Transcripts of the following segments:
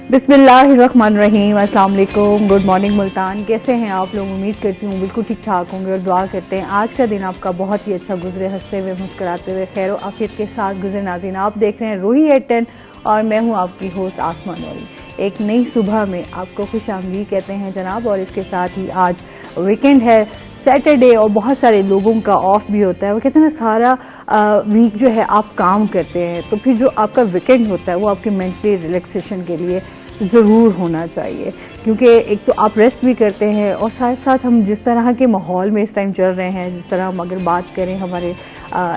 बिस्मिल्लाहिर्रहमानिर्रहीम, अस्सलाम वालेकुम, गुड मॉर्निंग मुल्तान। कैसे हैं आप लोग? उम्मीद करती हूँ बिल्कुल ठीक ठाक होंगे और दुआ करते हैं आज का दिन आपका बहुत ही अच्छा गुजरे, हंसते हुए मुस्कुराते हुए खैर और आफियत के साथ गुजरे। नाज़रीन, आप देख रहे हैं रूही एट 10 और मैं हूँ आपकी होस्ट आसमा नूरी। एक नई सुबह में आपको खुश आमदीद कहते हैं जनाब। और इसके साथ ही आज वीकेंड है, सैटरडे, और बहुत सारे लोगों का ऑफ भी होता है। वो कहते हैं ना, सारा वीक जो है आप काम करते हैं, तो फिर जो आपका वीकेंड होता है वो आपकी मेंटली रिलैक्सेशन के लिए ज़रूर होना चाहिए, क्योंकि एक तो आप रेस्ट भी करते हैं और साथ साथ हम जिस तरह के माहौल में इस टाइम चल रहे हैं, जिस तरह हम अगर बात करें हमारे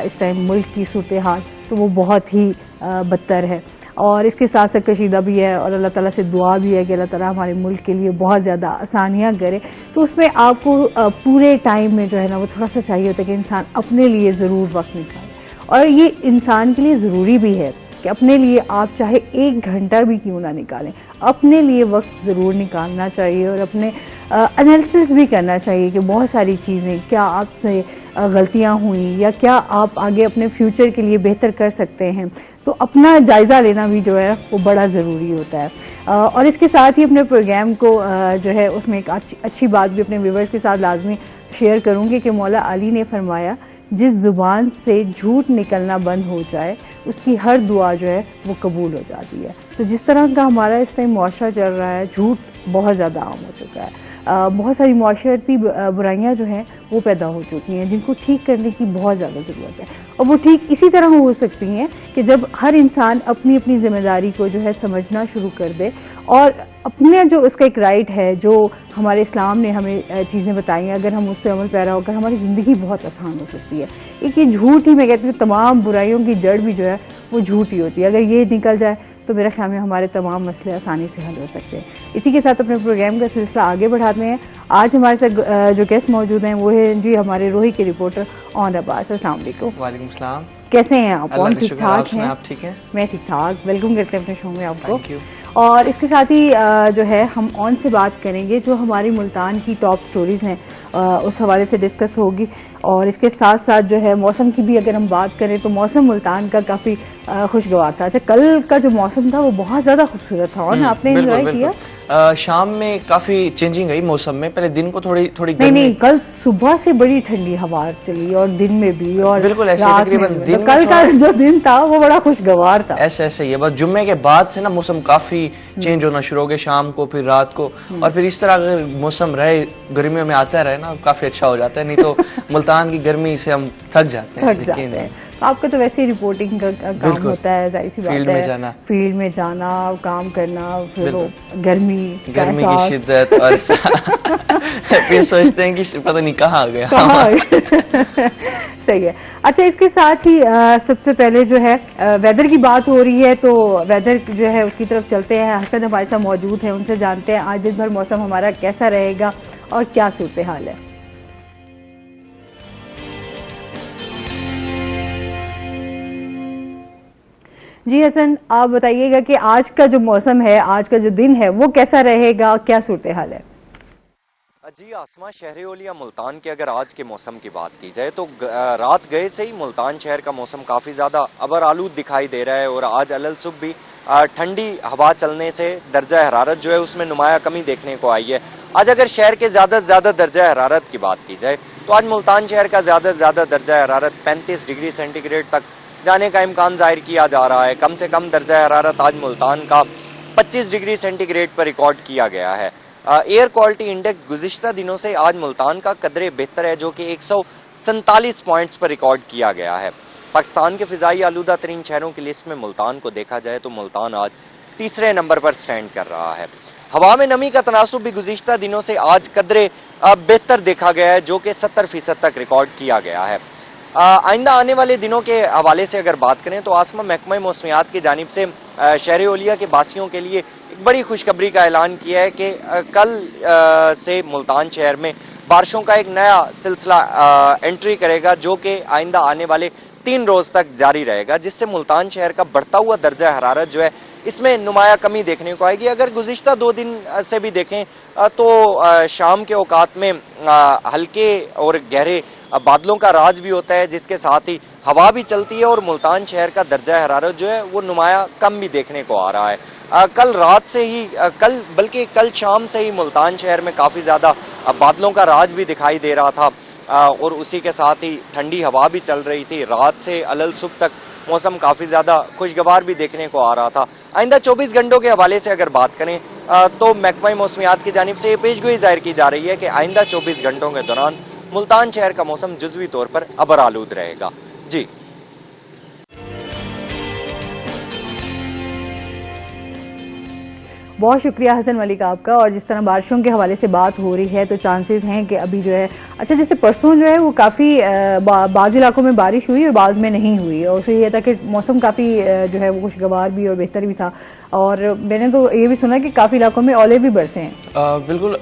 इस टाइम मुल्क की सूरत हाल, तो वो बहुत ही बदतर है। और इसके साथ साथ कशीदा भी है और अल्लाह ताला से दुआ भी है कि अल्लाह ताला हमारे मुल्क के लिए बहुत ज़्यादा आसानियाँ करे। तो उसमें आपको पूरे टाइम में जो है ना वो थोड़ा सा चाहिए होता है कि इंसान अपने लिए ज़रूर वक्त निकाले। और ये इंसान के लिए ज़रूरी भी है कि अपने लिए आप चाहे 1 घंटा भी क्यों ना निकालें, अपने लिए वक्त ज़रूर निकालना चाहिए और अपने एनालिसिस भी करना चाहिए कि बहुत सारी चीज़ें क्या आपसे गलतियां हुई या क्या आप आगे अपने फ्यूचर के लिए बेहतर कर सकते हैं। तो अपना जायज़ा लेना भी जो है वो बड़ा ज़रूरी होता है। और इसके साथ ही अपने प्रोग्राम को जो है उसमें एक अच्छी बात भी अपने व्यूवर्स के साथ लाजमी शेयर करूँगी कि मौला अली ने फरमाया, जिस जुबान से झूठ निकलना बंद हो जाए उसकी हर दुआ जो है वो कबूल हो जाती है। तो जिस तरह का हमारा इस टाइम मुआशरा चल रहा है, झूठ बहुत ज़्यादा आम हो चुका है। बहुत सारी मुआशरती बुराइयां जो हैं वो पैदा हो चुकी हैं, जिनको ठीक करने की बहुत ज़्यादा ज़रूरत है। और वो ठीक इसी तरह हो सकती हैं कि जब हर इंसान अपनी अपनी जिम्मेदारी को जो है समझना शुरू कर दे और अपने जो उसका एक राइट है, जो हमारे इस्लाम ने हमें चीज़ें बताई हैं, अगर हम उस पर अमल पैरा होकर हमारी ज़िंदगी बहुत आसान हो सकती है। एक ये झूठ ही, मैं कहती हूँ तमाम बुराइयों की जड़ भी जो है वो झूठ ही होती है। अगर ये निकल जाए तो मेरे ख्याल में हमारे तमाम मसले आसानी से हल हो सकते हैं। इसी के साथ अपने प्रोग्राम का सिलसिला आगे बढ़ाते हैं। आज हमारे साथ जो गेस्ट मौजूद हैं वो है जी हमारे रोही के रिपोर्टर ऑन अब्बास। अस्सलाम वालेकुम। वालेकुम सलाम। कैसे हैं आप? कौन ठीक ठाक हैं? आप ठीक हैं? मैं ठीक ठाक। वेलकम करते हैं अपने शो में आपको। और इसके साथ ही जो है हम ऑन से बात करेंगे, जो हमारी मुल्तान की टॉप स्टोरीज हैं उस हवाले से डिस्कस होगी। और इसके साथ साथ जो है मौसम की भी अगर हम बात करें तो मौसम मुल्तान का काफ़ी खुशगवार था। अच्छा, कल का जो मौसम था वो बहुत ज़्यादा खूबसूरत था और आपने एंजॉय किया? शाम में काफी चेंजिंग आई मौसम में। पहले दिन को थोड़ी थोड़ी नहीं, कल सुबह से बड़ी ठंडी हवा चली और दिन में भी, और बिल्कुल ऐसे तकरीबन दिन कल का जो दिन था वो बड़ा खुशगवार था। ऐसे ही है। बस जुम्मे के बाद से ना मौसम काफी चेंज होना शुरू हो गया, शाम को फिर रात को। और फिर इस तरह अगर मौसम रहे, गर्मियों में आता रहे ना, काफी अच्छा हो जाता है। नहीं तो मुल्तान की गर्मी से हम थक जाते हैं। आपका तो वैसे ही रिपोर्टिंग का काम होता है, जाहिर सी बात है, फील्ड में जाना, काम करना, फिर वो गर्मी की शिद्दत और फिर सोचते हैं कि पता नहीं कहाँ आ गया। सही है। अच्छा, इसके साथ ही सबसे पहले जो है वेदर की बात हो रही है, तो वेदर जो है उसकी तरफ चलते हैं। हसन हमारे साथ मौजूद है, उनसे जानते हैं आज दिन भर मौसम हमारा कैसा रहेगा और क्या सूरत हाल है। जी हसन, आप बताइएगा कि आज का जो मौसम है, आज का जो दिन है वो कैसा रहेगा, क्या सूरत हाल है? जी आसमा, शहर ओलिया मुल्तान के अगर आज के मौसम की बात की जाए तो रात गए से ही मुल्तान शहर का मौसम काफी ज्यादा अबर आलूद दिखाई दे रहा है। और आज अलल सुबह भी ठंडी हवा चलने से दर्जा हरारत जो है उसमें नुमाया कमी देखने को आई है। आज अगर शहर के ज्यादा से ज्यादा दर्जा हरारत की बात की जाए तो आज मुल्तान शहर का ज्यादा से ज्यादा दर्जा हरारत 35 डिग्री सेंटीग्रेड तक जाने का इम्कान जाहिर किया जा रहा है। कम से कम दर्जा हरारत आज मुल्तान का 25 डिग्री सेंटीग्रेड पर रिकॉर्ड किया गया है। एयर क्वालिटी इंडेक्स गुज़िश्ता दिनों से आज मुल्तान का कदरे बेहतर है, जो कि 147 पॉइंट्स पर रिकॉर्ड किया गया है। पाकिस्तान के फिजाई आलूदा तरीन शहरों की लिस्ट में मुल्तान को देखा जाए तो मुल्तान आज तीसरे नंबर पर स्टैंड कर रहा है। हवा में नमी का तनासुब भी गुज़िश्ता दिनों से आज कदरे बेहतर देखा गया है, जो कि 70% तक रिकॉर्ड किया गया है। आइंदा आने वाले दिनों के हवाले से अगर बात करें तो आसमा महकमा मौसमियात की जानिब से शहर ओलिया के बासियों के लिए एक बड़ी खुशखबरी का ऐलान किया है कि कल से मुल्तान शहर में बारिशों का एक नया सिलसिला एंट्री करेगा, जो कि आइंदा आने वाले 3 रोज तक जारी रहेगा, जिससे मुल्तान शहर का बढ़ता हुआ दर्जा हरारत जो है इसमें नुमाया कमी देखने को आएगी। अगर गुज़िश्ता 2 दिन से भी देखें तो शाम के औकात में हल्के और गहरे बादलों का राज भी होता है, जिसके साथ ही हवा भी चलती है और मुल्तान शहर का दर्जा हरारत जो है वो नुमाया कम भी देखने को आ रहा है। कल रात से ही बल्कि कल शाम से ही मुल्तान शहर में काफी ज्यादा बादलों का राज भी दिखाई दे रहा था और उसी के साथ ही ठंडी हवा भी चल रही थी। रात से अलल सुबह तक मौसम काफी ज्यादा खुशगवार भी देखने को आ रहा था। आइंदा 24 घंटों के हवाले से अगर बात करें तो महकमा मौसमियात की जानिब से ये पेशगोई जाहिर की जा रही है कि आइंदा 24 घंटों के दौरान मुल्तान शहर का मौसम जुज़वी तौर पर अबर आलूद रहेगा। जी बहुत शुक्रिया हसन मलिक आपका। और जिस तरह बारिशों के हवाले से बात हो रही है तो चांसेस हैं कि अभी जो है अच्छा जैसे परसों जो है वो काफ़ी बाज़ इलाकों में बारिश हुई और बाज़ में नहीं हुई और उससे ये था कि मौसम काफ़ी जो है वो खुशगवार भी और बेहतर भी था। और मैंने तो ये भी सुना कि काफ़ी इलाकों में ओले भी बरसे हैं। बिल्कुल,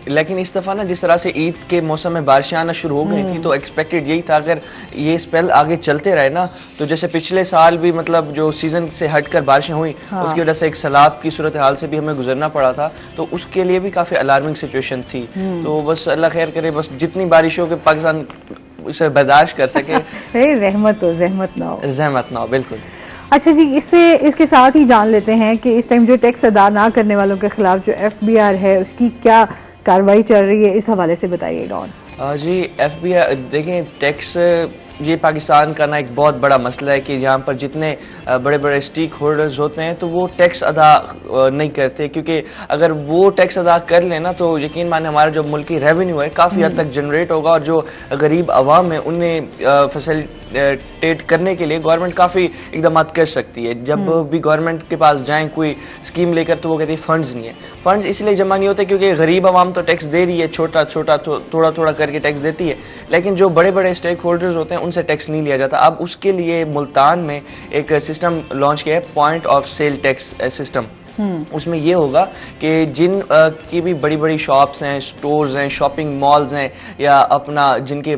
लेकिन इस दफ़ा ना जिस तरह से ईद के मौसम में बारिशें आना शुरू हो गई थी तो एक्सपेक्टेड यही था अगर ये स्पेल आगे चलते रहे ना तो जैसे पिछले साल भी मतलब जो सीजन से हटकर बारिशें हुई उसकी वजह से एक सैलाब की सूरत हाल से भी हमें गुजरना पड़ा था तो उसके लिए भी काफ़ी अलार्मिंग सिचुएशन थी। तो बस अल्लाह खैर करे, बस जितनी बारिश हो कि पाकिस्तान इसे बर्दाश्त कर सके। रहमत हो, जहमत ना हो, जहमत ना हो। बिल्कुल। अच्छा जी, इसके साथ ही जान लेते हैं कि इस टाइम जो टैक्स अदा ना करने वालों के खिलाफ जो FBI है उसकी क्या कार्रवाई चल रही है, इस हवाले से बताइएगा। और जी FBI देखें, टैक्स ये पाकिस्तान का ना एक बहुत बड़ा मसला है कि यहाँ पर जितने बड़े बड़े स्टेक होल्डर्स होते हैं तो वो टैक्स अदा नहीं करते, क्योंकि अगर वो टैक्स अदा कर लें ना तो यकीन माने हमारा जो मुल्की रेवेन्यू है काफ़ी हद तक जनरेट होगा और जो गरीब आवाम है उन्हें फैसिलिटेट करने के लिए गवर्नमेंट काफ़ी इकदाम कर सकती है। जब भी गवर्नमेंट के पास जाएं कोई स्कीम लेकर तो वो कहती है फंड्स नहीं है। फंड्स इसलिए जमा नहीं होते क्योंकि गरीब आवाम तो टैक्स दे रही है, छोटा छोटा थोड़ा थोड़ा करके टैक्स देती है, लेकिन जो बड़े बड़े स्टेक होल्डर्स होते हैं उनसे टैक्स नहीं लिया जाता। अब उसके लिए मुल्तान में एक सिस्टम लॉन्च किया है, point of sale tax system. उसमें यह होगा कि जिन की भी बड़ी बड़ी शॉप्स हैं, स्टोर्स हैं, शॉपिंग मॉल्स हैं या अपना जिनके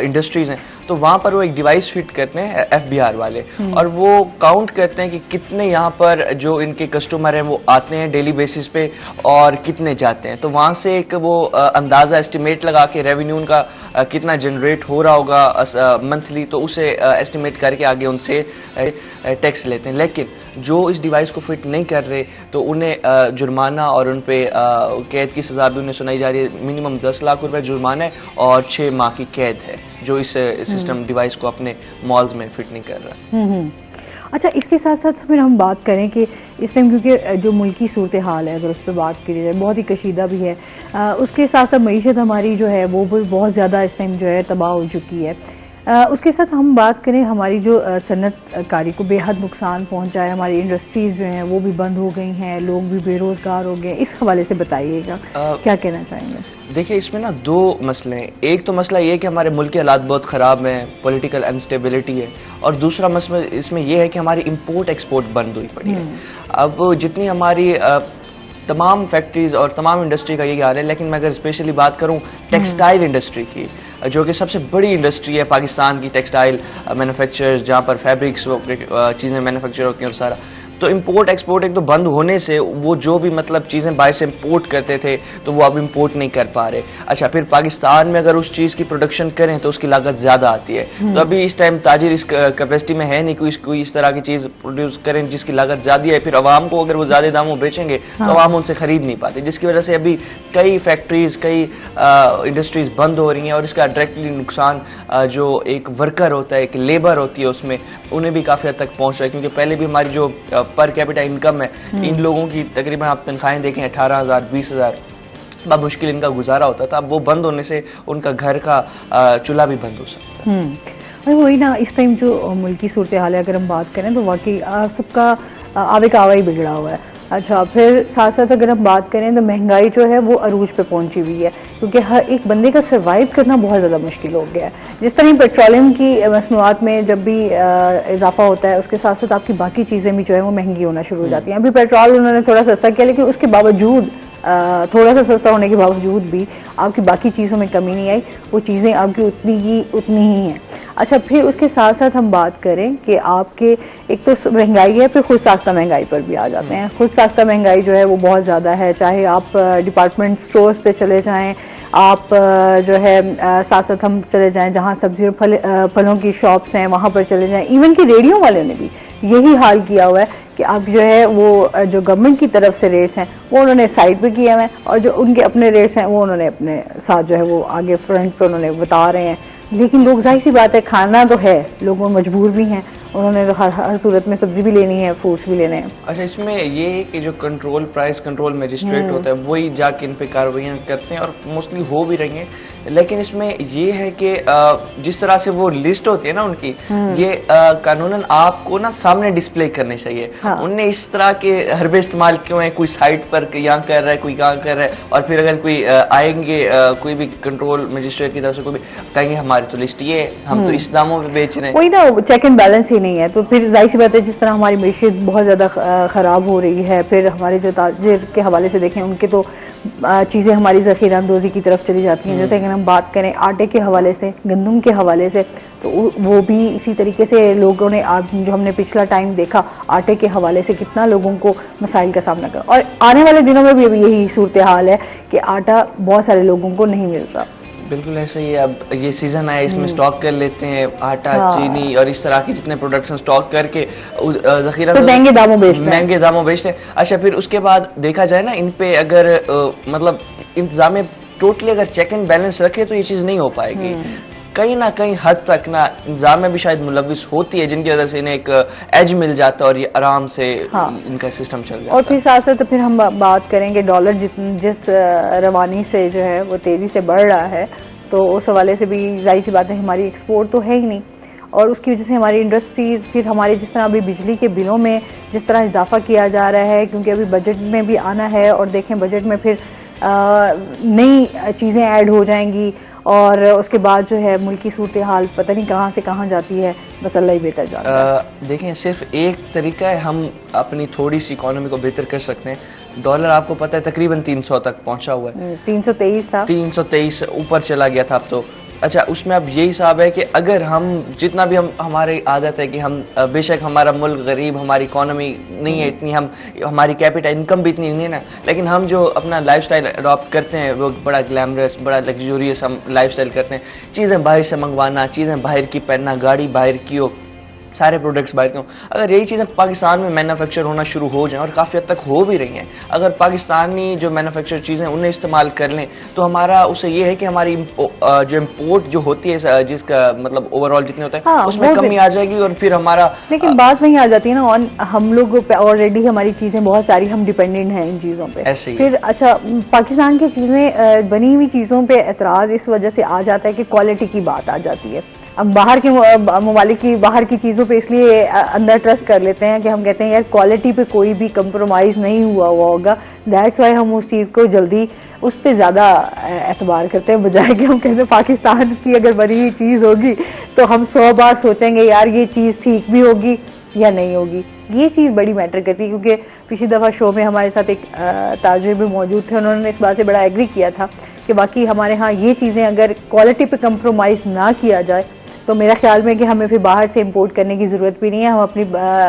इंडस्ट्रीज हैं तो वहां पर वो एक डिवाइस फिट करते हैं FBI वाले और वो काउंट करते हैं कि कितने यहाँ पर जो इनके कस्टमर हैं वो आते हैं डेली बेसिस पे और कितने जाते हैं। तो वहां से एक वो अंदाजा एस्टिमेट लगा के रेवेन्यू उनका कितना जनरेट हो रहा होगा मंथली, तो उसे एस्टिमेट करके आगे उनसे टैक्स लेते हैं। लेकिन जो इस डिवाइस को फिट नहीं कर रहे तो उन्हें जुर्माना और उन पे कैद की सजा भी उन्हें सुनाई जा रही है। मिनिमम 10 लाख रुपए जुर्माना है और 6 माह की कैद है जो इस सिस्टम डिवाइस को अपने मॉल्स में फिट नहीं कर रहा। अच्छा, इसके साथ साथ फिर हम बात करें कि इस टाइम क्योंकि जो मुल्की सूरत हाल है अगर उस पर बात की जाए बहुत ही कशीदा भी है, उसके साथ साथ मईशत हमारी जो है वो बहुत ज़्यादा इस टाइम जो है तबाह हो चुकी है। उसके साथ हम बात करें हमारी जो सनतकारी को बेहद नुकसान पहुंचा है, हमारी इंडस्ट्रीज जो हैं वो भी बंद हो गई हैं, लोग भी बेरोजगार हो गए, इस हवाले से बताइएगा क्या कहना चाहेंगे? देखिए, इसमें ना दो मसले हैं। एक तो मसला ये कि हमारे मुल्क के हालात बहुत ख़राब हैं, पॉलिटिकल अनस्टेबिलिटी है, और दूसरा मसला इसमें यह है कि हमारी इंपोर्ट एक्सपोर्ट बंद हुई पड़ी है। अब जितनी हमारी तमाम फैक्ट्रीज और तमाम इंडस्ट्री का यही हाल है, लेकिन मैं अगर स्पेशली बात करूं टेक्सटाइल इंडस्ट्री की, जो कि सबसे बड़ी इंडस्ट्री है पाकिस्तान की, टेक्सटाइल मैन्युफैक्चरर्स जहां पर फैब्रिक्स चीज़ें मैन्युफैक्चर होती हैं और सारा, तो इंपोर्ट एक्सपोर्ट एक तो बंद होने से वो जो भी मतलब चीज़ें बाहर से इंपोर्ट करते थे तो वो अब इंपोर्ट नहीं कर पा रहे। अच्छा, फिर पाकिस्तान में अगर उस चीज़ की प्रोडक्शन करें तो उसकी लागत ज़्यादा आती है। तो अभी इस टाइम ताजिर इस कैपेसिटी में है नहीं कोई इस तरह की चीज़ प्रोड्यूस करें जिसकी लागत ज़्यादा है। फिर आवाम को अगर वो ज़्यादा दामों बेचेंगे तो आवाम उनसे खरीद नहीं पाते, जिसकी वजह से अभी कई फैक्ट्रीज कई इंडस्ट्रीज बंद हो रही हैं और इसका डायरेक्टली नुकसान जो एक वर्कर होता है, एक लेबर होती है, उसमें उन्हें भी काफ़ी हद तक पहुँच रहा है। क्योंकि पहले भी हमारी जो पर कैपिटा इनकम है इन लोगों की तकरीबन आप तनख्वाहें देखें 18,000 20,000 बहुत मुश्किल इनका गुजारा होता था। अब वो बंद होने से उनका घर का चूल्हा भी बंद हो सकता है। वही ना, इस टाइम जो मुल्की सूरत हाल है अगर हम बात करें तो वाकई सबका आवे का आवा ही बिगड़ा हुआ है। अच्छा, फिर साथ साथ अगर हम बात करें तो महंगाई जो है वो अरूज पे पहुंची हुई है, क्योंकि हर एक बंदे का सर्वाइव करना बहुत ज़्यादा मुश्किल हो गया है। जिस तरह पेट्रोलियम की मसनूआत में जब भी इजाफा होता है उसके साथ साथ आपकी बाकी चीज़ें भी जो है वो महंगी होना शुरू हो जाती हैं। अभी पेट्रोल उन्होंने थोड़ा सस्ता किया, लेकिन उसके बावजूद थोड़ा सा सस्ता होने के बावजूद भी आपकी बाकी चीज़ों में कमी नहीं आई, वो चीज़ें आपकी उतनी ही हैं। अच्छा, फिर उसके साथ साथ हम बात करें कि आपके एक तो महंगाई है, फिर खुद साख्ता महंगाई पर भी आ जाते हैं। खुद साख्ता महंगाई जो है वो बहुत ज़्यादा है, चाहे आप डिपार्टमेंट स्टोर्स पे चले जाएं, आप जो है साथ साथ हम चले जाएं जहाँ सब्जी और फलों की शॉप्स हैं वहाँ पर चले जाएं, इवन कि रेडियो वाले ने भी यही हाल किया हुआ है कि कि अब जो है वो जो गवर्नमेंट की तरफ से रेट्स हैं वो उन्होंने साइड पे किए हुए हैं, और जो उनके अपने रेट्स हैं वो उन्होंने अपने साथ जो है वो आगे फ्रंट पे उन्होंने बता रहे हैं। लेकिन लोग, जाहिर सी बात है, खाना तो है, लोग मजबूर भी हैं, उन्होंने तो हर सूरत में सब्जी भी लेनी है, फ्रूट्स भी लेने हैं। अच्छा, इसमें ये है कि जो कंट्रोल प्राइस कंट्रोल मजिस्ट्रेट होता है वही जाके इन पे कार्रवाइयाँ करते हैं और मोस्टली हो भी रही हैं। लेकिन इसमें ये है कि जिस तरह से वो लिस्ट होती है ना उनकी, ये कानूनन आपको ना सामने डिस्प्ले करने चाहिए। हाँ। उनने इस तरह के हरबे इस्तेमाल क्यों है, कोई साइट पर यहाँ कर रहा है, कोई यहाँ कर रहा है, और फिर अगर कोई आएंगे कोई भी कंट्रोल मजिस्ट्रेट की तरफ से कोई भी कहेंगे हमारी तो लिस्ट ये है, हम तो इस दामों पे बेच रहे हैं, कोई ना चेक एंड बैलेंस ही नहीं है। तो फिर जाहिर सी बात है, जिस तरह हमारी मैशियत बहुत ज्यादा खराब हो रही है, फिर हमारे जो ताजिर के हवाले से देखें, उनके तो चीजें हमारी जखीरा अंदोजी की तरफ चली जाती हैं। जैसे अगर हम बात करें आटे के हवाले से, गंदम के हवाले से, तो वो भी इसी तरीके से लोगों ने, आज जो हमने पिछला टाइम देखा आटे के हवाले से, कितना लोगों को मसाइल का सामना कर, और आने वाले दिनों में भी अभी यही सूरत हाल है कि आटा बहुत सारे लोगों को नहीं मिलता। बिल्कुल ऐसा ही है। अब ये सीजन आया, इसमें स्टॉक कर लेते हैं आटा, हाँ। चीनी और इस तरह की जितने प्रोडक्ट्स स्टॉक करके जखीरा तो महंगे दामों बेचते हैं, महंगे दामों बेचते हैं। अच्छा, फिर उसके बाद देखा जाए ना, इन पे अगर मतलब इंतजाम टोटली अगर चेक एंड बैलेंस रखे तो ये चीज नहीं हो पाएगी। कहीं ना कहीं हद तक ना इंतजाम में भी शायद मुलविस होती है, जिनकी वजह से इन्हें एक एज मिल जाता है और ये आराम से इनका सिस्टम चल जाता है। और फिर साथ साथ फिर हम बात करेंगे डॉलर जिस रवानी से जो है वो तेजी से बढ़ रहा है, तो उस हवाले से भी जाहिर सी बात है हमारी एक्सपोर्ट तो है ही नहीं, और उसकी वजह से हमारी इंडस्ट्रीज, फिर हमारे जिस तरह अभी बिजली के बिलों में जिस तरह इजाफा किया जा रहा है, क्योंकि अभी बजट में भी आना है, और देखें बजट में फिर नई चीज़ें ऐड हो जाएंगी, और उसके बाद जो है मुल्क की सूरत हाल पता नहीं कहाँ से कहाँ जाती है, बस अल्लाह ही बेहतर जानता है। देखें, सिर्फ एक तरीका है हम अपनी थोड़ी सी इकोनॉमी को बेहतर कर सकते हैं। डॉलर आपको पता है तकरीबन 300 तक पहुंचा हुआ है, 323 था, 323 ऊपर चला गया था अब तो। अच्छा, उसमें अब यही हिसाब है कि अगर हम जितना भी हमारी आदत है कि हम बेशक हमारा मुल्क गरीब, हमारी इकोनॉमी नहीं है इतनी, हमारी कैपिटल इनकम भी इतनी नहीं है ना, लेकिन हम जो अपना लाइफस्टाइल अडॉप्ट करते हैं वो बड़ा ग्लैमरस, बड़ा लग्जूरियस हम लाइफस्टाइल करते हैं। चीज़ें बाहर से मंगवाना, चीज़ें बाहर की पहनना, गाड़ी बाहर की हो, सारे प्रोडक्ट्स बाहर क्यों, अगर यही चीज़ें पाकिस्तान में मैन्युफैक्चर होना शुरू हो जाएं, और काफ़ी हद तक हो भी रही हैं, अगर पाकिस्तानी जो मैन्युफैक्चर चीज़ें उन्हें इस्तेमाल कर लें, तो हमारा उससे ये है कि हमारी जो इम्पोर्ट जो होती है, जिसका मतलब ओवरऑल जितने होता है, हाँ, उसमें कमी आ जाएगी, और फिर हमारा लेकिन बात वहीं आ जाती है ना, और हम लोग ऑलरेडी हमारी चीज़ें बहुत सारी, हम डिपेंडेंट हैं इन चीज़ों पे। ऐसे ही फिर अच्छा, पाकिस्तान की चीज़ें बनी हुई चीज़ों पे एतराज़ इस वजह से आ जाता है कि क्वालिटी की बात आ जाती है। अब बाहर के ममालिक की बाहर की चीज़ों पे इसलिए अंदर ट्रस्ट कर लेते हैं कि हम कहते हैं यार क्वालिटी पे कोई भी कंप्रोमाइज़ नहीं हुआ होगा, दैट्स वाई हम उस चीज़ को जल्दी उस पर ज़्यादा एतबार करते हैं, बजाय कि हम कहते हैं पाकिस्तान की अगर बनी हुई चीज़ होगी तो हम 100 बार सोचेंगे यार ये चीज़ ठीक भी होगी या नहीं होगी। ये चीज़ बड़ी मैटर करती है, क्योंकि पिछली दफ़ा शो में हमारे साथ एक ताजिर भी मौजूद थे, उन्होंने इस बात से बड़ा एग्री किया था कि बाकी हमारे यहाँ ये चीज़ें अगर क्वालिटी पे कंप्रोमाइज़ ना किया जाए तो मेरा ख्याल में कि हमें फिर बाहर से इंपोर्ट करने की ज़रूरत भी नहीं है, हम अपनी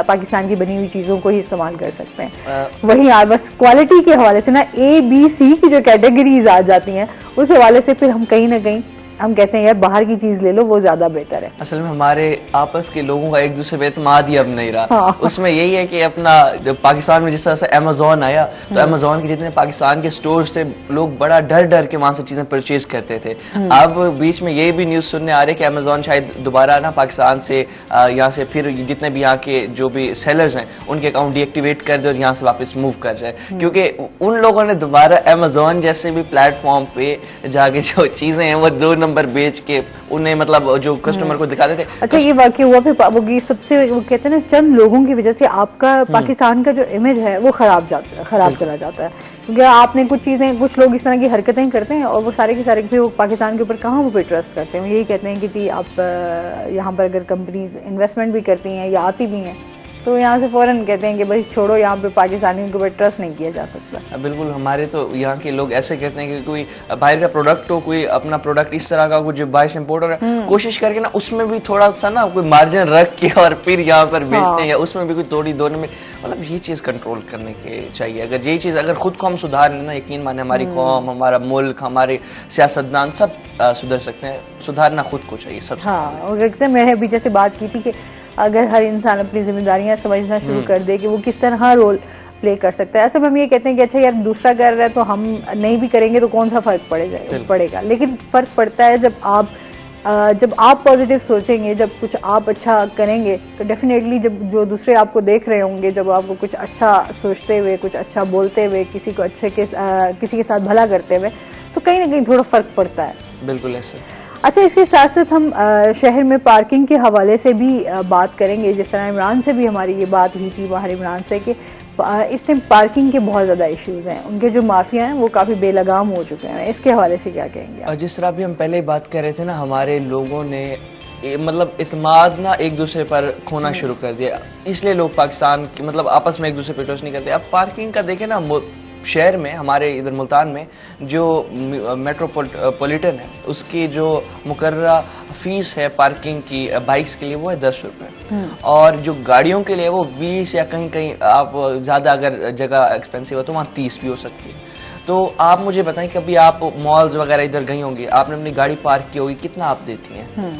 पाकिस्तान की बनी हुई चीज़ों को ही इस्तेमाल कर सकते हैं। वहीं यार बस क्वालिटी के हवाले से ना ABC की जो कैटेगरीज आ जाती हैं, उस हवाले से फिर हम कहीं ना कहीं हम कहते हैं यार बाहर की चीज ले लो, वो ज्यादा बेहतर है। असल में हमारे आपस के लोगों का एक दूसरे पे एतमाद ही अब नहीं रहा। हाँ। उसमें यही है कि अपना जब पाकिस्तान में जिस तरह से अमेजोन आया, तो अमेजोन के जितने पाकिस्तान के स्टोर्स थे, लोग बड़ा डर डर के वहां से चीजें परचेज करते थे। अब बीच में ये भी न्यूज सुनने आ रही है कि अमेजोन शायद दोबारा ना पाकिस्तान से यहाँ से फिर जितने भी यहाँ के जो भी सेलर्स हैं उनके अकाउंट डीएक्टिवेट कर दे और यहाँ से वापस मूव कर जाए, क्योंकि उन लोगों ने दोबारा अमेजोन जैसे भी प्लेटफॉर्म पे जाके जो चीजें हैं वो 2 नंबर बेच के उन्हें मतलब जो कस्टमर को दिखाते थे। अच्छा, ये वाकई हुआ फिर वो सबसे वो कहते हैं ना, चंद लोगों की वजह से आपका पाकिस्तान का जो इमेज है वो खराब चला जाता है, क्योंकि आपने कुछ चीजें, कुछ लोग इस तरह की हरकतें करते हैं और वो सारे के सारे फिर वो पाकिस्तान के ऊपर कहाँ वो पे ट्रस्ट करते हैं। यही कहते हैं कि जी आप यहाँ पर अगर कंपनीज इन्वेस्टमेंट भी करती हैं या आती भी हैं तो यहाँ से फौरन कहते हैं कि भाई छोड़ो, यहाँ पे पाकिस्तानियों के ऊपर ट्रस्ट नहीं किया जा सकता। बिल्कुल, हमारे तो यहाँ के लोग ऐसे कहते हैं कि कोई बाहर का प्रोडक्ट हो, कोई अपना प्रोडक्ट इस तरह का कुछ बाहर से इम्पोर्ट हो रहा है, कोशिश करके ना उसमें भी थोड़ा सा ना कोई मार्जिन रख के और फिर यहाँ पर बेचते हैं, या उसमें भी कोई थोड़ी दोनों में, मतलब ये चीज कंट्रोल करने के चाहिए। अगर यही चीज अगर खुद को हम सुधार लेना, यकीन माने हमारी कौम, हमारा मुल्क, हमारे सियासतदान सब सुधर सकते हैं। सुधारना खुद को चाहिए सब। हाँ, और मैं अभी जैसे बात की थी कि अगर हर इंसान अपनी जिम्मेदारियां समझना शुरू कर दे कि वो किस तरह रोल प्ले कर सकता है। ऐसे में हम ये कहते हैं कि अच्छा यार दूसरा कर रहा है तो हम नहीं भी करेंगे तो कौन सा फर्क पड़ेगा, लेकिन फर्क पड़ता है जब आप पॉजिटिव सोचेंगे, जब कुछ आप अच्छा करेंगे तो डेफिनेटली जब जो दूसरे आपको देख रहे होंगे, जब आपको कुछ अच्छा सोचते हुए, कुछ अच्छा बोलते हुए, किसी को किसी के साथ भला करते हुए, तो कहीं ना कहीं थोड़ा फर्क पड़ता है। बिल्कुल ऐसे। अच्छा, इसके साथ साथ हम शहर में पार्किंग के हवाले से भी बात करेंगे। जिस तरह इमरान से भी हमारी ये बात हुई थी बाहर इमरान से कि इस टाइम पार्किंग के बहुत ज्यादा इश्यूज हैं, उनके जो माफिया हैं वो काफी बेलगाम हो चुके हैं। इसके हवाले से क्या कहेंगे? और जिस तरह भी हम पहले ही बात कर रहे थे ना, हमारे लोगों ने मतलब इत्मीनान ना एक दूसरे पर खोना शुरू कर दिया, इसलिए लोग पाकिस्तान की मतलब आपस में एक दूसरे पे ट्रस्ट नहीं करते। अब पार्किंग का देखें ना, शहर में हमारे इधर मुल्तान में जो मेट्रोपॉलिटन है उसकी जो मुकर्ररा फीस है पार्किंग की बाइक्स के लिए वो है 10 रुपये, और जो गाड़ियों के लिए वो 20 या कहीं कहीं आप ज़्यादा अगर जगह एक्सपेंसिव है तो वहाँ 30 भी हो सकती है। तो आप मुझे बताएं कभी आप मॉल्स वगैरह इधर गई होंगी, आपने अपनी गाड़ी पार्क की होगी, कितना आप देती हैं?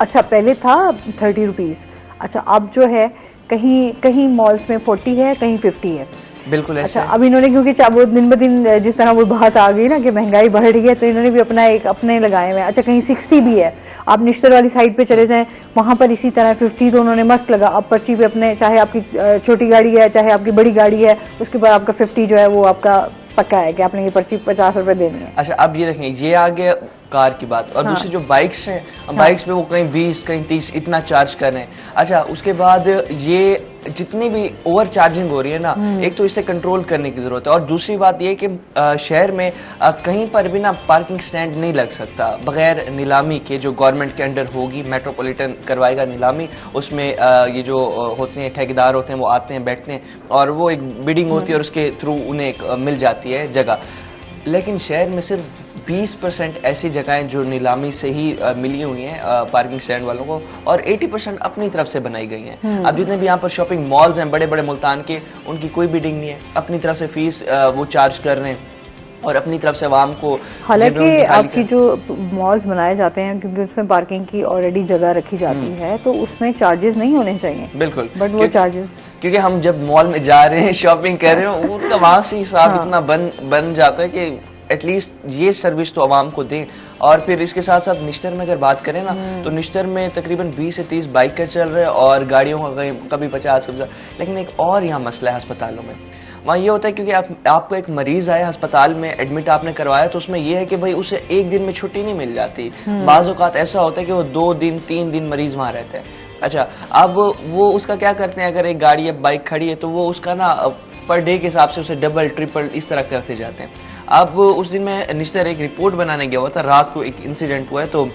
अच्छा, पहले था 30 रुपीज। अच्छा, अब जो है कहीं मॉल्स में 40 है, कहीं 50 है। बिल्कुल ऐसा। अच्छा, अब इन्होंने क्योंकि वो दिन ब दिन जिस तरह वो बात आ गई ना कि महंगाई बढ़ रही है, तो इन्होंने भी अपने लगाए हुए हैं। अच्छा, कहीं 60 भी है, आप निश्तर वाली साइड पे चले जाएं वहां पर इसी तरह 50 तो उन्होंने मस्त लगा। आप पर्ची पे अपने, चाहे आपकी छोटी गाड़ी है चाहे आपकी बड़ी गाड़ी है, उसके बाद आपका 50 जो है वो आपका पक्का है कि आपने ये पर्ची 50 रुपए देनी है। अच्छा, अब ये देखें, ये आ गया कार की बात, और दूसरी जो बाइक्स हैं, बाइक्स पे वो कहीं 20 कहीं 30 इतना चार्ज कर रहे हैं। अच्छा, उसके बाद ये जितनी भी ओवर चार्जिंग हो रही है ना, एक तो इसे कंट्रोल करने की जरूरत है, और दूसरी बात ये कि शहर में कहीं पर भी ना पार्किंग स्टैंड नहीं लग सकता बगैर नीलामी के, जो गवर्नमेंट के अंडर होगी, मेट्रोपॉलिटन करवाएगा नीलामी, उसमें ये जो होते हैं ठेकेदार होते हैं वो आते हैं बैठते हैं और वो एक बिडिंग होती है और उसके थ्रू उन्हें मिल जाती है जगह। लेकिन शहर में सिर्फ 20% ऐसी जगहें जो नीलामी से ही मिली हुई हैं पार्किंग स्टैंड वालों को, और 80% अपनी तरफ से बनाई गई हैं। अब जितने भी यहाँ पर शॉपिंग मॉल्स हैं बड़े बड़े मुल्तान के, उनकी कोई बिडिंग नहीं है, अपनी तरफ से फीस वो चार्ज कर रहे हैं और अपनी तरफ से आवाम को। हालांकि आपकी जो मॉल्स बनाए जाते हैं क्योंकि उसमें पार्किंग की ऑलरेडी जगह रखी जाती है, तो उसमें चार्जेस नहीं होने चाहिए। बिल्कुल, बट वो चार्जेस, क्योंकि हम जब मॉल में जा रहे हैं शॉपिंग कर रहे हैं, उनका वहां से हिसाब इतना बन जाता है कि एटलीस्ट ये सर्विस तो आवाम को दें। और फिर इसके साथ साथ निश्तर में अगर बात करें ना, तो निश्तर में तकरीबन 20 से 30 बाइकें चल रहे हैं और गाड़ियों का कभी 50 कभी। लेकिन एक और यहाँ मसला है अस्पतालों में, वहाँ ये होता है क्योंकि आपको एक मरीज आया अस्पताल में एडमिट आपने करवाया, तो उसमें यह है कि भाई उसे एक दिन में छुट्टी नहीं मिल जाती। बाज़ औक़ात ऐसा होता है कि वो 2 दिन 3 दिन मरीज वहाँ रहता है। अच्छा, अब वो उसका क्या करते हैं, अगर एक गाड़ी या बाइक खड़ी है तो वो उसका ना पर डे के हिसाब से उसे डबल ट्रिपल इस तरह करते जाते हैं। अब उस दिन मैं निश्चित एक रिपोर्ट बनाने गया हुआ था, रात को एक इंसिडेंट हुआ है, तो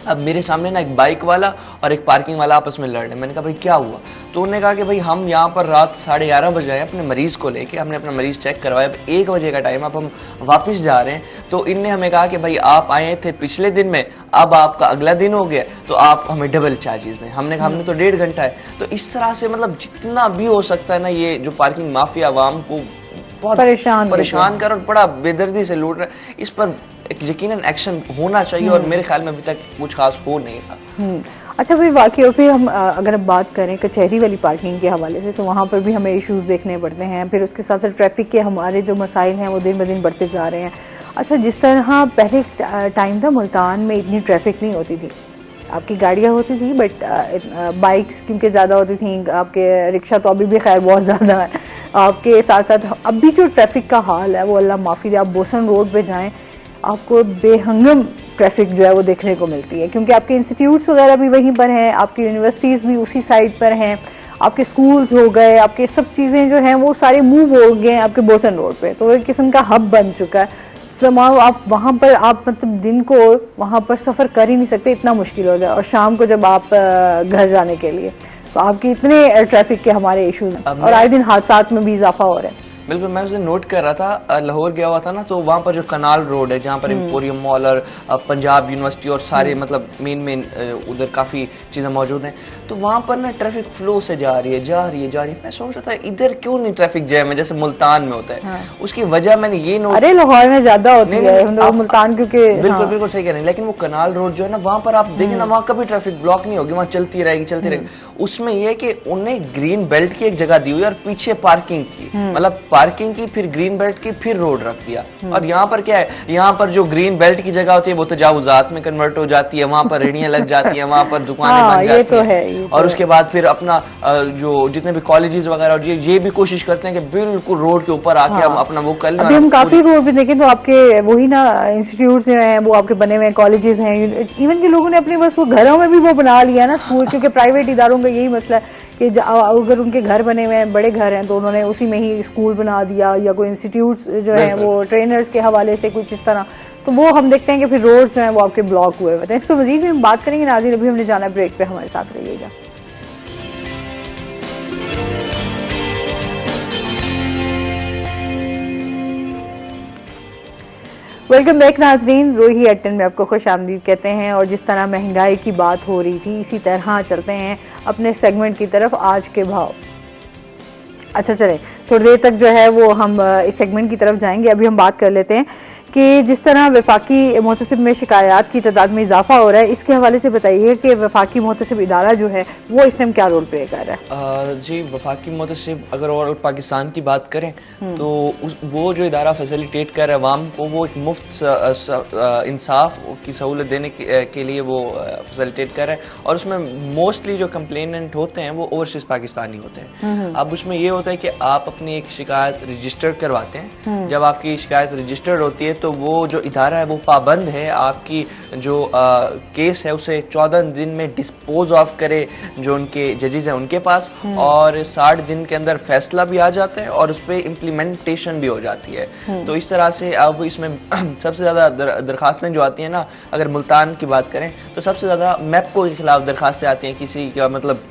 अब मेरे सामने ना एक बाइक वाला और एक पार्किंग वाला आपस में लड़ रहे। मैंने कहा भाई क्या हुआ, तो उन्होंने कहा कि भाई हम यहाँ पर रात 11:30 बजे आए अपने मरीज को लेके, हमने अपना मरीज चेक करवाया, अब 1 बजे का टाइम, अब हम वापस जा रहे हैं। तो इनने हमें कहा कि भाई आप आए थे पिछले दिन में, अब आपका अगला दिन हो गया तो आप हमें डबल चार्जेस दें। हमने कहा हमने तो 1.5 घंटा है। तो इस तरह से मतलब जितना भी हो सकता है ना, ये जो पार्किंग माफिया आवाम को बहुत परेशान कर और बड़ा बेदर्दी से लूट रहा है, इस पर यकीनन एक्शन होना चाहिए और मेरे ख्याल में अभी तक कुछ खास हो नहीं था। अच्छा भाई, वाकई और फिर हम अगर बात करें कचहरी वाली पार्किंग के हवाले से, तो वहाँ पर भी हमें इश्यूज देखने पड़ते हैं। फिर उसके साथ साथ ट्रैफिक के हमारे जो मसाइल हैं वो दिन ब दिन बढ़ते जा रहे हैं। अच्छा, जिस तरह पहले टाइम था मुल्तान में इतनी ट्रैफिक नहीं होती थी, आपकी गाड़ियाँ होती थी बट बाइक्स क्योंकि ज़्यादा होती थी, आपके रिक्शा तो अभी भी खैर बहुत ज़्यादा है। आपके साथ साथ अब भी जो ट्रैफिक का हाल है वो अल्लाह माफ़ी दे, आप बोसन रोड पे जाएं आपको बेहंगम ट्रैफिक जो है वो देखने को मिलती है, क्योंकि आपके इंस्टीट्यूट्स वगैरह भी वहीं पर हैं, आपकी यूनिवर्सिटीज़ भी उसी साइड पर हैं, आपके स्कूल्स हो गए, आपके सब चीज़ें जो हैं वो सारे मूव हो गए हैं आपके बोसन रोड पे, तो एक किस्म का हब बन चुका है। तो आप वहाँ पर आप मतलब दिन को वहाँ पर सफ़र कर ही नहीं सकते, इतना मुश्किल हो जाए। और शाम को जब आप घर जाने के लिए तो आपके इतने ट्रैफिक के हमारे इशूज हैं और आए दिन हादसात में भी इजाफा हो रहा है। बिल्कुल, मैं उसे नोट कर रहा था, लाहौर गया हुआ था ना, तो वहाँ पर जो कनाल रोड है जहाँ पर एम्पोरियम मॉल और पंजाब यूनिवर्सिटी और सारे मतलब मेन उधर काफ़ी चीज़ें मौजूद हैं, तो वहां पर ना ट्रैफिक फ्लो से जा रही है, जा रही है, जा रही है। मैं सोच रहा था इधर क्यों नहीं ट्रैफिक जैम है जैसे मुल्तान में होता है। हाँ। उसकी वजह मैंने ये नोट, अरे लाहौर में ज्यादा होती नहीं, है, नहीं, हम मुल्तान क्योंकि बिल्कुल हाँ। बिल्कुल सही कह रहे हैं, लेकिन वो कनाल रोड जो है ना वहां पर आप देखें ना, वहां कभी ट्रैफिक ब्लॉक नहीं होगी, वहां चलती रहेगी, चलती रहेगी। उसमें यह है कि उन्हें ग्रीन बेल्ट की एक जगह दी हुई और पीछे पार्किंग की, मतलब पार्किंग की, फिर ग्रीन बेल्ट की, फिर रोड रख दिया। और यहाँ पर क्या है, यहाँ पर जो ग्रीन बेल्ट की जगह होती है वो तजावुजात में कन्वर्ट हो जाती है, वहां पर रेहड़ियां लग जाती है, वहां पर दुकानें बन जाती तो हैं। और उसके बाद फिर अपना जो जितने भी कॉलेजेस वगैरह और ये भी कोशिश करते हैं कि बिल्कुल रोड के ऊपर आके हम अपना वो कर लें। अभी हम काफी रोड पे देखें तो आपके वही ना इंस्टीट्यूट जो हैं वो आपके बने हुए हैं, कॉलेजेस हैं, इवन के लोगों ने अपने बस वो घरों में भी वो बना लिया ना स्कूल, क्योंकि प्राइवेट इदारों का यही मसला है कि अगर उनके घर बने हुए हैं, बड़े घर हैं, तो उन्होंने उसी में ही स्कूल बना दिया, या कोई इंस्टीट्यूट जो है वो ट्रेनर्स के हवाले से कुछ इस तरह, तो वो हम देखते हैं कि फिर रोड जो है वो आपके ब्लॉक हुए हुए हैं। इस पर मजीद भी हम बात करेंगे नाज़रीन, अभी हमने जाना ब्रेक पे, हमारे साथ रहिएगा। वेलकम बैक नाजरीन, रोही अट्टन में आपको खुश आमदीद कहते हैं। और जिस तरह महंगाई की बात हो रही थी, इसी तरह चलते हैं अपने सेगमेंट की तरफ, आज के भाव। अच्छा चले, थोड़ी देर तक जो है वो हम इस सेगमेंट की तरफ जाएंगे। अभी हम बात कर लेते हैं कि जिस तरह वफाकी मोहतसिब में शिकायत की तादाद में इजाफा हो रहा है, इसके हवाले से बताइए कि वफाकी मोहतसिब इदारा जो है वो इस टाइम क्या रोल प्ले कर रहा है? जी, वफाकी मोहतसिब अगर और पाकिस्तान की बात करें तो वो जो इदारा फैसिलिटेट कर रहा है अवाम को, वो एक मुफ्त इंसाफ की सहूलत देने के लिए वो फैसिलिटेट कर रहा है। और उसमें मोस्टली जो कंप्लेनेंट होते हैं वो ओवरसीज पाकिस्तानी होते हैं। अब उसमें ये होता है कि आप अपनी एक शिकायत रजिस्टर करवाते हैं। जब आपकी शिकायत रजिस्टर्ड होती है तो वो जो इदारा है वो पाबंद है आपकी जो केस है उसे 14 दिन में डिस्पोज ऑफ करे जो उनके जजेस हैं उनके पास, और 60 दिन के अंदर फैसला भी आ जाता है और उस पर इम्प्लीमेंटेशन भी हो जाती है। तो इस तरह से अब इसमें सबसे ज्यादा दरखास्तें जो आती हैं ना, अगर मुल्तान की बात करें तो सबसे ज्यादा मैप्को के खिलाफ दरखास्तें आती हैं। किसी का मतलब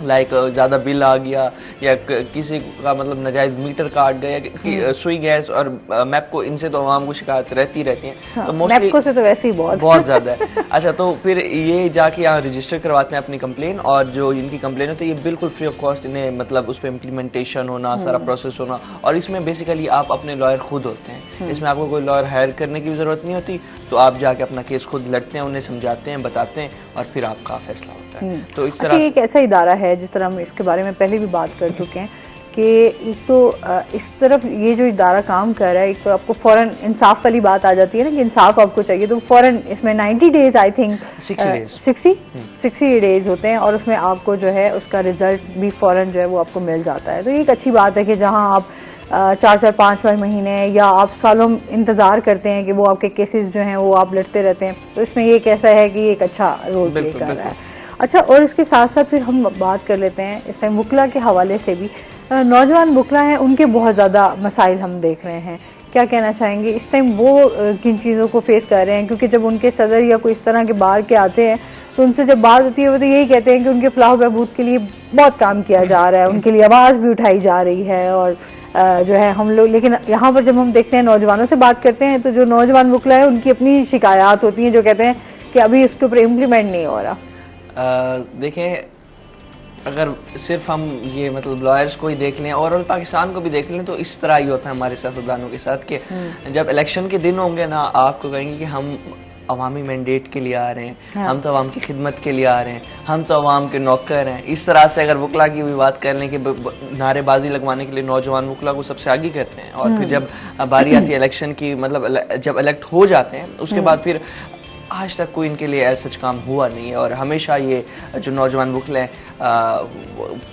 लाइक ज़्यादा बिल आ गया, या किसी का मतलब नाजायज मीटर काट गया, सुई गैस और मैप्को, इनसे तो आवाम को शिकायत रहती हैं। हाँ, तो मोस्टली मैप्को से तो वैसे ही बहुत ज़्यादा है। अच्छा, तो फिर ये जाके यहाँ रजिस्टर करवाते हैं अपनी कंप्लेन, और जो इनकी कंप्लेन होती है ये बिल्कुल फ्री ऑफ कॉस्ट इन्हें मतलब उस पर इम्प्लीमेंटेशन होना, सारा प्रोसेस होना। और इसमें बेसिकली आप अपने लॉयर खुद होते हैं, इसमें आपको कोई लॉयर हायर करने की जरूरत नहीं होती। तो आप जाके अपना केस खुद लड़ते हैं, उन्हें समझाते हैं, बताते हैं, और फिर आपका फैसला होता है। तो इस तरह एक ऐसा इदारा है जिस तरह हम इसके बारे में पहले भी बात कर चुके हैं कि एक तो इस तरफ ये जो इदारा काम कर रहा है, एक तो आपको फौरन इंसाफ वाली बात आ जाती है ना कि इंसाफ आपको चाहिए, तो फौरन इसमें 90 डेज आई थिंक 60 डेज होते हैं, और उसमें आपको जो है उसका रिजल्ट भी फौरन जो है वो आपको मिल जाता है। तो एक अच्छी बात है कि जहां आप 4-4, 5-5 महीने या आप सालों इंतजार करते हैं कि वो आपके केसेस जो हैं वो आप लड़ते रहते हैं, तो इसमें ये कैसा है कि एक अच्छा रोल प्ले कर रहा है। अच्छा, और इसके साथ साथ फिर हम बात कर लेते हैं इस टाइम वुकला के हवाले से भी। नौजवान वुकला हैं, उनके बहुत ज़्यादा मसाइल हम देख रहे हैं, क्या कहना चाहेंगे इस टाइम वो किन चीज़ों को फेस कर रहे हैं? क्योंकि जब उनके सदर या कोई इस तरह के बाहर के आते हैं तो उनसे जब बात होती है वो तो यही कहते हैं कि उनके फलाह बहबूद के लिए बहुत काम किया जा रहा है, उनके लिए आवाज़ भी उठाई जा रही है, और जो है हम लोग, लेकिन यहाँ पर जब हम देखते हैं नौजवानों से बात करते हैं तो जो नौजवान वुकला है उनकी अपनी शिकायत होती हैं, जो कहते हैं कि अभी इसके ऊपर इम्प्लीमेंट नहीं हो रहा। देखें, अगर सिर्फ हम ये मतलब लॉयर्स को ही देख लें और पाकिस्तान को भी देख लें तो इस तरह ही होता है हमारे सियासतदानों के साथ कि जब इलेक्शन के दिन होंगे ना, आपको कहेंगे कि हम अवामी मैंडेट के लिए आ रहे हैं, हाँ। हम तो अवाम की खिदमत के लिए आ रहे हैं, हम तो अवाम के नौकर हैं। इस तरह से अगर वुकला की भी बात कर लें कि नारेबाजी लगवाने के लिए नौजवान वुकला को सबसे आगे करते हैं, और फिर जब बारी आती है इलेक्शन की, मतलब जब इलेक्ट हो जाते हैं उसके बाद फिर आज तक कोई इनके लिए ऐसा सच काम हुआ नहीं है। और हमेशा ये जो नौजवान वुकले हैं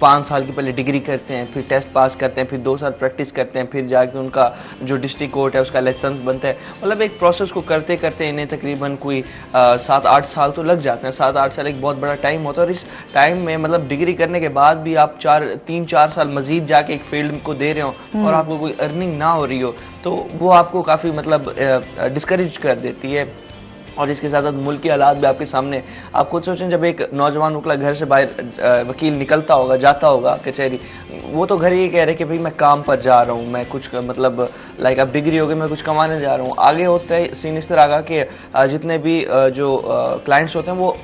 5 साल की पहले डिग्री करते हैं, फिर टेस्ट पास करते हैं, फिर 2 साल प्रैक्टिस करते हैं, फिर जाके उनका जो डिस्ट्रिक्ट कोर्ट है उसका लाइसेंस बनता है। मतलब एक प्रोसेस को करते करते इन्हें तकरीबन कोई 7-8 साल तो लग जाते हैं। 7-8 साल एक बहुत बड़ा टाइम होता है, और इस टाइम में मतलब डिग्री करने के बाद भी आप 3-4 साल मजीद जाके एक फील्ड को दे रहे हो और आपको कोई अर्निंग ना हो रही हो, तो वो आपको काफ़ी मतलब डिस्करेज कर देती है। और इसके साथ साथ मुल्क के हालात भी आपके सामने। आप खुद सोचें, जब एक नौजवान वुकला घर से बाहर वकील निकलता होगा, जाता होगा कचहरी, वो तो घर ये कह रहे कि भाई मैं काम पर जा रहा हूँ, मैं कुछ मतलब लाइक अब डिग्री हो गई, मैं कुछ कमाने जा रहा हूँ। आगे होता है सीन इस तरह का कि जितने भी जो क्लाइंट्स होते हैं वो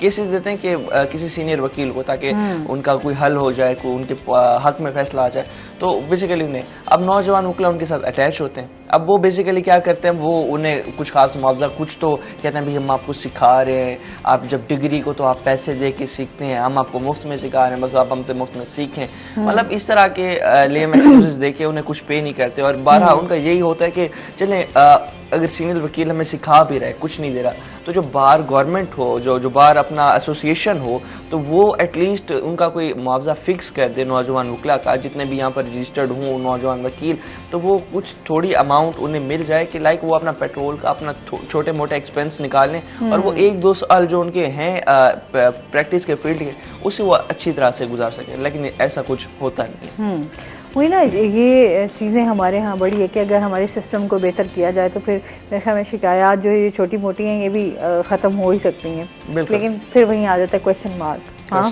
केसेस देते हैं कि किसी सीनियर वकील को, ताकि उनका कोई हल हो जाए, कोई उनके हक में फैसला आ जाए। तो बेसिकली उन्हें अब नौजवान वकील उनके साथ अटैच होते हैं। अब वो बेसिकली क्या करते हैं, वो उन्हें कुछ खास मुआवजा, कुछ तो कहते हैं भाई हम आपको सिखा रहे हैं, आप जब डिग्री को तो आप पैसे दे के सीखते हैं, हम आपको मुफ्त में सिखा रहे हैं, बस आप हमसे मुफ्त में सीखें। मतलब इस तरह के लेम एक्सक्यूजेस दे के उन्हें कुछ पे नहीं करते। और बारह उनका यही होता है कि चले अगर सीनियर वकील हमें सिखा भी रहा है, कुछ नहीं दे रहा, तो जो बार गवर्नमेंट हो, जो बार अपना एसोसिएशन हो, तो वो एटलीस्ट उनका कोई मुआवजा फिक्स कर दे नौजवान वकीला का, जितने भी यहाँ पर रजिस्टर्ड हों नौजवान वकील, तो वो कुछ थोड़ी अमाउंट उन्हें मिल जाए कि लाइक वो अपना पेट्रोल का अपना छोटे मोटे एक्सपेंस निकालें, और वो 1-2 साल जो उनके हैं प्रैक्टिस के फील्ड के, उसे वो अच्छी तरह से गुजार सकें। लेकिन ऐसा कुछ होता नहीं है। वही ना, ये चीज़ें हमारे यहाँ बड़ी है कि अगर हमारे सिस्टम को बेहतर किया जाए तो फिर मेरे ख्याल में शिकायत जो ये छोटी मोटी हैं ये भी ख़त्म हो ही सकती हैं, लेकिन फिर वहीं आ जाता है क्वेश्चन मार्क। हाँ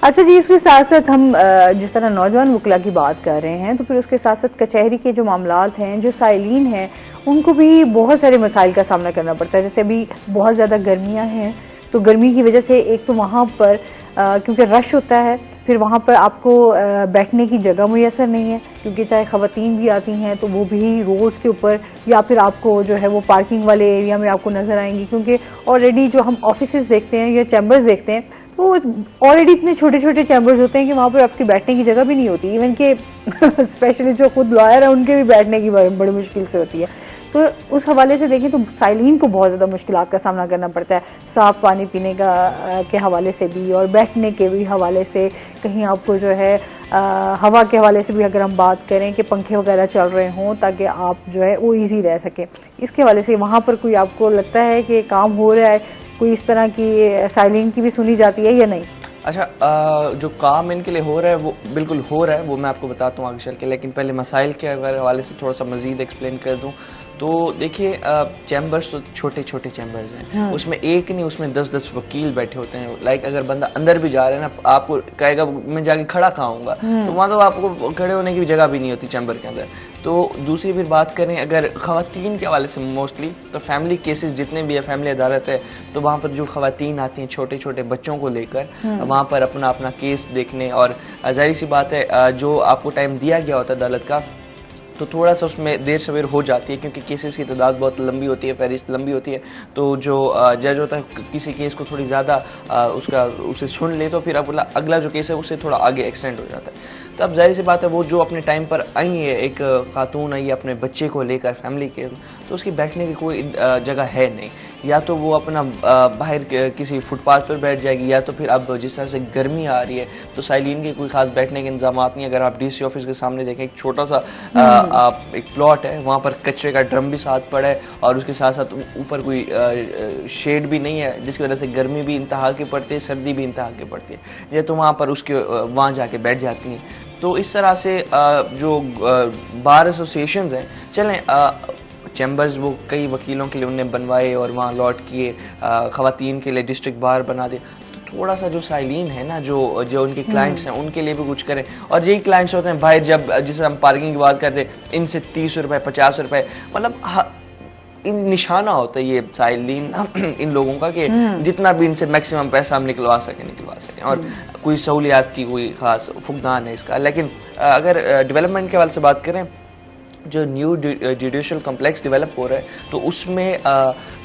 अच्छा जी, इसके साथ साथ हम जिस तरह नौजवान वकीला की बात कर रहे हैं, तो फिर उसके साथ साथ कचहरी के जो मामलात हैं, जो साइलीन हैं, उनको भी बहुत सारे मसाइल का सामना करना पड़ता है। जैसे अभी बहुत ज़्यादा गर्मियाँ हैं, तो गर्मी की वजह से एक तो वहाँ पर क्योंकि रश होता है, फिर वहाँ पर आपको बैठने की जगह मुयसर नहीं है, क्योंकि चाहे ख़वातीन भी आती हैं तो वो भी रोड्स के ऊपर या फिर आपको जो है वो पार्किंग वाले एरिया में आपको नज़र आएंगी, क्योंकि ऑलरेडी जो हम ऑफिसेज देखते हैं या चैम्बर्स देखते हैं, तो ऑलरेडी इतने छोटे छोटे चैम्बर्स होते हैं कि वहाँ पर आपकी बैठने की जगह भी नहीं होती। इवन के स्पेशली जो खुद लॉयर है उनके भी बैठने की बड़ी मुश्किल से होती है। तो उस हवाले से देखें तो साइलीन को बहुत ज़्यादा मुश्किलात का सामना करना पड़ता है, साफ़ पानी पीने का के हवाले से भी, और बैठने के भी हवाले से, कहीं आपको जो है हवा के हवाले से भी अगर हम बात करें कि पंखे वगैरह चल रहे हों ताकि आप जो है वो ईजी रह सके, इसके हवाले से वहाँ पर कोई आपको लगता है कि काम हो रहा है, कोई इस तरह की साइलीन की भी सुनी जाती है या नहीं? अच्छा, जो काम इनके लिए हो रहा है वो बिल्कुल हो रहा है, वो मैं आपको बताता हूँ आगे चल के। लेकिन पहले मसाइल के हवाले से थोड़ा सा मजीद एक्सप्लेन कर दूँ। तो देखिए, चैम्बर्स तो छोटे छोटे चैम्बर्स हैं, उसमें एक नहीं, उसमें 10-10 वकील बैठे होते हैं। लाइक अगर बंदा अंदर भी जा रहा है ना, आपको कहेगा मैं जाके खड़ा कहाँ होऊंगा, तो वहाँ तो आपको खड़े होने की भी जगह भी नहीं होती चैम्बर के अंदर। तो दूसरी फिर बात करें अगर खवातीन के हवाले से, मोस्टली तो फैमिली केसेस जितने भी है, फैमिली अदालत है, तो वहाँ पर जो खवातीन आती हैं छोटे छोटे बच्चों को लेकर वहाँ पर अपना अपना केस देखने, और जाहिर सी बात है जो आपको टाइम दिया गया होता है अदालत का, तो थोड़ा सा उसमें देर सवेर हो जाती है, क्योंकि केसेस की तादाद बहुत लंबी होती है, फहरिस्त लंबी होती है। तो जो जज होता है किसी केस को थोड़ी ज़्यादा उसे सुन ले, तो फिर अब अगला जो केस है उससे थोड़ा आगे एक्सटेंड हो जाता है। तो अब जाहिर सी बात है वो जो अपने टाइम पर आई है, एक खातून आई है अपने बच्चे को लेकर फैमिली के, तो उसकी बैठने की कोई जगह है नहीं, या तो वो अपना बाहर किसी फुटपाथ पर बैठ जाएगी, या तो फिर अब जिस तरह से गर्मी आ रही है तो साइलिन के कोई खास बैठने के इंतजाम नहीं। अगर आप डीसी ऑफिस के सामने देखें, एक छोटा सा एक प्लॉट है, वहाँ पर कचरे का ड्रम भी साथ पड़ा है, और उसके साथ साथ ऊपर कोई शेड भी नहीं है, जिसकी वजह से गर्मी भी इंतहा की पड़ती है, सर्दी भी इंतहा की पड़ती है, या तो वहाँ पर उसके वहाँ जाके बैठ जाती हैं। तो इस तरह से जो बार एसोसिएशंस हैं, चलें चैम्बर्स वो कई वकीलों के लिए उन्हें बनवाए और वहाँ लॉट किए, खवातीन के लिए डिस्ट्रिक्ट बार बना दिए, तो थोड़ा सा जो साइलिन है ना, जो उनके क्लाइंट्स हैं उनके लिए भी कुछ करें। और यही क्लाइंट्स होते हैं बाहर, जब जिसे हम पार्किंग की बात करते हैं, इनसे 30 रुपए 50 रुपए, मतलब इन निशाना होता है ये साइलिन इन लोगों का कि जितना भी इनसे मैक्सिमम पैसा हम निकलवा सकें, और कोई सहूलियात की कोई खास फुकदान है इसका। लेकिन अगर डेवलपमेंट के हवाले से बात करें, जो न्यू जुडिशियल कॉम्प्लेक्स डेवलप हो रहा है, तो उसमें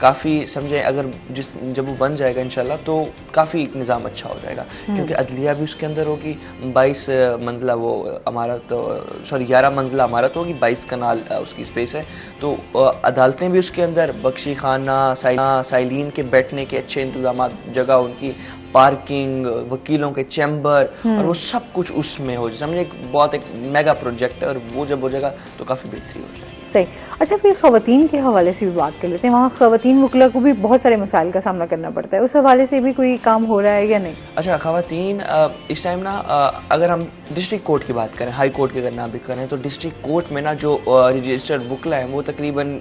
काफ़ी समझें, अगर जब वो बन जाएगा इंशाल्लाह, तो काफ़ी निज़ाम अच्छा हो जाएगा, क्योंकि अदलिया भी उसके अंदर होगी, 22 मंजिला वो इमारत, सॉरी 11 मंजिला इमारत होगी, 22 कनाल उसकी स्पेस है, तो अदालतें भी उसके अंदर, बख्शी खाना, साइलिन के बैठने के अच्छे इंतजाम, जगह उनकी, पार्किंग, वकीलों के चैम्बर, और वो सब कुछ उसमें हो, समझे बहुत एक मेगा प्रोजेक्ट है, और वो जब हो जाएगा तो काफ़ी बेहतरी हो जाएगी। सही। अच्छा, फिर खवातीन के हवाले से भी बात कर लेते हैं। वहाँ खवातीन वकीला को भी बहुत सारे मसाइल का सामना करना पड़ता है, उस हवाले से भी कोई काम हो रहा है या नहीं? अच्छा, खवातीन इस टाइम ना, अगर हम डिस्ट्रिक्ट कोर्ट की बात करें, हाई कोर्ट की अगर ना भी करें, तो डिस्ट्रिक्ट कोर्ट में ना जो रजिस्टर्ड वकीला है वो तकरीबन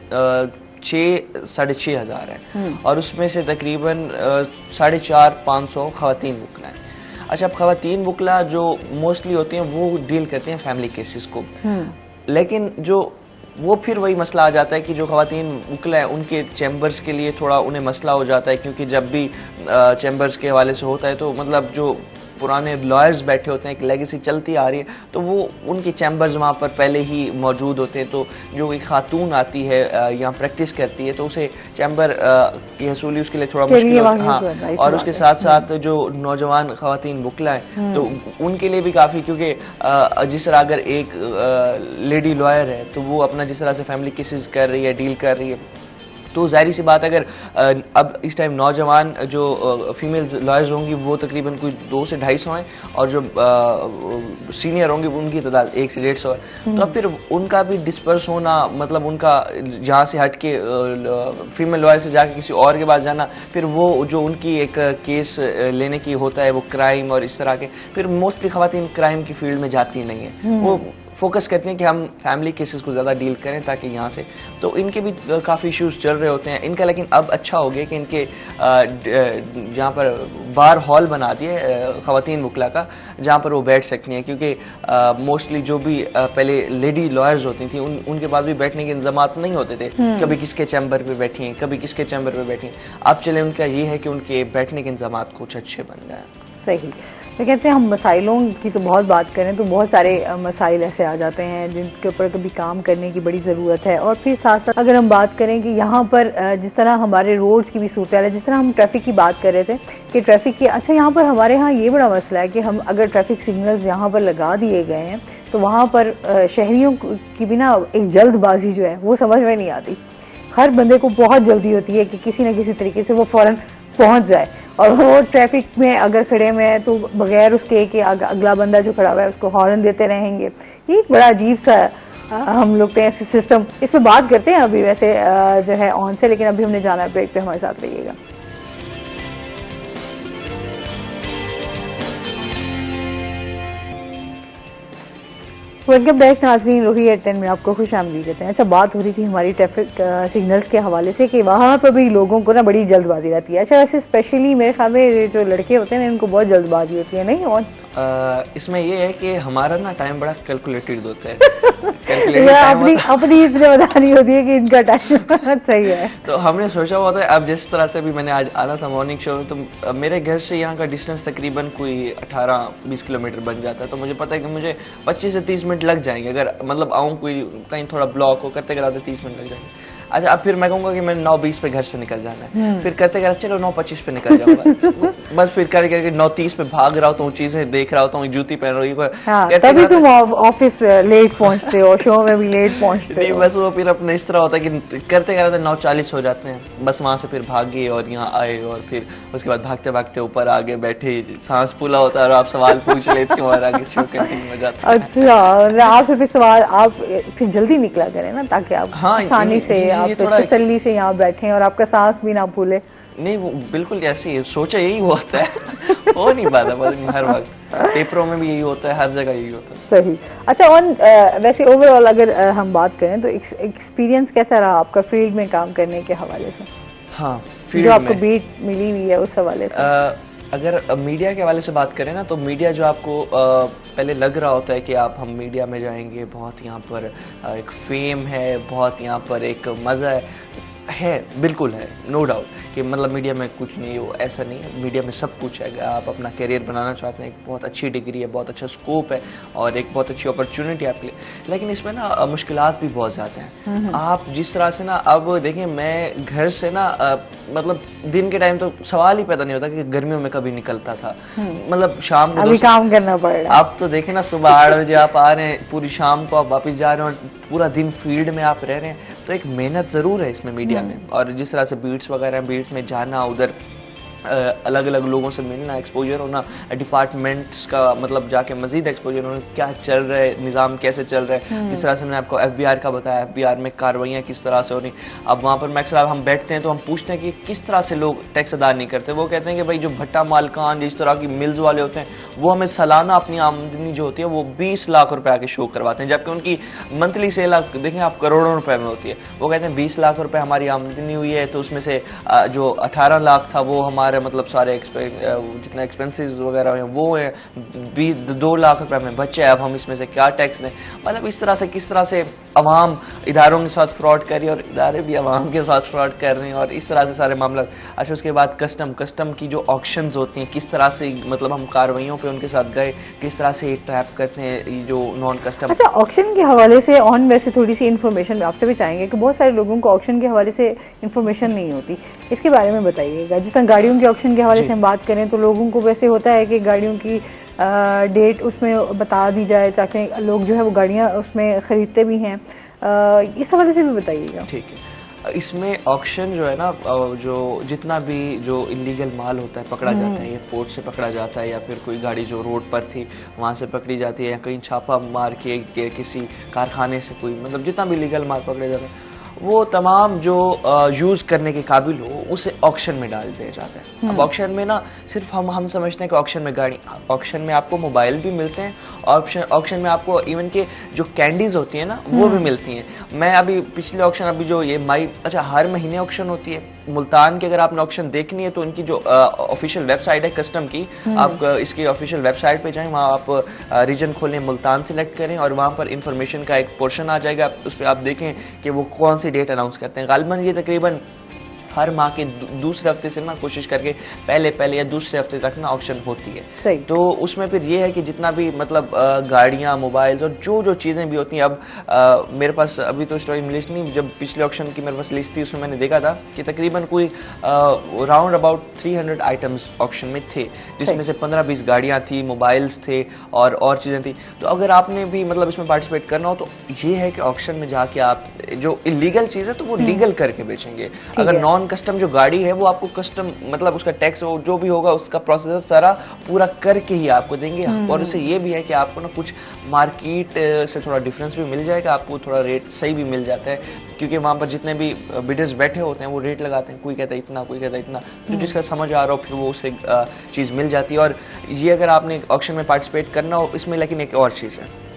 6-6.5 हज़ार है, और उसमें से तकरीबन 450-500 खवातीन वकीला हैं। अच्छा, अब खवातीन वकीला जो मोस्टली होती हैं वो डील करते हैं फैमिली केसेस को, लेकिन जो वो फिर वही मसला आ जाता है कि जो खवातीन वकला है उनके चैम्बर्स के लिए थोड़ा उन्हें मसला हो जाता है, क्योंकि जब भी चैम्बर्स के हवाले से होता है तो मतलब जो पुराने लॉयर्स बैठे होते हैं, एक लेगेसी चलती आ रही है, तो वो उनकी चैम्बर्स वहाँ पर पहले ही मौजूद होते हैं। तो जो एक खातून आती है यहाँ प्रैक्टिस करती है तो उसे चैम्बर की हसूली उसके लिए थोड़ा मुश्किल होता है। हाँ, और उसके साथ साथ जो नौजवान खवातीन वकला हैं तो उनके लिए भी काफ़ी, क्योंकि जिस तरह अगर एक लेडी लॉयर है तो वो अपना जिस तरह से फैमिली केसेस कर रही है, डील कर रही है, तो जाहिर सी बात अगर अब इस टाइम नौजवान जो फीमेल लॉयर्स होंगी वो तकरीबन कुछ 200 से 250 हैं, और जो सीनियर होंगे उनकी तादाद 100 से 150 है। तो अब फिर उनका भी डिस्पर्स होना, मतलब उनका यहाँ से हट के फीमेल लॉयर से जाके किसी और के पास जाना, फिर वो जो उनकी एक केस लेने की होता है वो क्राइम और इस तरह के, फिर मोस्टली खवातीन क्राइम की फील्ड में जाती नहीं है, वो फोकस करते हैं कि हम फैमिली केसेस को ज़्यादा डील करें ताकि यहाँ से, तो इनके भी काफ़ी इश्यूज चल रहे होते हैं इनका। लेकिन अब अच्छा हो गया कि इनके जहाँ पर बार हॉल बना दिए खवातीन वकला का, जहाँ पर वो बैठ सकती हैं, क्योंकि मोस्टली जो भी पहले लेडी लॉयर्स होती थी उनके पास भी बैठने के इंतजाम नहीं होते थे, कभी किसके चैम्बर पर बैठी हैं, कभी किसके चैम्बर पर बैठी हैं। अब चले उनका ये है कि उनके बैठने के इंतजाम कुछ अच्छे बन गए। सही। तो कहते हैं हम मसाइलों की तो बहुत बात करें तो बहुत सारे मसाइल ऐसे आ जाते हैं जिनके ऊपर कभी काम करने की बड़ी ज़रूरत है। और फिर साथ साथ अगर हम बात करें कि यहाँ पर जिस तरह हमारे रोड्स की भी सूरत है, जिस तरह हम ट्रैफिक की बात कर रहे थे कि ट्रैफिक की, अच्छा यहाँ पर हमारे यहाँ ये बड़ा मसला है कि हम अगर ट्रैफिक सिग्नल्स यहाँ पर लगा दिए गए हैं तो वहाँ पर शहरियों की भी ना एक जल्दबाजी जो है वो समझ में नहीं आती। हर बंदे को बहुत जल्दी होती है कि किसी न किसी तरीके से वो फौरन पहुँच जाए, और वो ट्रैफिक में अगर खड़े हुए हैं तो बगैर उसके कि अगला बंदा जो खड़ा हुआ है उसको हॉर्न देते रहेंगे। ये एक बड़ा अजीब सा हम लोग तो ऐसे सिस्टम, इस पर बात करते हैं अभी वैसे जो है ऑन से, लेकिन अभी हमने जाना है ब्रेक पे, हमारे साथ रहिएगा। वेलकम बैक नाज़रीन, रोही एट 10 में आपको खुश आमदीद कहते हैं। अच्छा, बात हो रही थी हमारी ट्रैफिक सिग्नल्स के हवाले से कि वहाँ पर भी लोगों को ना बड़ी जल्दबाजी रहती है। अच्छा, वैसे स्पेशली मेरे ख्याल में जो लड़के होते हैं इनको बहुत जल्दबाजी होती है, नहीं? और इसमें ये है कि हमारा ना टाइम बड़ा कैलकुलेटेड होता है। अपनी इसलिए बतानी होती है कि इनका टाइम सही है। तो हमने सोचा हुआ था, अब जिस तरह से भी मैंने आज आना था मॉर्निंग शो में, तो मेरे घर से यहाँ का डिस्टेंस तकरीबन कोई 18-20 किलोमीटर बन जाता है। तो मुझे पता है कि मुझे 25 से 30 मिनट लग जाएंगे, अगर मतलब आऊँ कोई कहीं थोड़ा ब्लॉक हो, करते कराते 30 मिनट लग जाएंगे। अच्छा, अब फिर मैं कहूँगा कि मैंने 9:20 पे घर से निकल जाना है, फिर करते करते चलो 9:25 पे निकल जाऊंगा, बस फिर करके 9:30 पे भाग रहा होता हूँ, चीजें देख रहा होता हूँ, जूती पहन रही हूँ। हाँ, तभी तुम ऑफिस लेट पहुँचते हो, शो में भी लेट पहुँचते हो। बस वो फिर अपने इस तरह होता है कि करते करते 9:40 हो जाते हैं, बस वहां से फिर भागे और यहाँ आए, और फिर उसके बाद भागते भागते ऊपर आगे बैठे, सांस फूला होता है और आप सवाल पूछ लेते हो और आगे शो कंटिन्यू हो जाता है। अच्छा, आपसे फिर सवाल, आप फिर जल्दी निकला करें ना ताकि आप आसानी से आप तसल्ली से यहाँ बैठे और आपका सांस भी ना फूले। नहीं, वो बिल्कुल ऐसे ही सोचा, यही होता है, हो नहीं पाता हर वक्त, पेपरों में भी यही होता है, हर जगह यही होता है। सही। अच्छा, वैसे ओवरऑल अगर हम बात करें तो एक्सपीरियंस कैसा रहा आपका फील्ड में काम करने के हवाले से? हाँ, जो आपको बीट मिली हुई है उस हवाले से। अगर मीडिया के हवाले से बात करें ना, तो मीडिया जो आपको पहले लग रहा होता है कि आप हम मीडिया में जाएंगे, बहुत यहाँ पर एक फेम है, बहुत यहाँ पर एक मज़ा है, बिल्कुल है, नो डाउट कि मतलब मीडिया में कुछ नहीं हो, ऐसा नहीं है, मीडिया में सब कुछ है। आप अपना करियर बनाना चाहते हैं, एक बहुत अच्छी डिग्री है, बहुत अच्छा स्कोप है और एक बहुत अच्छी अपॉर्चुनिटी आपके लिए, लेकिन इसमें ना मुश्किलात भी बहुत ज़्यादा हैं। आप जिस तरह से ना, अब देखिए मैं घर से ना मतलब दिन के टाइम तो सवाल ही पैदा नहीं होता कि गर्मियों में कभी निकलता था, मतलब शाम को अभी काम करना पड़ रहा है। आप तो देखें ना, सुबह 8 बजे आप आ रहे हैं, पूरी शाम को आप वापस जा रहे हैं और पूरा दिन फील्ड में आप रह रहे हैं, तो एक मेहनत ज़रूर है इसमें मीडिया में। और जिस तरह से बीट्स वगैरह, बीट्स में जाना, उधर अलग अलग लोगों से मिलना, एक्सपोजर होना, डिपार्टमेंट्स का मतलब जाके मजीद एक्सपोजर होना, क्या चल रहा है, निज़ाम कैसे चल रहा है। जिस तरह से मैंने आपको FBI का बताया, FBI में कार्रवाइयाँ किस तरह से हो रही। अब वहाँ पर मैक्स साहब हम बैठते हैं तो हम पूछते हैं कि किस तरह से लोग टैक्स अदा नहीं करते। वो कहते हैं कि भाई जो भट्टा मालकान, जिस तरह की मिल्स वाले होते हैं, वो हमें सालाना अपनी आमदनी जो होती है वो 20 लाख रुपए आके शो करवाते हैं, जबकि उनकी मंथली सेल आप देखें आप करोड़ों रुपए में होती है। वो कहते हैं 20 लाख रुपए हमारी आमदनी हुई है, तो उसमें से जो 18 लाख था वो हमारे हमारे मतलब सारे जितना एक्सपेंसेस वगैरह हैं वो है 2 लाख रुपए में बच्चे, अब हम इसमें से क्या टैक्स दें। मतलब इस तरह से किस तरह से अवाम इदारों के साथ फ्रॉड कर रही है और इदारे भी अवाम के साथ फ्रॉड कर रहे हैं और इस तरह से सारे मामला। अच्छा, उसके बाद कस्टम की जो ऑक्शंस होती हैं, किस तरह से मतलब हम कार्रवाइयों पे उनके साथ गए, किस तरह से ट्रैप करते हैं ये जो नॉन कस्टम। अच्छा, ऑक्शन के हवाले से ऑन वैसे थोड़ी सी इन्फॉर्मेशन आपसे भी चाहेंगे कि बहुत सारे लोगों को ऑक्शन के हवाले से इन्फॉर्मेशन नहीं होती, इसके बारे में बताइएगा। जिस तरह गाड़ियों के ऑक्शन के हवाले से हम बात करें तो लोगों को वैसे होता है कि गाड़ियों की डेट उसमें बता दी जाए ताकि लोग जो है वो गाड़ियां उसमें खरीदते भी हैं, इस हवाले से भी बताइएगा। ठीक है, इसमें ऑक्शन जो है ना, जो जितना भी जो इलीगल माल होता है पकड़ा जाता है, ये पोर्ट से पकड़ा जाता है या फिर कोई गाड़ी जो रोड पर थी वहाँ से पकड़ी जाती है या कहीं छापा मार के किसी कारखाने से कोई मतलब जितना भी इलीगल माल पकड़े जाता है वो तमाम जो यूज करने के काबिल हो उसे ऑक्शन में डाल दिया जाता है। अब ऑक्शन में ना सिर्फ हम समझते हैं कि ऑक्शन में गाड़ी, ऑक्शन में आपको मोबाइल भी मिलते हैं, ऑक्शन में आपको इवन के जो कैंडीज होती है ना वो भी मिलती हैं। मैं अभी पिछले ऑक्शन अभी जो ये अच्छा हर महीने ऑक्शन होती है मुल्तान की। अगर आपने ऑक्शन देखनी है तो इनकी जो ऑफिशियल वेबसाइट है कस्टम की, आप इसकी ऑफिशियल वेबसाइट पे जाएं, वहाँ आप रीजन खोलें, मुल्तान सिलेक्ट करें और वहाँ पर इंफॉर्मेशन का एक पोर्शन आ जाएगा। उस पर आप देखें कि वो कौन सी डेट अनाउंस करते हैं। गालिबन ये तकरीबन हर माह के दूसरे हफ्ते से ना कोशिश करके पहले या दूसरे हफ्ते तक ना ऑक्शन होती है। तो उसमें फिर ये है कि जितना भी मतलब गाड़ियां, मोबाइल्स और जो चीज़ें भी होती हैं, अब मेरे पास अभी तो स्टोरी लिस्ट नहीं, जब पिछले ऑक्शन की मेरे पास लिस्ट थी उसमें मैंने देखा था कि तकरीबन कोई राउंड अबाउट 300 आइटम्स ऑक्शन में थे, जिसमें से 15-20 गाड़ियाँ थी, मोबाइल्स थे और चीज़ें थी। तो अगर आपने भी मतलब इसमें पार्टिसिपेट करना हो तो ये है कि ऑक्शन में जाके आप जो इलीगल चीज़ है तो वो लीगल करके बेचेंगे। अगर नॉन कस्टम जो गाड़ी है वो आपको कस्टम मतलब उसका टैक्स जो भी होगा उसका प्रोसेस सारा पूरा करके ही आपको देंगे। और उससे ये भी है कि आपको ना कुछ मार्केट से थोड़ा डिफरेंस भी मिल जाएगा, आपको थोड़ा रेट सही भी मिल जाता है क्योंकि वहां पर जितने भी बिडर्स बैठे होते हैं वो रेट लगाते हैं, कोई कहता है इतना, कोई कहता है इतना, तो जिसका समझ आ रहा हो फिर वो उसे चीज़ मिल जाती है। और ये अगर आपने ऑक्शन में पार्टिसिपेट करना हो इसमें, लेकिन एक और चीज़ है,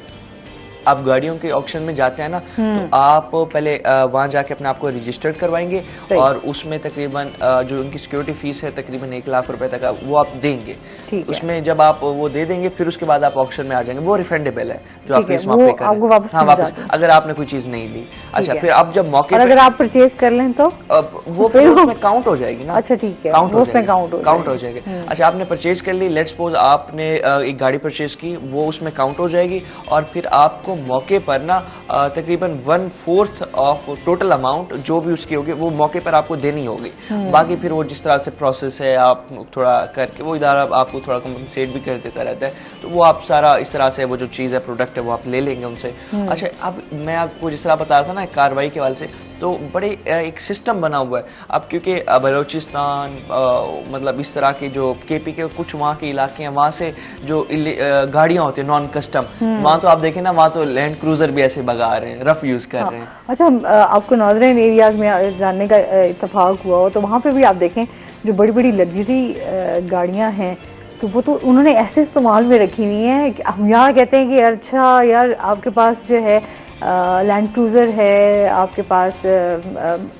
आप गाड़ियों के ऑक्शन में जाते हैं ना तो आप पहले वहां जाके अपने आप को रजिस्टर्ड करवाएंगे और उसमें तकरीबन जो उनकी सिक्योरिटी फीस है तकरीबन 1 लाख रुपए तक वो आप देंगे। उसमें जब आप वो दे देंगे फिर उसके बाद आप ऑक्शन में आ जाएंगे, वो रिफंडेबल है जो आपके इस पे करें। हाँ, वापस अगर आपने कोई चीज नहीं ली। अच्छा, फिर अब जब मौके अगर आप परचेज कर लें तो वो फिर उसमें काउंट हो जाएगी ना। अच्छा, ठीक है, काउंट हो जाएगी। अच्छा, आपने परचेज कर ली, लेट्स सपोज आपने एक गाड़ी परचेज की, वो उसमें काउंट हो जाएगी और फिर आपको मौके पर ना तकरीबन 1/4 ऑफ टोटल अमाउंट जो भी उसकी होगी वो मौके पर आपको देनी होगी। बाकी फिर वो जिस तरह से प्रोसेस है आप थोड़ा करके वो इदारा आपको थोड़ा कंपनसेट भी कर देता रहता है, तो वो आप सारा इस तरह से वो जो चीज़ है प्रोडक्ट है वो आप ले लेंगे उनसे। अच्छा, अब मैं आपको जिस तरह बता रहा था ना कार्रवाई के हवाले से, तो बड़े एक सिस्टम बना हुआ है अब क्योंकि बलोचिस्तान मतलब इस तरह की जो केपी के कुछ वहाँ के इलाके हैं वहाँ से जो गाड़ियाँ होती हैं नॉन कस्टम, वहाँ तो आप देखें ना वहाँ तो लैंड क्रूजर भी ऐसे भगा रहे हैं, रफ यूज कर रहे हैं। अच्छा, आपको नॉर्दर्न एरियाज में जानने का इत्तेफाक हुआ हो तो वहाँ पे भी आप देखें जो बड़ी बड़ी लग्जरी गाड़ियाँ हैं तो वो तो उन्होंने ऐसे इस्तेमाल में रखी हुई है कि हम यहाँ कहते हैं कि अच्छा यार आपके पास जो है लैंड क्रूजर है, आपके पास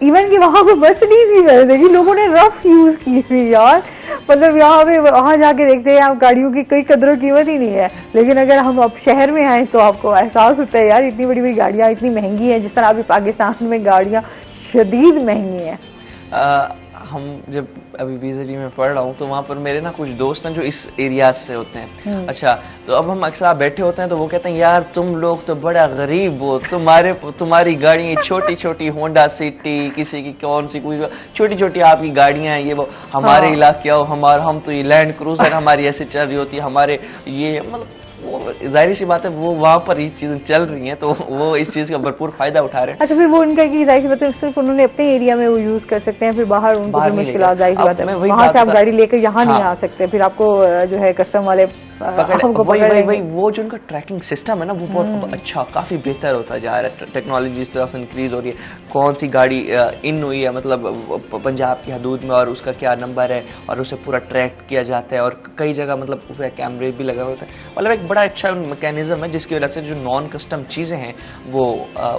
इवन कि वहाँ पे मर्सिडीज भी है, देखिए लोगों ने रफ यूज की थी यार। मतलब यहाँ पे वहाँ जाके देखते हैं आप गाड़ियों की कोई कदर कीमत ही नहीं है, लेकिन अगर हम अब शहर में आए तो आपको एहसास होता है यार इतनी बड़ी बड़ी गाड़ियाँ इतनी महंगी हैं, जिस तरह अभी पाकिस्तान में गाड़ियाँ शदीद महंगी हैं। हम जब अभी बीजली में पढ़ रहा हूँ तो वहाँ पर मेरे ना कुछ दोस्त हैं जो इस एरिया से होते हैं। अच्छा, तो अब हम अक्सर बैठे होते हैं तो वो कहते हैं यार तुम लोग तो बड़ा गरीब हो, तुम्हारी गाड़ी छोटी छोटी होंडा सिटी, किसी की कौन सी कोई छोटी छोटी आपकी गाड़ियाँ हैं, ये वो हमारे इलाके आओ, हम तो ये लैंड क्रूजर हमारी ऐसी चल रही होती है, हमारे ये मतलब वो जाहिर सी बात है वो वहाँ पर ये चीजें चल रही हैं तो वो इस चीज का भरपूर फायदा उठा रहे हैं। अच्छा, फिर वो उनका की जाहिर सी बात है सिर्फ उन्होंने अपने एरिया में वो यूज कर सकते हैं, फिर बाहर उनको मुश्किल जाहिर सी बात है, वहाँ से आप गाड़ी लेकर यहाँ नहीं आ सकते, फिर आपको जो है कस्टम वाले वही वो जो उनका ट्रैकिंग सिस्टम है ना वो बहुत अच्छा, काफी बेहतर होता जा रहा है। टेक्नोलॉजी इस तरह से इंक्रीज हो रही है, कौन सी गाड़ी इन हुई है मतलब पंजाब की हदूद में और उसका क्या नंबर है, और उसे पूरा ट्रैक किया जाता है, और कई जगह मतलब उसमें कैमरे भी लगे होते हैं। मतलब एक बड़ा अच्छा मैकेनिज्म है जिसकी वजह से जो नॉन कस्टम चीजें हैं वो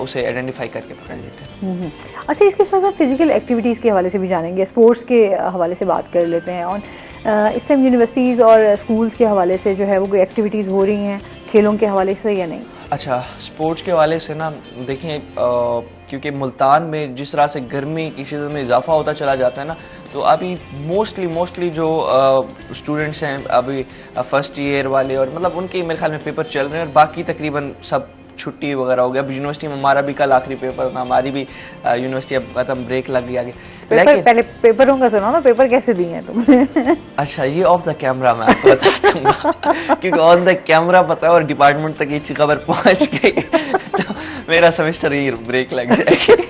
उसे आइडेंटिफाई करके पकड़ लेते हैं। अच्छा, इसके साथ साथ फिजिकल एक्टिविटीज के हवाले से भी जानेंगे, स्पोर्ट्स के हवाले से बात कर लेते हैं। और इस टाइम यूनिवर्सिटीज़ और स्कूल्स के हवाले से जो है वो कोई एक्टिविटीज़ हो रही हैं खेलों के हवाले से या नहीं? अच्छा, स्पोर्ट्स के हवाले से ना देखिए, क्योंकि मुल्तान में जिस तरह से गर्मी की सीजन में इजाफा होता चला जाता है ना, तो अभी मोस्टली जो स्टूडेंट्स हैं अभी फर्स्ट ईयर वाले, और मतलब उनके मेरे ख्याल में पेपर चल रहे हैं, और बाकी तकरीबन सब छुट्टी वगैरह हो गया। अब यूनिवर्सिटी में हमारा भी कल आखिरी पेपर था, हमारी भी यूनिवर्सिटी अब खत्म, ब्रेक लग गया आगे। पहले पेपरों का सुनाओ ना, पेपर कैसे दिए हैं तुमने? अच्छा, ये ऑफ द कैमरा मैं आपको बता दूंगा क्योंकि ऑन द कैमरा पता है और डिपार्टमेंट तक ये खबर पहुंच गई तो मेरा सेमेस्टर ही ब्रेक लग जाएगी।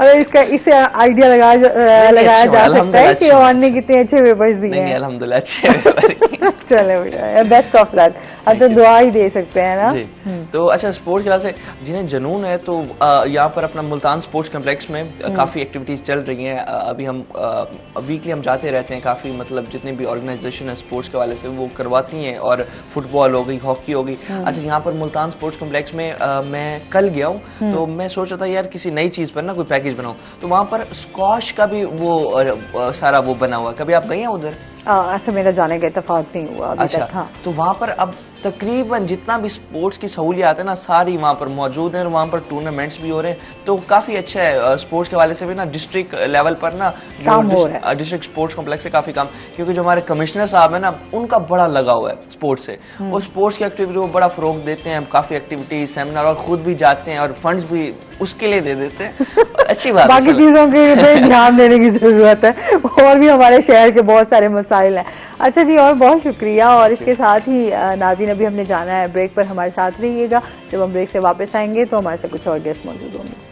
अरे इससे आइडिया लगाया जा सकता है कि ऑन ने कितने अच्छे पेपर्स दिए हैं। नहीं, अल्हम्दुलिल्लाह अच्छे पेपर। चले भैया, बेस्ट ऑफ लक। अब तो दुआ ही दे सकते हैं ना जी। तो अच्छा, स्पोर्ट्स की वजह से जिन्हें जुनून है तो यहाँ पर अपना मुल्तान स्पोर्ट्स कॉम्प्लेक्स में काफ़ी एक्टिविटीज़ चल रही हैं। अभी हम वीकली हम जाते रहते हैं, काफ़ी मतलब जितनी भी ऑर्गेनाइजेशन है स्पोर्ट्स के हवाले से वो करवाती हैं, और फुटबॉल हो गई, हॉकी हो गई। अच्छा, यहाँ पर मुल्तान स्पोर्ट्स कॉम्प्लेक्स में मैं कल गया हूँ, तो मैं सोच रहा था यार किसी नई चीज़ पर ना कोई पैकेज बनाऊँ, तो वहाँ पर स्क्वाश का भी वो सारा वो बना हुआ। कभी आप गए हैं उधर? ऐसा मेरा जाने का इत्तेफाक नहीं हुआ अभी तक। हाँ, तो वहाँ पर अब तकरीबन जितना भी स्पोर्ट्स की सहूलियात है ना सारी वहाँ पर मौजूद हैं, और वहाँ पर टूर्नामेंट्स भी हो रहे हैं, तो काफ़ी अच्छा है। स्पोर्ट्स के हवाले से भी ना डिस्ट्रिक्ट लेवल पर ना डिस्ट्रिक्ट स्पोर्ट्स कॉम्प्लेक्स से काफ़ी काम, क्योंकि जो हमारे कमिश्नर साहब है ना उनका बड़ा लगा हुआ है स्पोर्ट्स से, वो स्पोर्ट्स की एक्टिविटी को बड़ा फ़रोग देते हैं, काफ़ी एक्टिविटीज सेमिनार और खुद भी जाते हैं, और फंड्स भी उसके लिए दे देते हैं। अच्छी बात है, बाकी चीज़ों के ध्यान देने की जरूरत है, और भी हमारे शहर के बहुत सारे मसाइल हैं। अच्छा जी, और बहुत शुक्रिया। और इसके साथ ही नाज़रीन, अभी हमने जाना है ब्रेक पर, हमारे साथ रहिएगा। जब हम ब्रेक से वापस आएंगे तो हमारे साथ कुछ और गेस्ट मौजूद होंगे।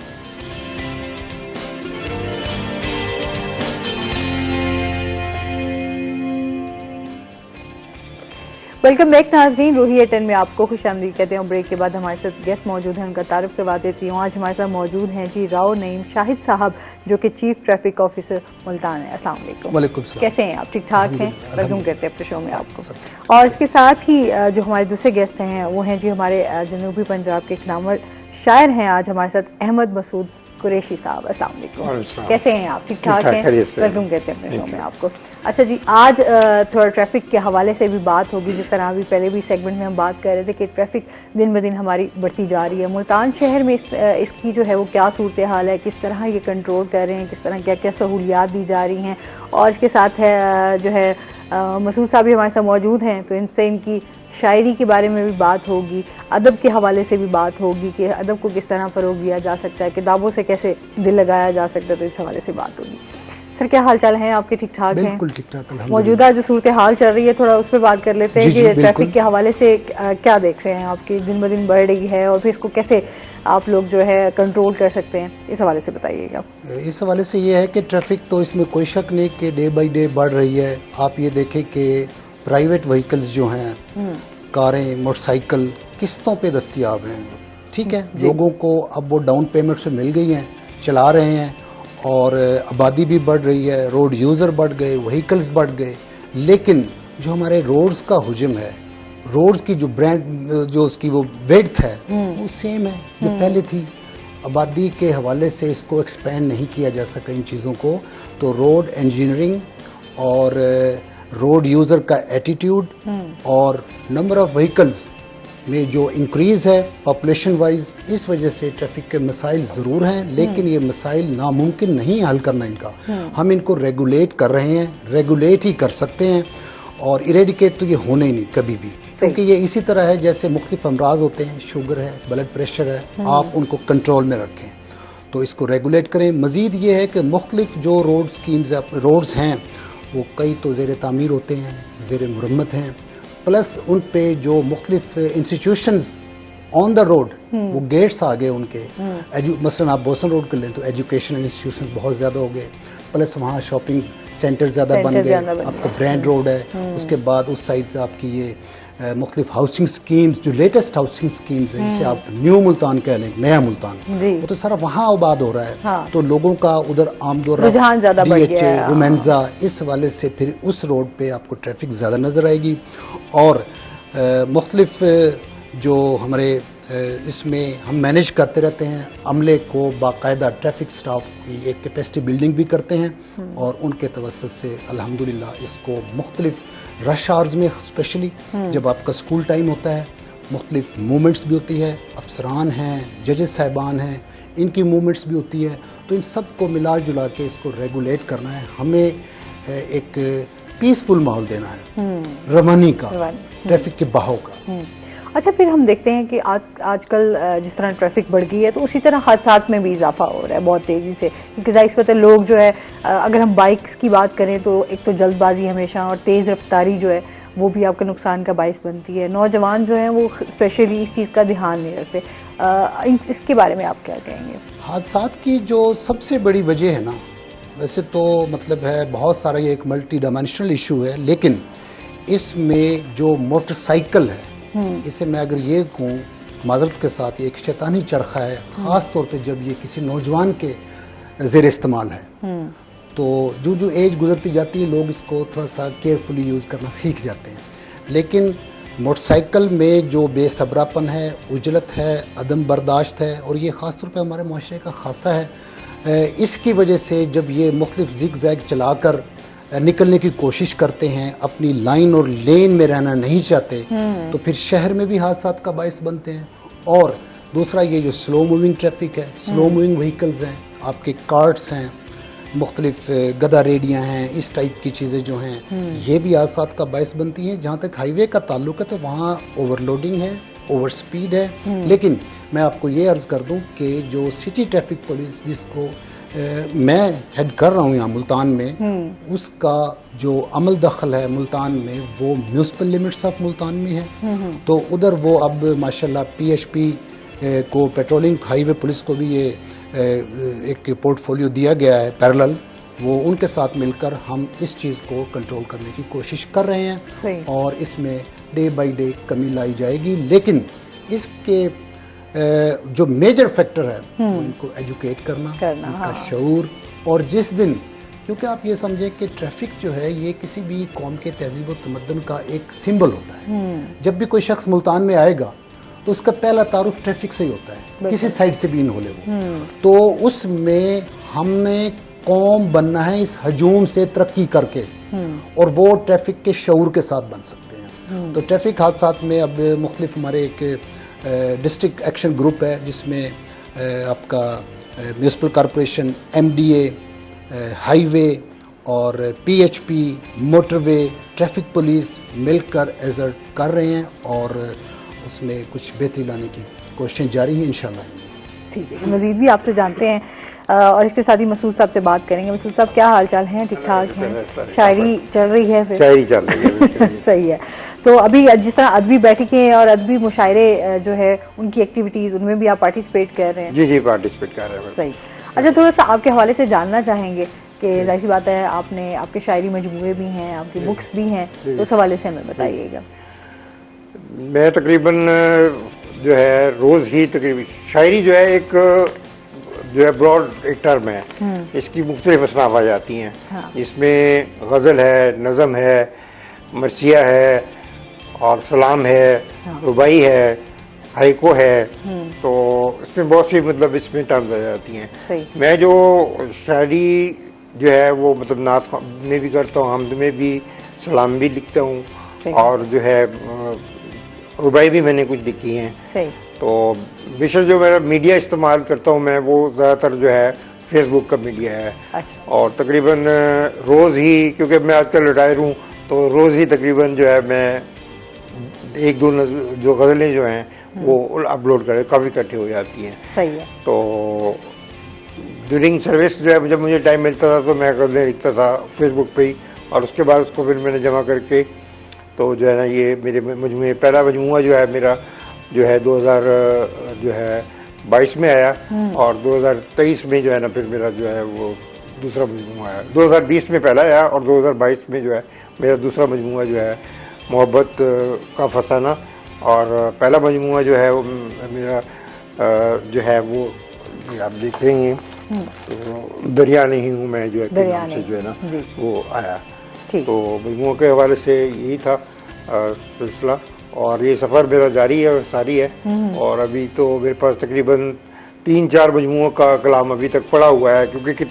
वेलकम बैक नाज़रीन, रूही 10 में आपको खुशामदीद कहते हैं। ब्रेक के बाद हमारे साथ गेस्ट मौजूद हैं, उनका तारुफ करवा देती हूँ। आज हमारे साथ मौजूद हैं जी राव नईम शाहिद साहब, जो कि चीफ ट्रैफिक ऑफिसर मुल्तान है। अस्सलाम वालेकुम। वालेकुम सलाम। कैसे हैं आप? ठीक ठाक हैं? वेलकम करते हैं अपने शो में आपको। और इसके साथ ही जो हमारे दूसरे गेस्ट हैं वो हैं जी हमारे जनूबी पंजाब के एक नामवर शायर हैं आज हमारे साथ, अहमद मसूद कुरैशी साहब। अस्सलाम वालेकुम, कैसे हैं आप? ठीक ठाक हैं? वेलकम कहते हैं अपने शो में आपको। अच्छा जी, आज थोड़ा ट्रैफिक के हवाले से भी बात होगी, जिस तरह अभी पहले भी सेगमेंट में हम बात कर रहे थे कि ट्रैफिक दिन ब दिन हमारी बढ़ती जा रही है। मुल्तान शहर में इसकी जो है वो क्या सूरत हाल है, किस तरह ये कंट्रोल कर रहे हैं, किस तरह क्या क्या सहूलियात दी जा रही हैं। और इसके साथ है जो है मसूद साहब भी हमारे साथ मौजूद हैं, तो इनसे इनकी शायरी के बारे में भी बात होगी, अदब के हवाले से भी बात होगी कि अदब को किस तरह फ़रोग दिया जा सकता है, किताबों से कैसे दिल लगाया जा सकता है, तो इस हवाले से बात होगी। सर, क्या हाल चाल है आपके? ठीक ठाक हैं? बिल्कुल ठीक ठाक। मौजूदा जो सूरत हाल चल रही है थोड़ा उस पर बात कर लेते हैं कि ट्रैफिक के हवाले से क्या देख रहे हैं आपकी, दिन ब दिन बढ़ रही है, और फिर इसको कैसे आप लोग जो है कंट्रोल कर सकते हैं, इस हवाले से बताइएगा। इस हवाले से ये है कि ट्रैफिक तो इसमें कोई शक नहीं कि डे बाई डे बढ़ रही है। आप ये देखें कि प्राइवेट व्हीकल्स जो हैं, कारें, मोटरसाइकिल किस्तों पे दस्तियाब हैं, ठीक है। लोगों को अब वो डाउन पेमेंट से मिल गई हैं, चला रहे हैं, और आबादी भी बढ़ रही है, रोड यूज़र बढ़ गए, व्हीकल्स बढ़ गए, लेकिन जो हमारे रोड्स का हुजम है, रोड्स की जो जो उसकी वो विड्थ है वो सेम है जो पहले थी। आबादी के हवाले से इसको एक्सपेंड नहीं किया जा सका इन चीज़ों को। तो रोड इंजीनियरिंग और रोड यूज़र का एटीट्यूड और नंबर ऑफ व्हीकल्स में जो इंक्रीज़ है पॉपुलेशन वाइज, इस वजह से ट्रैफिक के मसाइल ज़रूर हैं, लेकिन ये मसाइल नामुमकिन नहीं हल करना इनका। हम इनको रेगुलेट कर रहे हैं, रेगुलेट ही कर सकते हैं, और इरेडिकेट तो ये होने ही नहीं कभी भी, क्योंकि ये इसी तरह है जैसे मुख्तलिफ अमराज होते हैं, शुगर है, ब्लड प्रेशर है, आप उनको कंट्रोल में रखें, तो इसको रेगुलेट करें। मज़ीद ये है कि मुख्तलिफ जो रोड स्कीम्स रोड्स हैं वो कई तो ज़ेर तामीर होते हैं, ज़ेर मुरम्मत हैं, प्लस उन पे जो मुख्तलिफ इंस्टीट्यूशंस ऑन द रोड, वो गेट्स आ गए उनके। मसलन आप बोसन रोड कर लें तो एजुकेशनल इंस्टीट्यूशन बहुत ज़्यादा हो गए, प्लस वहाँ शॉपिंग सेंटर ज़्यादा बन गए, आपका ब्रांड रोड है, उसके बाद उस साइड पे आपकी ये मुख्तलिफ हाउसिंग स्कीम्स, जो लेटेस्ट हाउसिंग स्कीम्स हैं जिसे आप न्यू मुल्तान कह लें, नया मुल्तान, वो तो सारा वहाँ आबाद हो रहा है। हाँ। तो लोगों का उधर आमदोरफ्त, रुझान ज्यादा बढ़ गया है। रोमेंजा, इस वाले से फिर उस रोड पे आपको ट्रैफिक ज़्यादा नज़र आएगी। और मुख्तलिफ जो हमारे इसमें हम मैनेज करते रहते हैं, अमले को बाकायदा ट्रैफिक स्टाफ की एक कैपेसिटी बिल्डिंग भी करते हैं और उनके तवस्सुत से अल्हम्दुलिल्लाह इसको मुख्तलिफ रश आवर्स में, स्पेशली जब आपका स्कूल टाइम होता है, मुख्तलिफ मूवमेंट्स भी होती है, अफसरान हैं, जजेस साहिबान हैं, इनकी मूवमेंट्स भी होती है। तो इन सब को मिला जुला के इसको रेगुलेट करना है, हमें एक पीसफुल माहौल देना है, रवानी का, ट्रैफिक के बहाव का। अच्छा, फिर हम देखते हैं कि आजकल जिस तरह ट्रैफिक बढ़ गई है तो उसी तरह हादसात में भी इजाफा हो रहा है बहुत तेजी से, क्योंकि जाहिर सी बात है लोग जो है, अगर हम बाइक्स की बात करें तो एक तो जल्दबाजी हमेशा और तेज़ रफ्तारी जो है वो भी आपका नुकसान का बाइस बनती है। नौजवान जो हैं वो स्पेशली इस चीज़ का ध्यान नहीं रखते। इसके बारे में आप क्या कहेंगे? हादसात की जो सबसे बड़ी वजह है ना, वैसे तो मतलब है बहुत सारा, ये एक मल्टी डायमेंशनल इशू है, लेकिन इसमें जो मोटरसाइकिल है, इसे मैं अगर ये कहूँ माजरत के साथ, ये एक शैतानी चरखा है, ख़ास तौर पे जब ये किसी नौजवान के ज़ेर इस्तेमाल है। तो जो एज गुजरती जाती है लोग इसको थोड़ा सा केयरफुली यूज़ करना सीख जाते हैं, लेकिन मोटरसाइकिल में जो बेसब्रापन है, उजलत है, अदम बर्दाश्त है, और ये ख़ास तौर पे हमारे माशरे का खासा है। इसकी वजह से जब ये मुख्तलिफ जिग जैग चलाकर निकलने की कोशिश करते हैं, अपनी लाइन और लेन में रहना नहीं चाहते, तो फिर शहर में भी हादसात का बायस बनते हैं। और दूसरा ये जो स्लो मूविंग ट्रैफिक है, स्लो मूविंग व्हीकल्स हैं, आपके कार्ट्स हैं, मुख्तलिफ गदा रेडियाँ हैं, इस टाइप की चीज़ें जो हैं, ये भी हादसात का बायस बनती हैं। जहाँ तक हाईवे का ताल्लुक है तो वहाँ ओवरलोडिंग है, ओवर स्पीड है। लेकिन मैं आपको ये अर्ज़ कर दूं कि जो सिटी ट्रैफिक पुलिस, जिसको मैं हेड कर रहा हूँ यहाँ मुल्तान में, उसका जो अमल दखल है मुल्तान में वो म्यूनसिपल लिमिट्स ऑफ मुल्तान में है। तो उधर वो अब माशाल्लाह PHP को, पेट्रोलिंग हाईवे पुलिस को भी ये एक पोर्टफोलियो दिया गया है पैरेलल, वो उनके साथ मिलकर हम इस चीज़ को कंट्रोल करने की कोशिश कर रहे हैं और इसमें डे बाय डे कमी लाई जाएगी। लेकिन इसके जो मेजर फैक्टर है उनको एजुकेट करना, उनका शऊर, और जिस दिन, क्योंकि आप ये समझें कि ट्रैफिक जो है ये किसी भी कौम के तहजीब और तमद्दुन का एक सिंबल होता है। जब भी कोई शख्स मुल्तान में आएगा तो उसका पहला तारुफ ट्रैफिक से ही होता है, किसी साइड से भी इन होले वो। तो उसमें हमने कौम बनना है इस हजूम से तरक्की करके, और वो ट्रैफिक के शऊर के साथ बन सकते हैं। तो ट्रैफिक हादसात में अब मुख्तलिफ हमारे एक डिस्ट्रिक्ट एक्शन ग्रुप है, जिसमें आपका म्यूनसिपल कॉरपोरेशन, MDA, हाईवे और PHP, मोटरवे, ट्रैफिक पुलिस मिलकर एजर्ट कर रहे हैं और उसमें कुछ बेहतरी लाने की कोशिशें जारी हैं इंशाल्लाह। ठीक है, मजीद भी आपसे जानते हैं और इसके साथ ही मसूद साहब से बात करेंगे। मसूद साहब, क्या हाल चाल हैं? ठीक ठाक हैं? शायरी चल रही है? फिर शायरी चल रही है। सही है। तो अभी जिस तरह अदबी बैठकें और अदबी मुशायरे जो है उनकी एक्टिविटीज, उनमें भी आप पार्टिसिपेट कर रहे हैं? जी पार्टिसिपेट कर रहे हैं। सही। अच्छा, थोड़ा सा आपके हवाले से जानना चाहेंगे कि जाहिर सी बात है आपने, आपके शायरी मजमूए भी हैं, आपकी बुक्स भी हैं, तो उस हवाले से हमें बताइएगा। मैं तकरीबन जो है रोज ही तकरीबन शायरी जो है एक जो है ब्रॉड एक टर्म है, इसकी मुख्तलिफ असनाफ आ जाती हैं। इसमें गज़ल है, नज़म है, मरसिया है और सलाम है, रुबाई है, हाइको है। तो इसमें बहुत सी मतलब इसमें टर्म्स आ जाती हैं। मैं जो शायरी जो है वो मतलब नात में भी करता हूँ, हमद में भी, सलाम भी लिखता हूँ, और जो है रुबाई भी मैंने कुछ लिखी हैं। तो विशेष जो मेरा मीडिया इस्तेमाल करता हूँ मैं, वो ज़्यादातर जो है फेसबुक का मीडिया है। और तकरीबन रोज़ ही, क्योंकि मैं आजकल रिटायर हूँ, तो रोज़ ही तकरीबन जो है मैं एक दो जो गज़लें जो हैं वो अपलोड कर, काफ़ी इकट्ठी हो जाती हैं। सही है। तो ड्यूरिंग सर्विस जो है जब मुझे टाइम मिलता था तो मैं गज़लें लिखता था फेसबुक पे ही, और उसके बाद उसको फिर मैंने जमा करके, तो जो है ना ये मेरे मजमूए, पहला मजमूआ जो है मेरा जो है 2022 में आया, और 2023 में जो है ना फिर मेरा जो है वो दूसरा मजमूआ आया। 2020 में पहला आया और 2022 में जो है मेरा दूसरा मजमूआ जो है मोहब्बत का फसाना, और पहला मजमूआ जो है वो मेरा जो है वो आप देख रही हैं, तो दरिया नहीं हूँ मैं जो है के नाम से जो है ना वो आया। तो मजमूआ के हवाले से यही था सिलसिला, और ये सफ़र मेरा जारी है और सारी है, और अभी तो मेरे पास तकरीबन 3-4 मजमूओं का कलाम अभी तक पड़ा हुआ है, क्योंकि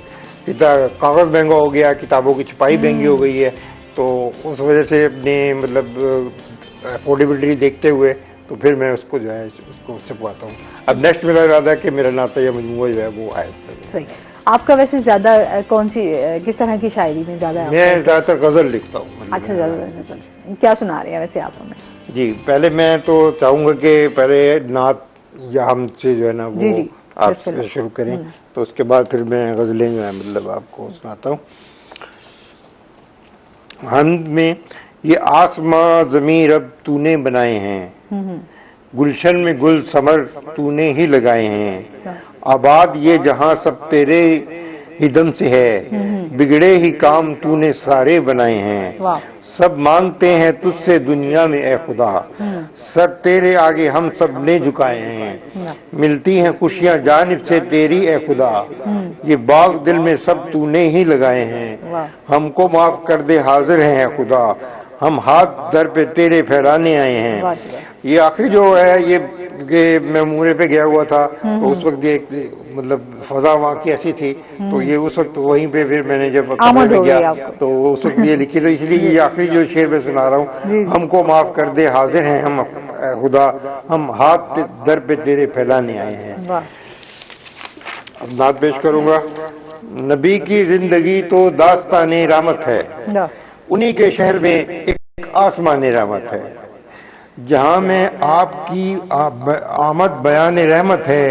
कागज़ महंगा हो गया, किताबों की छपाई महंगी हो गई है, तो उस वजह से अपने मतलब अफोर्डेबिलिटी देखते हुए तो फिर मैं उसको जो है उसको छपवाता हूँ। अब नेक्स्ट मेरा इरादा है कि मेरा नाता या मजमूआ जो है वो आए। सही। आपका वैसे ज्यादा कौन सी किस तरह की शायरी में ज्यादा? मैं ज़्यादातर गज़ल लिखता हूँ। अच्छा, गज़ल क्या सुना रहे हैं वैसे आप हमें? जी, पहले मैं तो चाहूँगा कि पहले नात या हमसे जो है ना वो आप शुरू करें, तो उसके बाद फिर मैं गज़लें जो है मतलब आपको सुनाता हूँ। हमद में ये आसमां ज़मीर अब तूने बनाए हैं, गुलशन में गुल समर तूने ही लगाए हैं, आबाद ये जहां सब तेरे ही दम से है, बिगड़े ही काम तूने सारे बनाए हैं, सब मांगते हैं तुझसे दुनिया में ए खुदा, सर तेरे आगे हम सब ने झुकाए हैं, मिलती हैं खुशियां जानिब से तेरी ए खुदा, ये बाग दिल में सब तूने ही लगाए हैं, हमको माफ कर दे हाजिर हैं ए खुदा, हम हाथ दर पे तेरे फैलाने आए हैं। ये आखिरी जो है ये मैं मूरे पे गया हुआ था, तो उस वक्त ये मतलब फजा वहाँ की ऐसी थी, तो ये उस वक्त वहीं पे फिर मैंने जब कमरे में गया तो उस वक्त ये लिखी, तो इसलिए ये आखिरी जो शेर में सुना रहा हूँ, हमको माफ कर दे हाजिर हैं हम खुदा, हम हाथ दर पे तेरे फैलाने आए हैं। अब नात पेश करूंगा। नबी की जिंदगी तो दास्ताने रहमत है, उन्हीं के शहर में एक आसमानी रहमत है, जहां में आपकी आमद बयान रहमत है,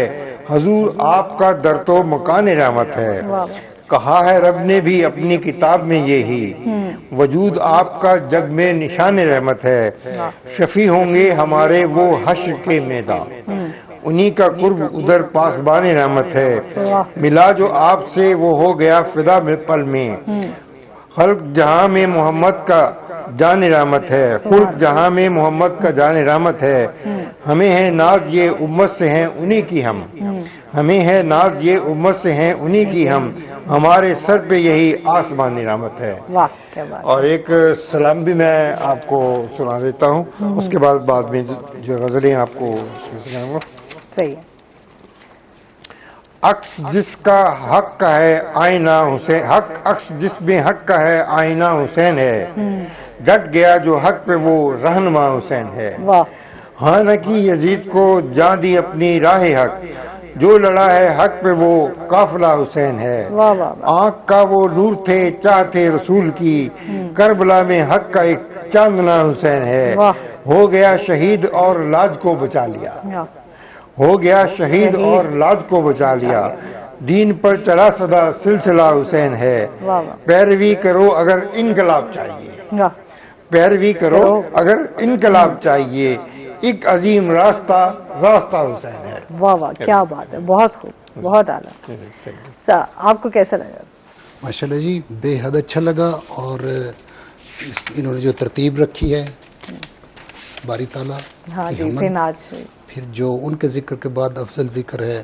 हजूर आपका दर तो मकान रहमत है, कहा है रब ने भी अपनी किताब में यही, वजूद आपका जग में निशान रहमत है, शफी होंगे हमारे वो हश्र के मैदान, उन्हीं का कुर्ब उधर पासबान रहमत है, मिला जो आपसे वो हो गया फिदा में पल में, खल्क जहां में मोहम्मद का जान रहमत है, खुल्क जहां में मोहम्मद का जान रहमत है, हमें है नाज ये उम्मत से हैं उन्हीं की हम, हमें है नाज ये उम्मत से हैं उन्हीं की हम, हमारे सर पे यही आसमानी रहमत है। वाह क्या बात। और एक सलाम भी मैं आपको सुना देता हूँ, उसके बाद में जो गजलें आपको सुनाऊंगा। सही है। अक्स जिसका हक का है आईना हुसैन, हक अक्स जिसमें हक का है आईना हुसैन है, डट गया जो हक पे वो रहनुमा हुसैन है, हालांकि यजीद को जान दी अपनी राह हक, जो लड़ा है हक पे वो काफिला हुसैन है, आंख का वो नूर थे चाहते रसूल की, करबला में हक का एक चांदना हुसैन है, हो गया शहीद और लाज को बचा लिया, हो गया शहीद और लाज को बचा लिया, दीन पर चला सदा सिलसिला हुसैन है, पैरवी करो अगर इनकलाब चाहिए, पैरवी करो अगर इनकलाब चाहिए, एक अजीम रास्ता रास्ता हुसैन है। वाह वाह क्या बात है, बहुत खूब, बहुत आला। आपको कैसा लगा? माशाल्लाह जी बेहद अच्छा लगा, और इन्होंने जो तरतीब रखी है बारी ताला, हाँ जी, फिर जो उनके जिक्र के बाद अफजल जिक्र है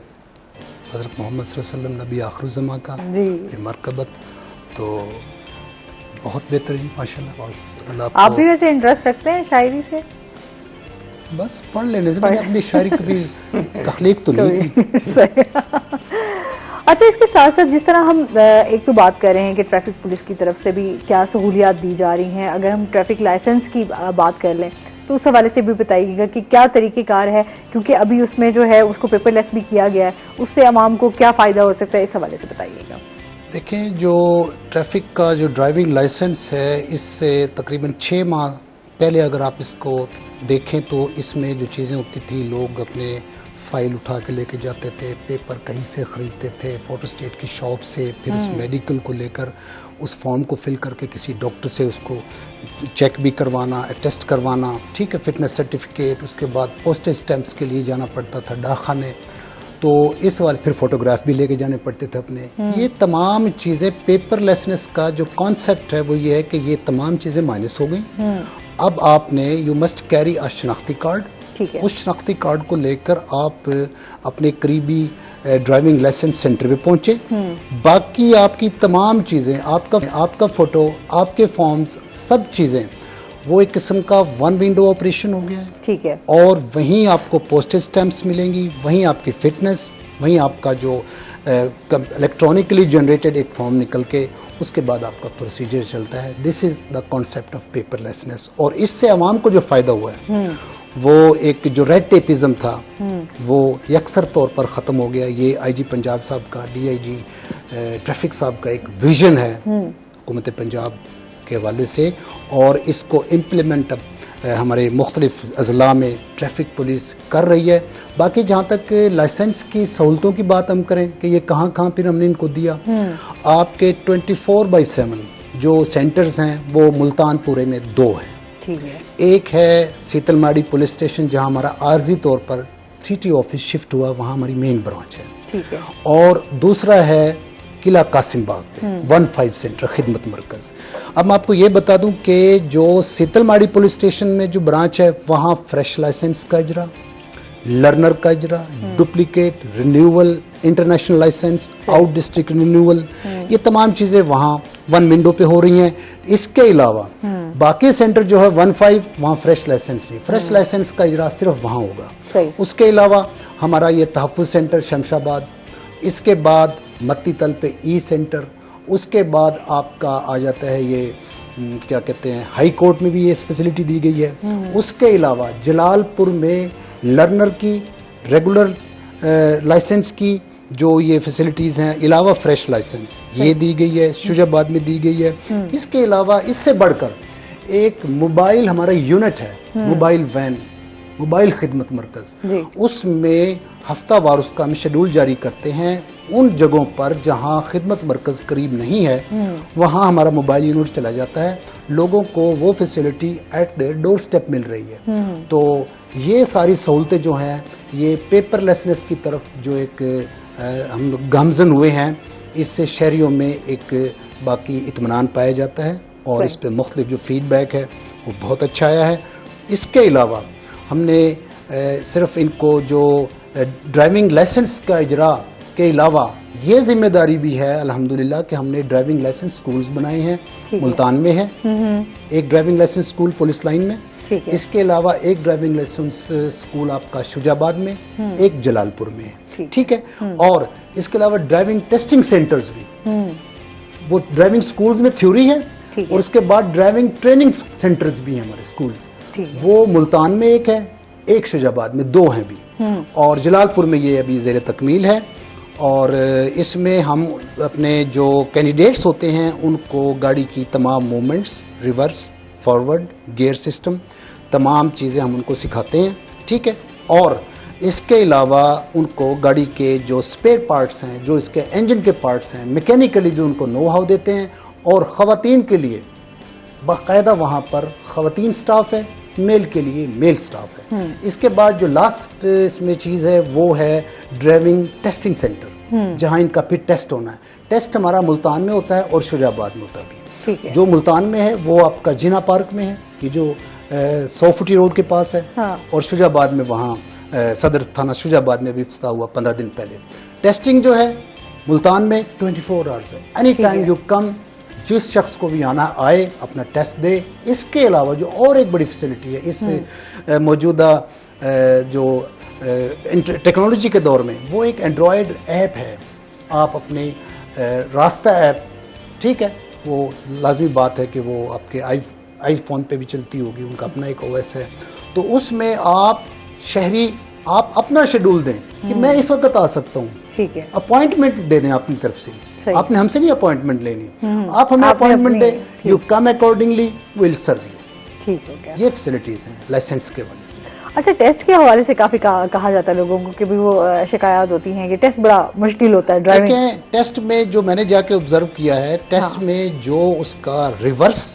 हजरत मोहम्मद सल्लल्लाहु अलैहि वसल्लम नबी आखिर ज़मा का, फिर मरकबत, तो बहुत बेहतरीन माशाल्लाह। आप भी वैसे इंटरेस्ट रखते हैं शायरी से? बस पढ़ लेने से, मैंने अपनी शायरी कभी तख्लीक तो नहीं। अच्छा, इसके साथ साथ जिस तरह हम एक तो बात कर रहे हैं कि ट्रैफिक पुलिस की तरफ से भी क्या सहूलियात दी जा रही हैं, अगर हम ट्रैफिक लाइसेंस की बात कर लें तो उस हवाले से भी बताइएगा कि क्या तरीक़ेकार है, क्योंकि अभी उसमें जो है उसको पेपरलेस भी किया गया है, उससे आवाम को क्या फ़ायदा हो सकता है, इस हवाले से बताइएगा। देखें, जो ट्रैफिक का जो ड्राइविंग लाइसेंस है, इससे तकरीबन 6 माह पहले अगर आप इसको देखें तो इसमें जो चीज़ें होती थी, लोग अपने फाइल उठा के लेके जाते थे, पेपर कहीं से ख़रीदते थे, फोटोस्टेट की शॉप से, फिर उस मेडिकल को लेकर उस फॉर्म को फिल करके किसी डॉक्टर से उसको चेक भी करवाना, टेस्ट करवाना, ठीक है, फिटनेस सर्टिफिकेट, उसके बाद पोस्टेज स्टैंप्स के लिए जाना पड़ता था डाकखाने, तो इस वाले फिर फोटोग्राफ भी लेके जाने पड़ते थे अपने। ये तमाम चीज़ें, पेपरलेसनेस का जो कॉन्सेप्ट है वो ये है कि ये तमाम चीज़ें माइनस हो गई, अब आपने यू मस्ट कैरी अ शनाख्ती कार्ड। ठीक है। उस शनाख्ती कार्ड को लेकर आप अपने करीबी ड्राइविंग लाइसेंस सेंटर पे पहुंचे। बाकी आपकी तमाम चीजें, आपका फोटो, आपके फॉर्म्स, सब चीजें, वो एक किस्म का वन विंडो ऑपरेशन हो गया है। ठीक है। और वहीं आपको पोस्टेज स्टैंप्स मिलेंगी, वहीं आपकी फिटनेस, वहीं आपका जो इलेक्ट्रॉनिकली जनरेटेड एक फॉर्म निकल के उसके बाद आपका प्रोसीजर चलता है। This is the concept of paperlessness. और इससे आवाम को जो फायदा हुआ है वो एक जो रेड टेपिज्म था वो यकसर तौर पर ख़त्म हो गया। ये आईजी पंजाब साहब का, डीआईजी ट्रैफिक साहब का एक विजन है हुकूमत पंजाब के हवाले से, और इसको इम्प्लीमेंट अब हमारे मुख्तलिफ अजला में ट्रैफिक पुलिस कर रही है। बाकी जहाँ तक लाइसेंस की सहूलतों की बात हम करें कि ये कहाँ कहाँ फिर हमने इनको दिया, आपके 24/7 जो सेंटर्स हैं वो मुल्तानपुरे में 2 हैं। ठीक है। एक है सीतलमाड़ी पुलिस स्टेशन जहां हमारा आर्जी तौर पर सिटी ऑफिस शिफ्ट हुआ, वहां हमारी मेन ब्रांच है। ठीक है। और दूसरा है किला कासिम बाग पे 15 सेंटर खिदमत मरकज। अब मैं आपको ये बता दूं कि जो सीतलमाड़ी पुलिस स्टेशन में जो ब्रांच है वहां फ्रेश लाइसेंस का इजरा, लर्नर का इजरा, duplicate, renewal, international licence, out district renewal, ये तमाम चीजें वहां वन विंडो पे हो रही हैं। इसके अलावा बाकी सेंटर जो है 15 वहां फ्रेश लाइसेंस नहीं, फ्रेश लाइसेंस का इजरा सिर्फ वहां होगा। उसके अलावा हमारा ये तहफ़्फ़ुज़ सेंटर शमशाबाद, इसके बाद मत्ती तल पे ई सेंटर, उसके बाद आपका आ जाता है ये क्या कहते हैं हाई कोर्ट में भी ये फैसिलिटी दी गई है। उसके अलावा जलालपुर में लर्नर की, रेगुलर लाइसेंस की जो ये फैसिलिटीज हैं, अलावा फ्रेश लाइसेंस ये दी गई है, शुजाबाद में दी गई है। इसके अलावा इससे बढ़कर एक मोबाइल हमारा यूनिट है, मोबाइल वैन, मोबाइल खिदमत मरकज, उसमें हफ्तावार उसका हम शेड्यूल जारी करते हैं। उन जगहों पर जहां खिदमत मरकज करीब नहीं है वहां हमारा मोबाइल यूनिट चला जाता है, लोगों को वो facility at their doorstep मिल रही है। तो ये सारी सहूलतें जो हैं ये पेपरलेसनेस की तरफ जो एक हम लोग गामजन हुए हैं, इससे शहरियों में एक बाकी इत्मीनान पाया जाता है और इस पर मुख्तलिफ जो फीडबैक है वो बहुत अच्छा आया है। इसके अलावा हमने सिर्फ इनको जो ड्राइविंग लाइसेंस का इजरा के अलावा ये जिम्मेदारी भी है अल्हम्दुलिल्लाह कि हमने ड्राइविंग लाइसेंस स्कूल्स बनाए हैं। मुल्तान में है एक driving licence school police line में, इसके अलावा एक ड्राइविंग लाइसेंस स्कूल आपका शुजाबाद में, एक जलालपुर में है। ठीक है। और इसके अलावा ड्राइविंग टेस्टिंग सेंटर्स भी, वो ड्राइविंग स्कूल्स में थ्योरी है और उसके बाद ड्राइविंग ट्रेनिंग सेंटर्स भी हैं हमारे स्कूल्स। वो मुल्तान में एक है, एक शुजाबाद में 2 हैं भी, और जलालपुर में ये अभी ज़ेर तकमील है। और इसमें हम अपने जो कैंडिडेट्स होते हैं उनको गाड़ी की तमाम movements, reverse, forward, gear system, तमाम चीज़ें हम उनको सिखाते हैं। ठीक है। और इसके अलावा उनको गाड़ी के जो स्पेयर पार्ट्स हैं, जो इसके इंजन के पार्ट्स हैं, मैकेनिकली जो उनको नो हाउ देते हैं। और ख़वातीन के लिए बाकायदा वहाँ पर ख़वातीन स्टाफ है, मेल के लिए मेल स्टाफ है। इसके बाद जो लास्ट इसमें चीज़ है वो है ड्राइविंग टेस्टिंग सेंटर, जहाँ इनका फिर टेस्ट होना है। टेस्ट हमारा मुल्तान में होता है और शुजाबाद में होता भी। जो मुल्तान में है वो आपका जिना पार्क में है, ये जो 100 फुटी रोड के पास है। और शुजाबाद में वहाँ सदर थाना शुजाबाद में भी इफ्तिताह हुआ 15 दिन पहले। टेस्टिंग जो है मुल्तान में 24 आवर्स है, एनी टाइम यू कम, जिस शख्स को भी आना आए अपना टेस्ट दे। इसके अलावा जो और एक बड़ी फैसिलिटी है इस मौजूदा जो टेक्नोलॉजी के दौर में, वो एक एंड्रॉयड ऐप है। आप अपने रास्ता ऐप, ठीक है, वो लाजमी बात है कि वो आपके आईफोन पे भी चलती होगी, उनका अपना एक ओएस है। तो उसमें आप शहरी आप अपना शेड्यूल दें कि मैं इस वक्त आ सकता हूँ। ठीक है। अपॉइंटमेंट दे दें अपनी तरफ से, आपने हमसे नहीं अपॉइंटमेंट लेनी, आप हमें अपॉइंटमेंट दें, you come accordingly will serve you. ठीक हो गया। ये फैसिलिटीज हैं लाइसेंस के वजह से। अच्छा, टेस्ट के हवाले से काफी कहा जाता है लोगों को कि भी वो शिकायत होती हैं कि टेस्ट बड़ा मुश्किल होता है ड्राइविंग। टेस्ट में जो मैंने जाके ऑब्जर्व किया है, टेस्ट में जो उसका रिवर्स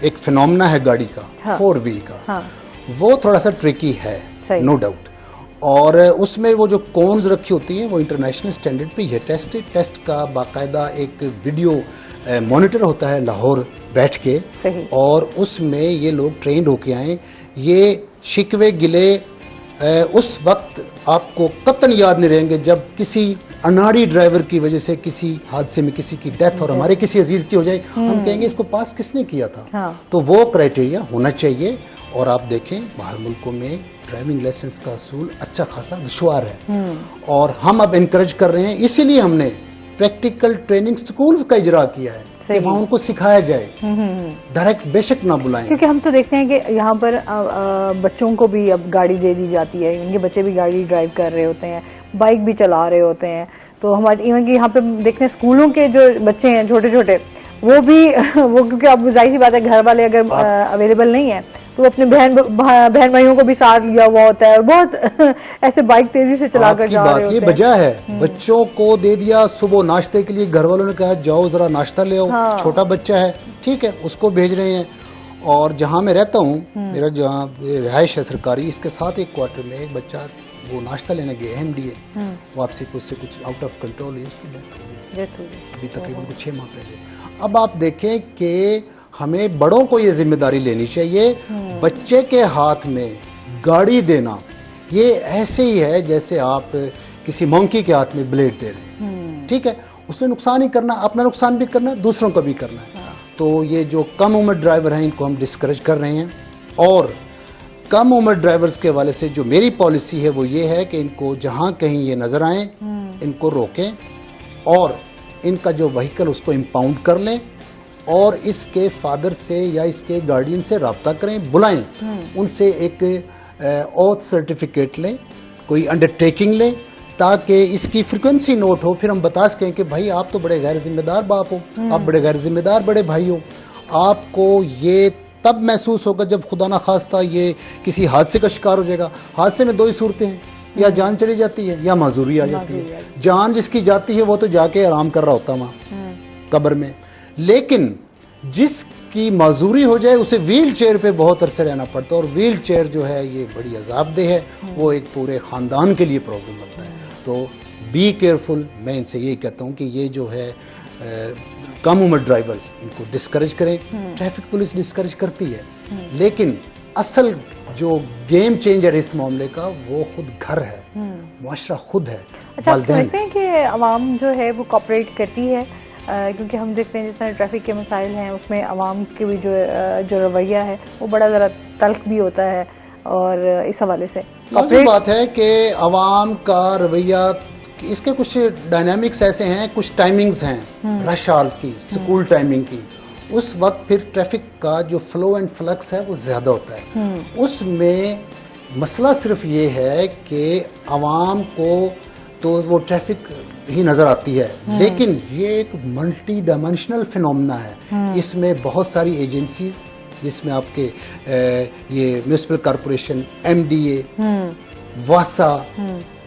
एक फिनोमेना है गाड़ी का, 4 व्हील का, वो थोड़ा सा ट्रिकी है, नो डाउट। और उसमें वो जो कोन्स रखी होती हैं वो इंटरनेशनल स्टैंडर्ड पे यह टेस्ट का बाकायदा एक वीडियो मॉनिटर होता है लाहौर बैठ के, और उसमें ये लोग ट्रेंड होके आए। ये शिकवे गिले उस वक्त आपको कतन याद नहीं रहेंगे जब किसी अनाड़ी ड्राइवर की वजह से किसी हादसे में किसी की डेथ और हमारे किसी अजीज की हो जाए, हम कहेंगे इसको पास किसने किया था। हाँ। तो वो क्राइटेरिया होना चाहिए। और आप देखें बाहर मुल्कों में ड्राइविंग लाइसेंस का असूल अच्छा खासा दुश्वार है, और हम अब इनकरेज कर रहे हैं। इसीलिए हमने प्रैक्टिकल ट्रेनिंग स्कूल्स का इजरा किया है कि वहाँ उनको सिखाया जाए, डायरेक्ट बेशक ना बुलाएं। क्योंकि हम तो देखते हैं कि यहाँ पर बच्चों को भी अब गाड़ी दे दी जाती है, इनके बच्चे भी गाड़ी ड्राइव कर रहे होते हैं, बाइक भी चला रहे होते हैं। तो हमारे इवन कि यहाँ पे देखते हैं स्कूलों के जो बच्चे हैं छोटे छोटे, वो भी वो क्योंकि अब जाहिर सी बात है घर वाले अगर अवेलेबल नहीं है तो अपने बहन भाइयों को भी साथ लिया हुआ होता है, और बहुत ऐसे बाइक तेजी से चलाकर जा रहे होते हैं। ये वजह है, बच्चों को दे दिया सुबह नाश्ते के लिए, घर वालों ने कहा जाओ जरा नाश्ता ले आओ। हाँ। छोटा बच्चा है, ठीक है, उसको भेज रहे हैं। और जहां मैं रहता हूँ, मेरा जहाँ रिहाइश है सरकारी, इसके साथ एक क्वार्टर में एक बच्चा वो नाश्ता लेने गए MDA, वापसी को उससे कुछ आउट ऑफ कंट्रोल हुई, उसकी डेथ हो गई अभी तकरीबन कुछ 6 माह पहले। अब आप देखें कि हमें बड़ों को ये जिम्मेदारी लेनी चाहिए। बच्चे के हाथ में गाड़ी देना ये ऐसे ही है जैसे आप किसी मंकी के हाथ में ब्लेड दे रहे हैं, ठीक है। उसमें नुकसान ही करना, अपना नुकसान भी करना है, दूसरों का भी करना है। तो ये जो कम उम्र ड्राइवर हैं इनको हम डिस्करेज कर रहे हैं। और कम उम्र ड्राइवर्स के हवाले से जो मेरी पॉलिसी है वो ये है कि इनको जहां कहीं ये नजर आए इनको रोकें, और इनका जो व्हीकल उसको इंपाउंड कर लें, और इसके फादर से या इसके गार्डियन से रब्ता करें, बुलाएं, उनसे एक ऑथ सर्टिफिकेट लें, कोई अंडरटेकिंग लें, ताकि इसकी फ्रीक्वेंसी नोट हो। फिर हम बता सकें कि भाई आप तो बड़े गैर जिम्मेदार बाप हो, आप बड़े गैर जिम्मेदार बड़े भाई हो। आपको ये तब महसूस होगा जब खुदा ना खास्ता ये किसी हादसे का शिकार हो जाएगा। हादसे में दो ही सूरतें हैं, या जान चली जाती है या माजूरी आ जाती है। जान जिसकी जाती है वो तो जाके आराम कर रहा होता वहां कब्र में, लेकिन जिसकी माजूरी हो जाए उसे व्हील चेयर पे बहुत अरसे रहना पड़ता है, और व्हील चेयर जो है ये बड़ी अजाबदेह है, वो एक पूरे खानदान के लिए प्रॉब्लम बनता है। तो बी केयरफुल। मैं इनसे यही कहता हूँ कि ये जो है कम उम्र ड्राइवर्स इनको डिस्करेज करें। ट्रैफिक पुलिस डिस्करेज करती है, लेकिन असल जो गेम चेंजर इस मामले का वो खुद घर है, मुआशरा खुद है। अच्छा, आप समझते हैं कि आवाम जो है वो कॉपरेट करती है? क्योंकि हम देखते हैं जिस तरह ट्रैफिक के मसाइल हैं उसमें आवाम के भी जो रवैया है वो बड़ा ज़रा तल्ख भी होता है, और इस हवाले से बात है कि आवाम का रवैया, इसके कुछ डायनामिक्स ऐसे हैं, कुछ टाइमिंग्स हैं रश आवर्स की, स्कूल टाइमिंग की। उस वक्त फिर ट्रैफिक का जो फ्लो एंड फ्लक्स है वो ज्यादा होता है। उसमें मसला सिर्फ ये है कि आवाम को तो वो ट्रैफिक ही नजर आती है, लेकिन ये एक मल्टी डायमेंशनल फिनोमेना है। इसमें बहुत सारी एजेंसीज, जिसमें आपके ये म्यूनिसिपल कॉरपोरेशन, MDA, वासा,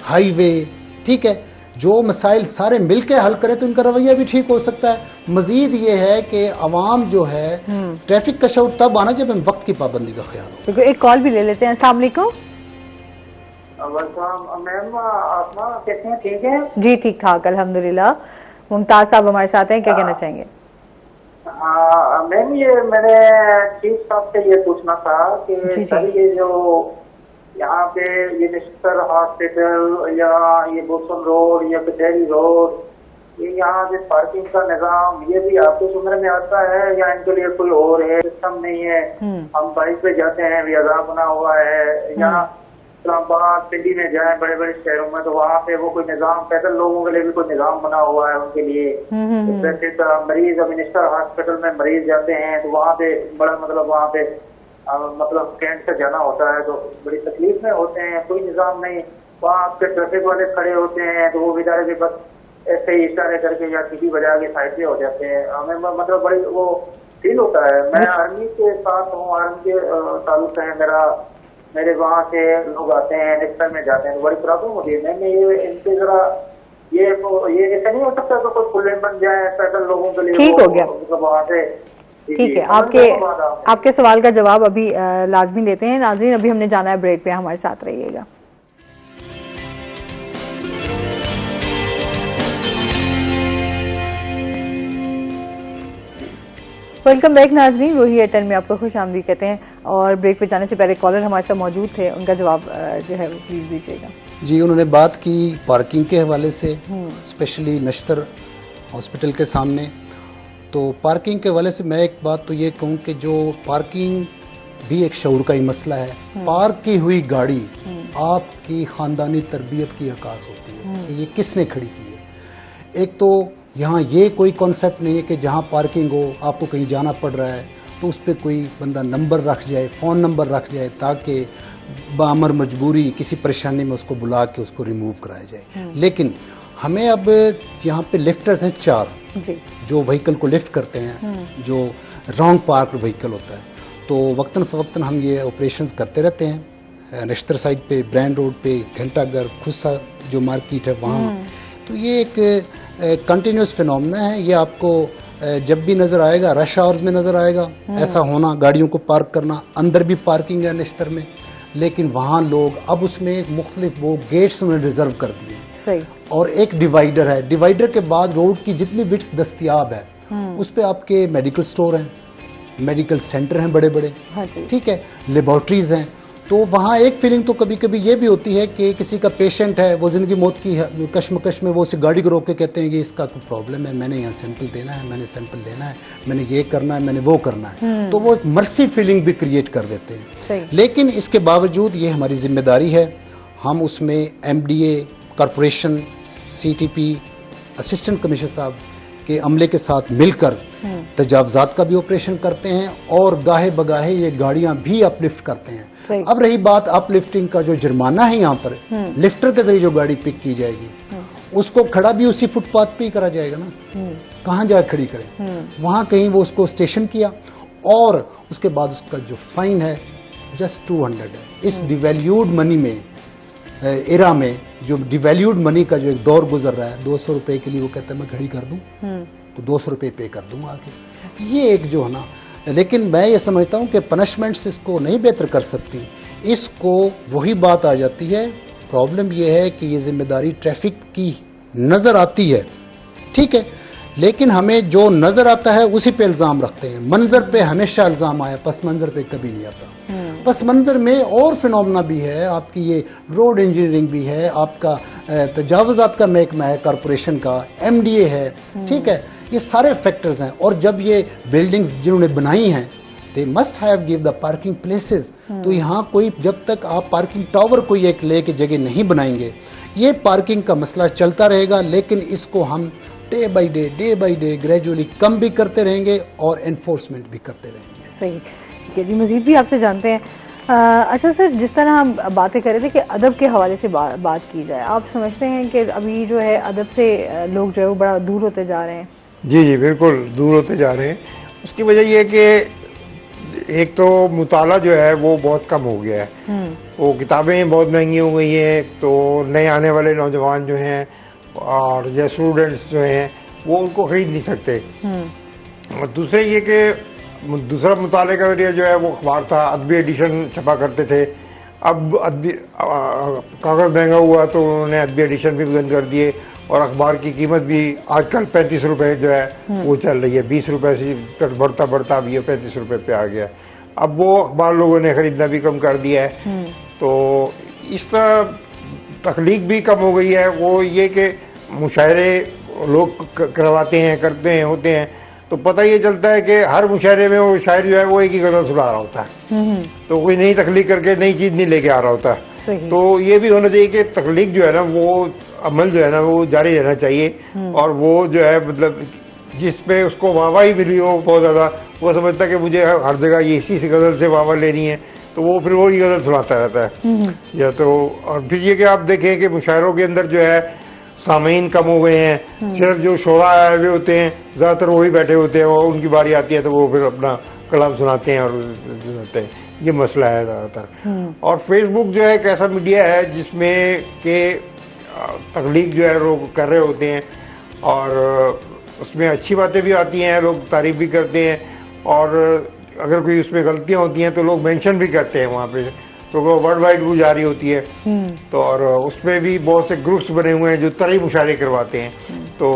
हाईवे, ठीक है, जो मसाइल सारे मिलकर हल करें तो इनका रवैया भी ठीक हो सकता है। मजीद ये है कि आवाम जो है ट्रैफिक का शऊर तब आना जब हम वक्त की पाबंदी का ख्याल हो। तो एक कॉल भी ले लेते हैं। अस्सलाम वालेकुम। मैम आसमा कैसे हैं? ठीक है जी, ठीक ठाक अल्हम्दुलिल्लाह। मुमताज साहब हमारे साथ हैं, क्या कहना चाहेंगे? मैम ये मेरे चीफ साहब से ये पूछना था कि सर ये जो यहाँ पे ये निश्तर हॉस्पिटल या ये बोसम रोड या कचहरी रोड, ये यहाँ पे पार्किंग का निजाम ये भी आपके उम्र में आता है या इनके लिए कोई और है? सिस्टम नहीं है। हम बाइक पे जाते हैं, रियाजा बना हुआ है, यहाँ इस्लामाबाद पिंडी में जाए बड़े बड़े शहरों में तो वहाँ पे वो कोई निजाम, पैदल लोगों के लिए भी कोई निजाम बना हुआ है उनके लिए। जैसे मरीज मिनिस्टर हॉस्पिटल में मरीज जाते हैं तो वहाँ पे बड़ा मतलब वहाँ पे मतलब कैंट से जाना होता है तो बड़ी तकलीफ में होते हैं, कोई निजाम नहीं। वहाँ आपके ट्रैफिक वाले खड़े होते हैं तो वो बेचारे भी बस ऐसे ही इशारे करके या सीटी बजा के साइड पे हो जाते हैं। हमें मतलब बड़ी वो फील होता है। मैं आर्मी के साथ हूँ, आर्मी के ताल्लुक है मेरा, मेरे वहाँ से लोग आते हैं, निफ्टर में जाते हैं तो बड़ी प्रॉब्लम होती है। मैंने ये इनसे जरा ये ऐसा नहीं हो सकता तो कोई पुल बन जाए पैदल लोगों के लिए। ठीक हो गया, मतलब वहाँ से। ठीक है, आपके सवाल का जवाब अभी लाजमी देते हैं। नाज़रीन, अभी हमने जाना है ब्रेक पे, हमारे साथ रहिएगा। वेलकम बैक नाजरीन, रोही एयरटेल में आपको खुश आमदीद कहते हैं। और ब्रेक पे जाने से पहले कॉलर हमारे साथ मौजूद थे, उनका जवाब जो है वो प्लीज दीजिएगा। जी, उन्होंने बात की पार्किंग के हवाले से, स्पेशली नश्तर हॉस्पिटल के सामने। तो पार्किंग के हवाले से मैं एक बात तो ये कहूँ कि जो पार्किंग भी एक शऊर का ही मसला है। पार्क की हुई गाड़ी आपकी खानदानी तरबियत की अक्कास होती है कि ये किसने खड़ी की है। एक तो यहाँ ये कोई कॉन्सेप्ट नहीं है कि जहाँ पार्किंग हो, आपको कहीं जाना पड़ रहा है तो उस पर कोई बंदा नंबर रख जाए, फ़ोन नंबर रख जाए, ताकि बामर मजबूरी किसी परेशानी में उसको बुला के उसको रिमूव कराया जाए। लेकिन हमें अब यहाँ पे लिफ्टर्स हैं 4 जो व्हीकल को लिफ्ट करते हैं, जो रॉन्ग पार्क व्हीकल होता है। तो वक्तन फवक्तन हम ये ऑपरेशंस करते रहते हैं। नश्तर साइड पे, ब्रांड रोड पे, घंटाघर, खुस्सा जो मार्केट है वहाँ। तो ये एक कंटिन्यूस फिनोमेना है। ये आपको जब भी नजर आएगा, रश आवर्स में नजर आएगा ऐसा होना, गाड़ियों को पार्क करना। अंदर भी पार्किंग है नश्तर में, लेकिन वहाँ लोग अब उसमें मुख्तलिफ वो गेट्स उन्होंने रिजर्व कर दिए और एक डिवाइडर है। डिवाइडर के बाद रोड की जितनी विड्थ दस्तयाब है उस पर आपके मेडिकल स्टोर हैं, मेडिकल सेंटर हैं बड़े बड़े, ठीक है, लेबोरेटरीज हैं। तो वहाँ एक फीलिंग तो कभी कभी ये भी होती है कि किसी का पेशेंट है, वो जिंदगी मौत की कश्मकश में वो उस गाड़ी को रोक के कहते हैं कि इसका कोई प्रॉब्लम है, मैंने यहाँ सैंपल देना है, मैंने सैंपल लेना है, मैंने ये करना है, मैंने वो करना है। तो वो एक मर्सी फीलिंग भी क्रिएट कर देते हैं। लेकिन इसके बावजूद ये हमारी जिम्मेदारी है, हम उसमें MDA, corporation, CTP, assistant commissioner साहब के अमले के साथ मिलकर तजावजात का भी ऑपरेशन करते हैं और गाहे बगाहे ये गाड़ियां भी अपलिफ्ट करते हैं। अब रही बात अपलिफ्टिंग का, जो जुर्माना है यहाँ पर लिफ्टर के जरिए जो गाड़ी पिक की जाएगी उसको खड़ा भी उसी फुटपाथ पे ही करा जाएगा ना, कहाँ जाकर खड़ी करें, वहां कहीं वो उसको स्टेशन किया और उसके बाद उसका जो फाइन है जस्ट 200 है। इस डिवैल्यूड मनी में, एरा में जो डिवैल्यूड मनी का जो एक दौर गुजर रहा है, 200 रुपए के लिए वो कहता है मैं खड़ी कर दूं तो 200 रुपए पे कर दूंगा आके। ये एक जो है ना, लेकिन मैं ये समझता हूं कि पनिशमेंट्स इसको नहीं बेहतर कर सकती। इसको वही बात आ जाती है, प्रॉब्लम ये है कि ये जिम्मेदारी ट्रैफिक की नजर आती है, ठीक है, लेकिन हमें जो नजर आता है उसी पे इल्जाम रखते हैं। मंजर पे हमेशा इल्जाम आया, पस मंजर पे कभी नहीं आता। पस मंजर में और फिनोमेना भी है, आपकी ये रोड इंजीनियरिंग भी है, आपका तजावुजात का महकमा है, कॉरपोरेशन का MDA है, ठीक है, ये सारे फैक्टर्स हैं। और जब ये बिल्डिंग्स जिन्होंने बनाई हैं they must have give the parking places. तो यहाँ कोई, जब तक आप पार्किंग टावर कोई एक लेके जगह नहीं बनाएंगे, ये पार्किंग का मसला चलता रहेगा। लेकिन इसको हम डे बाई डे ग्रेजुअली कम भी करते रहेंगे और एनफोर्समेंट भी करते रहेंगे। सही, ठीक है जी। मजीद भी आपसे जानते हैं। अच्छा सर, जिस तरह हम बातें कर रहे थे कि अदब के हवाले से बात की जाए, आप समझते हैं कि अभी जो है अदब से लोग जो है वो बड़ा दूर होते जा रहे हैं? जी बिल्कुल दूर होते जा रहे हैं। उसकी वजह यह है कि एक तो मुताला जो है वो बहुत कम हो गया है, वो किताबें बहुत महंगी हो गई हैं, तो नए आने वाले नौजवान जो हैं और या स्टूडेंट्स जो हैं वो उनको खरीद नहीं सकते। और दूसरे ये कि दूसरा मुताले का जरिया जो है वो अखबार था, अदबी एडिशन छपा करते थे। अब कागज महंगा हुआ तो उन्होंने अदबी एडिशन भी बंद कर दिए और अखबार की कीमत भी आजकल 35 रुपए जो है वो चल रही है, 20 रुपए से बढ़ता बढ़ता अब ये 35 रुपए पे आ गया। अब वो अखबार लोगों ने खरीदना भी कम कर दिया है, तो इसका तकलीफ भी कम हो गई है। वो ये कि मुशायरे लोग करवाते हैं, करते हैं, होते हैं, तो पता ये चलता है कि हर मुशायरे में वो शायर जो है वो एक ही गजल सुना रहा होता है, तो कोई नई तकलीफ करके नई चीज नहीं लेके आ रहा होता। तो ये भी होना चाहिए कि तकलीफ जो है ना, वो अमल जो है ना वो जारी रहना चाहिए। और वो जो है मतलब जिसपे उसको वाहवाही मिली हो बहुत ज्यादा, वो समझता है कि मुझे हर जगह ये इसी से गजल से वाहवा लेनी है, तो वो फिर वो ही गजल सुनाता रहता है। या तो और फिर ये कि आप देखें कि मुशायरों के अंदर जो है सामीन कम हो गए हैं, सिर्फ जो शोरा आए हुए होते हैं ज्यादातर वही बैठे होते हैं, वो उनकी बारी आती है तो वो फिर अपना कलाम सुनाते हैं और सुनाते हैं। ये मसला है ज्यादातर। और फेसबुक जो है एक ऐसा मीडिया है जिसमें के तकलीफ जो है लोग कर रहे होते हैं और उसमें अच्छी बातें भी आती हैं, लोग तारीफ भी करते हैं, और अगर कोई उसमें गलतियां होती हैं तो लोग मेंशन भी करते हैं वहाँ पे, तो वो वर्ल्ड वाइड वो जारी होती है। तो और उसमें भी बहुत से ग्रुप्स बने हुए हैं जो तरी मुशायरे करवाते हैं। तो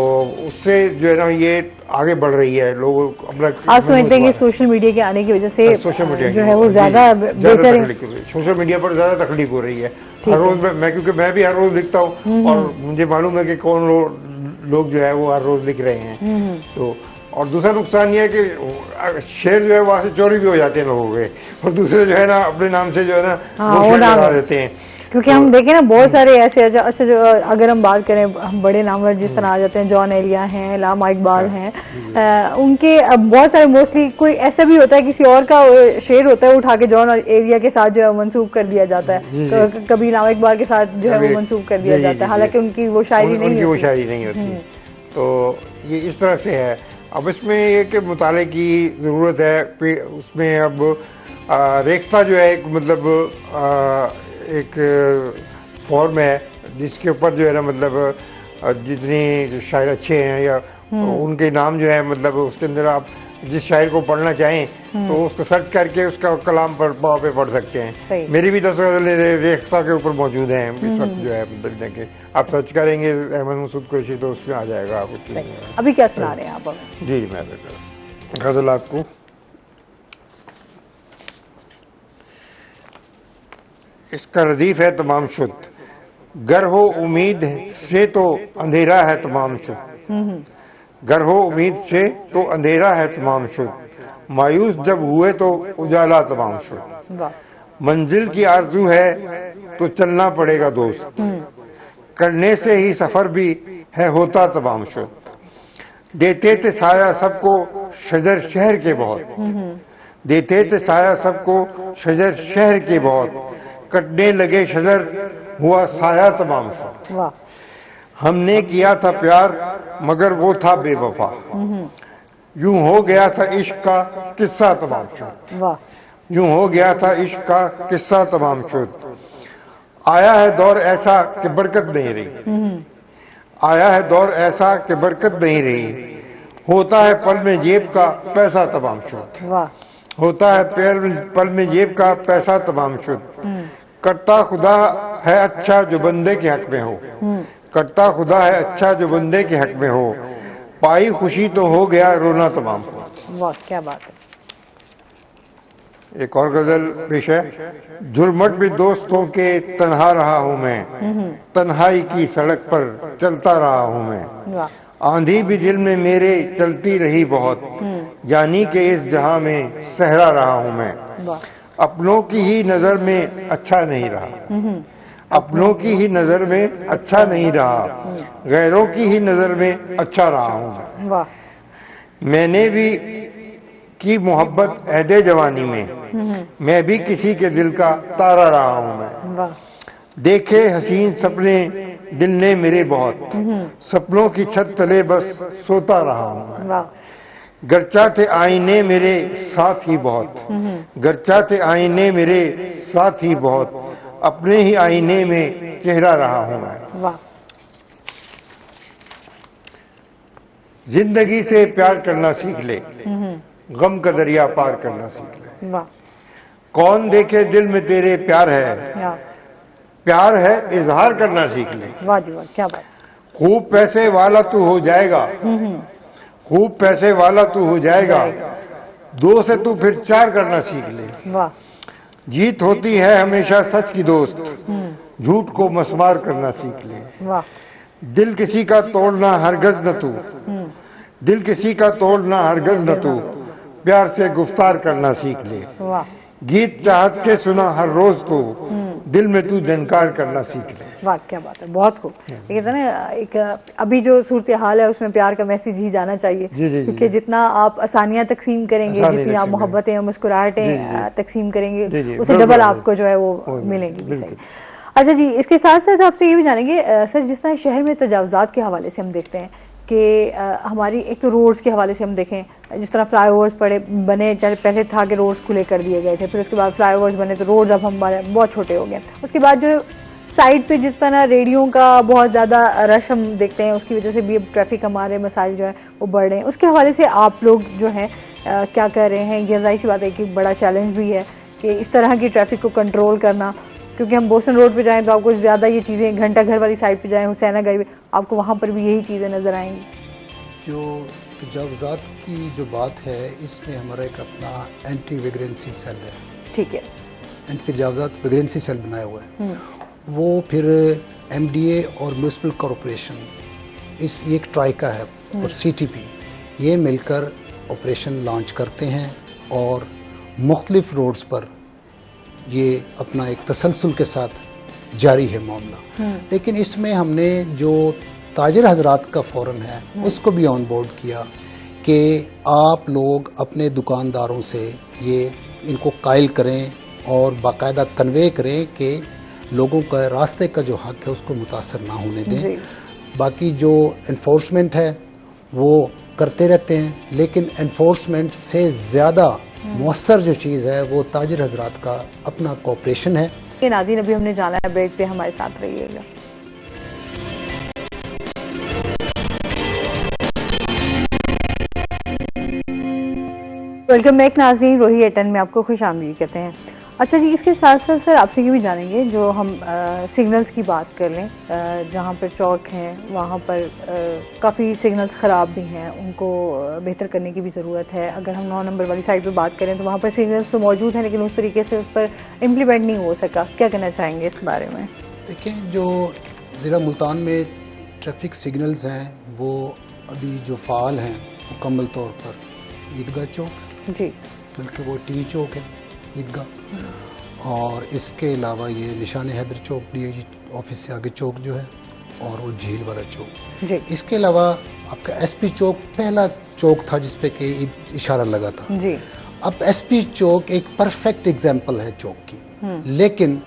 उससे जो है ना ये आगे बढ़ रही है, लोग अपना आप समझते हैं कि सोशल मीडिया के आने की वजह से सोशल मीडिया जो है वो ज्यादा बेहतर है, सोशल मीडिया पर ज्यादा तकलीफ हो रही है। हर रोज मैं क्योंकि मैं भी हर रोज लिखता हूँ और मुझे मालूम है कि कौन लोग जो है वो हर रोज लिख रहे हैं। तो और दूसरा नुकसान ये है कि शेयर जो है वहां से चोरी भी हो जाते हैं लोगों के, और दूसरे जो है ना अपने नाम से जो है ना वो शेयर लगा देते हैं। क्योंकि हम देखें ना बहुत सारे ऐसे अच्छा जो अगर हम बात करें हम बड़े नामवर जिस तरह आ जाते हैं, जॉन एलिया हैं, लामा इकबाल हैं, उनके बहुत सारे मोस्टली कोई ऐसा भी होता है किसी और का शेर होता है उठा के जॉन एलिया के साथ जो है मंसूब कर दिया जाता है, कभी लामा इकबाल के साथ जो है वो मंसूब कर दिया जाता है, हालांकि उनकी वो शायरी नहीं होती। तो ये इस तरह से है। अब इसमें ये कि मुताले की जरूरत है, उसमें अब रेख्ता जो है एक मतलब एक फॉर्म है जिसके ऊपर जो है ना मतलब जितने शायर अच्छे हैं या उनके नाम जो है मतलब उसके अंदर आप जिस शायर को पढ़ना चाहें तो उसको सर्च करके उसका कलाम पर पे पढ़ सकते हैं। मेरी भी 10 गज़लें रेख्ता के ऊपर मौजूद हैं इस वक्त जो है मतलब देखें आप सर्च करेंगे अहमद मसूद कुरैशी तो उसमें आ जाएगा आपको। अभी क्या सुना रहे हैं आप? जी मैं गज़ल आपको इसका रदीफ है तमाम शुद्ध, गर हो उम्मीद से तो अंधेरा है तमाम शुद्ध, गर हो उम्मीद से तो अंधेरा है तमाम शुद्ध, मायूस जब हुए तो उजाला तमाम शुद्ध, मंजिल की आरज़ू है तो चलना पड़ेगा दोस्त, करने से ही सफर भी है होता तमाम शुद्ध, देते थे साया सबको शजर शहर के बहुत, देते थे साया सबको शजर शहर के बहुत, कटने लगे शजर हुआ साया तमाम शुद्ध, हमने किया था प्यार मगर वो था बेवफा, यूं हो गया था इश्क का किस्सा तमाम शुद्ध, यूं हो गया था इश्क का किस्सा तमाम शुद्ध, आया है दौर ऐसा कि बरकत नहीं रही, आया है दौर ऐसा कि बरकत नहीं रही, होता है पल में जेब का पैसा तमाम शुद्ध, होता है पल में जेब का पैसा तमाम शुद्ध, करता खुदा है अच्छा जो बंदे के हक में हो, करता खुदा है अच्छा जो बंदे के हक में हो, पाई खुशी तो हो गया रोना तमाम। वाह क्या बात है। एक और गजल पेश है, झुरमट में दोस्तों के तन्हा रहा हूं मैं, तन्हाई की सड़क पर चलता रहा हूं मैं, आंधी भी दिल में मेरे चलती रही बहुत, जानी के इस जहां में सहरा रहा हूं मैं, अपनों की ही नजर में अच्छा नहीं रहा, अपनों की ही नजर में अच्छा नहीं रहा, गैरों की ही नजर में अच्छा रहा हूं मैंने भी की मोहब्बत ऐदे जवानी में, मैं भी किसी के दिल का तारा रहा हूं मैं, देखे हसीन सपने दिल ने मेरे बहुत, सपनों की छत तले बस सोता रहा हूं मैं, गरचा थे आईने मेरे साथ ही बहुत, गरचा थे आईने मेरे साथ ही बहुत, अपने ही आईने में चेहरा रहा हूं मैं, जिंदगी से प्यार करना सीख ले, गम का दरिया पार करना सीख ले, कौन देखे दिल में तेरे प्यार है, प्यार है इजहार करना सीख ले, वाह जी वाह क्या बात, खूब पैसे वाला तू हो जाएगा, खूब पैसे वाला तू हो जाएगा, दो से तू फिर चार करना सीख ले, वाह जीत होती है हमेशा सच की दोस्त, झूठ को मस्मार करना सीख ले, वाह दिल किसी का तोड़ना हरगज न तू, दिल किसी का तोड़ना हरगज न तू, प्यार से गुफ्तार करना सीख ले, वाह गीत चाहत के सुना हर रोज तू, दिल में तू जनकार करना सीख ले। वाह क्या बात है, बहुत खूब। कहते हैं ना एक अभी जो सूरत हाल है उसमें प्यार का मैसेज ही जाना चाहिए, क्योंकि जितना आप आसानियां तकसीम करेंगे, जितनी आप मोहब्बतें और मुस्कुराहटें तकसीम करेंगे, उससे डबल आपको जो है वो मिलेंगी। अच्छा जी, इसके साथ साथ आपसे ये भी जानेंगे सर, जिस तरह शहर में तजावुज़ात के हवाले से हम देखते हैं कि हमारी एक तो रोड्स के हवाले से हम देखें, जिस तरह फ्लाईओवर्स बने, चाहे पहले था कि रोड्स खुले कर दिए गए थे, फिर उसके बाद फ्लाईओवर्स बने तो रोड्स अब हमारे बहुत छोटे हो गए। उसके बाद जो साइड पे जिस तरह रेडियो का बहुत ज़्यादा रश हम देखते हैं, उसकी वजह से भी अब ट्रैफिक हमारे मसाइल जो है वो बढ़ रहे हैं। उसके हवाले से आप लोग जो हैं क्या कर रहे हैं? ये जाहिर सी बात है कि बड़ा चैलेंज भी है कि इस तरह की ट्रैफिक को कंट्रोल करना, क्योंकि हम बोसन रोड पे जाएं तो आपको ज़्यादा ये चीज़ें, घंटा घर वाली साइड पे जाएं, हुसैना गई, आपको वहाँ पर भी यही चीज़ें नज़र आएंगी। जो तजावुज़ात की जो बात है, इसमें हमारा एक अपना एंटी वेग्रेंसी सेल है। ठीक है, एंटी तजावुज़ात वेग्रेंसी सेल बनाया हुआ है। वो फिर MDA और म्यूनिसिपल कॉरपोरेशन, इस ये एक ट्राइका है और CTP, ये मिलकर ऑपरेशन लॉन्च करते हैं और मुख्तलिफ रोड्स पर ये अपना एक तसलसल के साथ जारी है मामला। लेकिन इसमें हमने जो ताजिर हजरात का फौरन है उसको भी ऑन बोर्ड किया कि आप लोग अपने दुकानदारों से ये इनको कायल करें और बाकायदा कन्वे करें कि लोगों का रास्ते का जो हक है उसको मुतासर ना होने दें। बाकी जो एनफोर्समेंट है वो करते रहते हैं, लेकिन एनफोर्समेंट से ज़्यादा मौसर जो चीज़ है वो ताजिर हजरात का अपना कोऑपरेशन है। नाज़रीन, अभी हमने जाना है ब्रेक पे, हमारे साथ रहिएगा। वेलकम बैक नाज़रीन, रोही एटन में आपको खुश आमदीद कहते हैं। अच्छा जी, इसके साथ साथ सर आपसे ये भी जानेंगे, जो हम सिग्नल्स की बात कर लें, जहाँ पर चौक हैं वहाँ पर काफ़ी सिग्नल्स ख़राब भी हैं, उनको बेहतर करने की भी ज़रूरत है। अगर हम 9 नंबर वाली साइड पे बात करें तो वहाँ पर सिग्नल्स तो मौजूद हैं, लेकिन उस तरीके से उस पर इम्प्लीमेंट नहीं हो सका। क्या कहना चाहेंगे इस बारे में? देखिए, जो ज़िला मुल्तान में ट्रैफिक सिग्नल्स हैं वो अभी जो फ़ाल हैं मुकम्मल तौर पर ईदगाह चौक जी, बल्कि वो टी चौक है ईदगाह, और इसके अलावा ये निशान हैदर चौक DIG ऑफिस से आगे चौक जो है, और वो झील वाला चौक जी। इसके अलावा आपका SP चौक पहला चौक था जिसपे कि इशारा लगा था जी। अब SP चौक एक परफेक्ट एग्जाम्पल है चौक की, लेकिन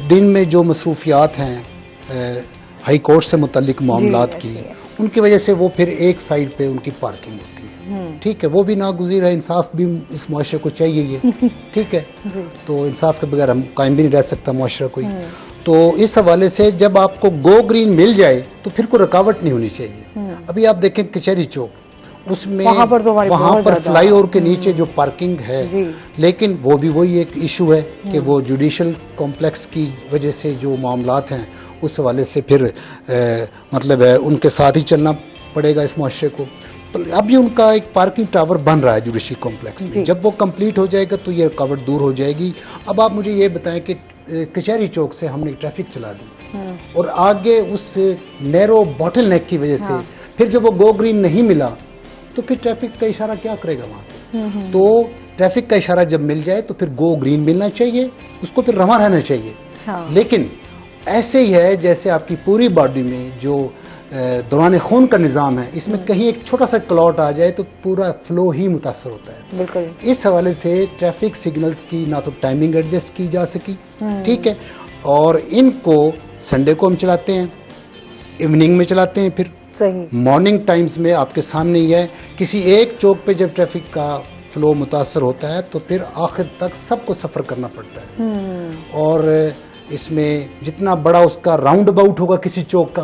दिन में जो मसरूफियात हैं हाई कोर्ट से मुतल्लिक मामलात की, उनकी वजह से वो फिर एक साइड पे उनकी पार्किंग होती है। ठीक है, वो भी नागुज़ीर है, इंसाफ भी इस मुआशरे को चाहिए ये। ठीक है, तो इंसाफ के बगैर हम कायम भी नहीं रह सकता मुआशरा कोई। तो इस हवाले से जब आपको गो ग्रीन मिल जाए तो फिर कोई रुकावट नहीं होनी चाहिए। अभी आप देखें कचहरी चौक, उसमें वहाँ पर फ्लाईओवर के नीचे जो पार्किंग है, लेकिन वो भी वही एक इशू है कि वो जुडिशल कॉम्प्लेक्स की वजह से जो मामलात हैं उस हवाले से फिर मतलब है उनके साथ ही चलना पड़ेगा इस मुआशरे को। तो अभी उनका एक पार्किंग टावर बन रहा है जुडिशल कॉम्प्लेक्स में, जब वो कंप्लीट हो जाएगा तो ये रुकावट दूर हो जाएगी। अब आप मुझे ये बताएं कि कचहरी चौक से हमने ट्रैफिक चला दी और आगे उस नैरो बॉटल नेक की वजह से फिर जब वो गो ग्रीन नहीं मिला तो फिर ट्रैफिक का इशारा क्या करेगा वहां पे? तो ट्रैफिक का इशारा जब मिल जाए तो फिर गो ग्रीन मिलना चाहिए, उसको फिर रवा रहना चाहिए। लेकिन ऐसे ही है जैसे आपकी पूरी बॉडी में जो दौरान खून का निज़ाम है, इसमें कहीं एक छोटा सा क्लॉट आ जाए तो पूरा फ्लो ही मुतासर होता है। बिल्कुल। इस हवाले से ट्रैफिक सिग्नल्स की ना तो टाइमिंग एडजस्ट की जा सकी, ठीक है, और इनको संडे को हम चलाते हैं, इवनिंग में चलाते हैं, फिर मॉर्निंग टाइम्स में आपके सामने ही है। किसी एक चौक पे जब ट्रैफिक का फ्लो मुतासर होता है तो फिर आखिर तक सबको सफर करना पड़ता है। और इसमें जितना बड़ा उसका राउंड अबाउट होगा किसी चौक का,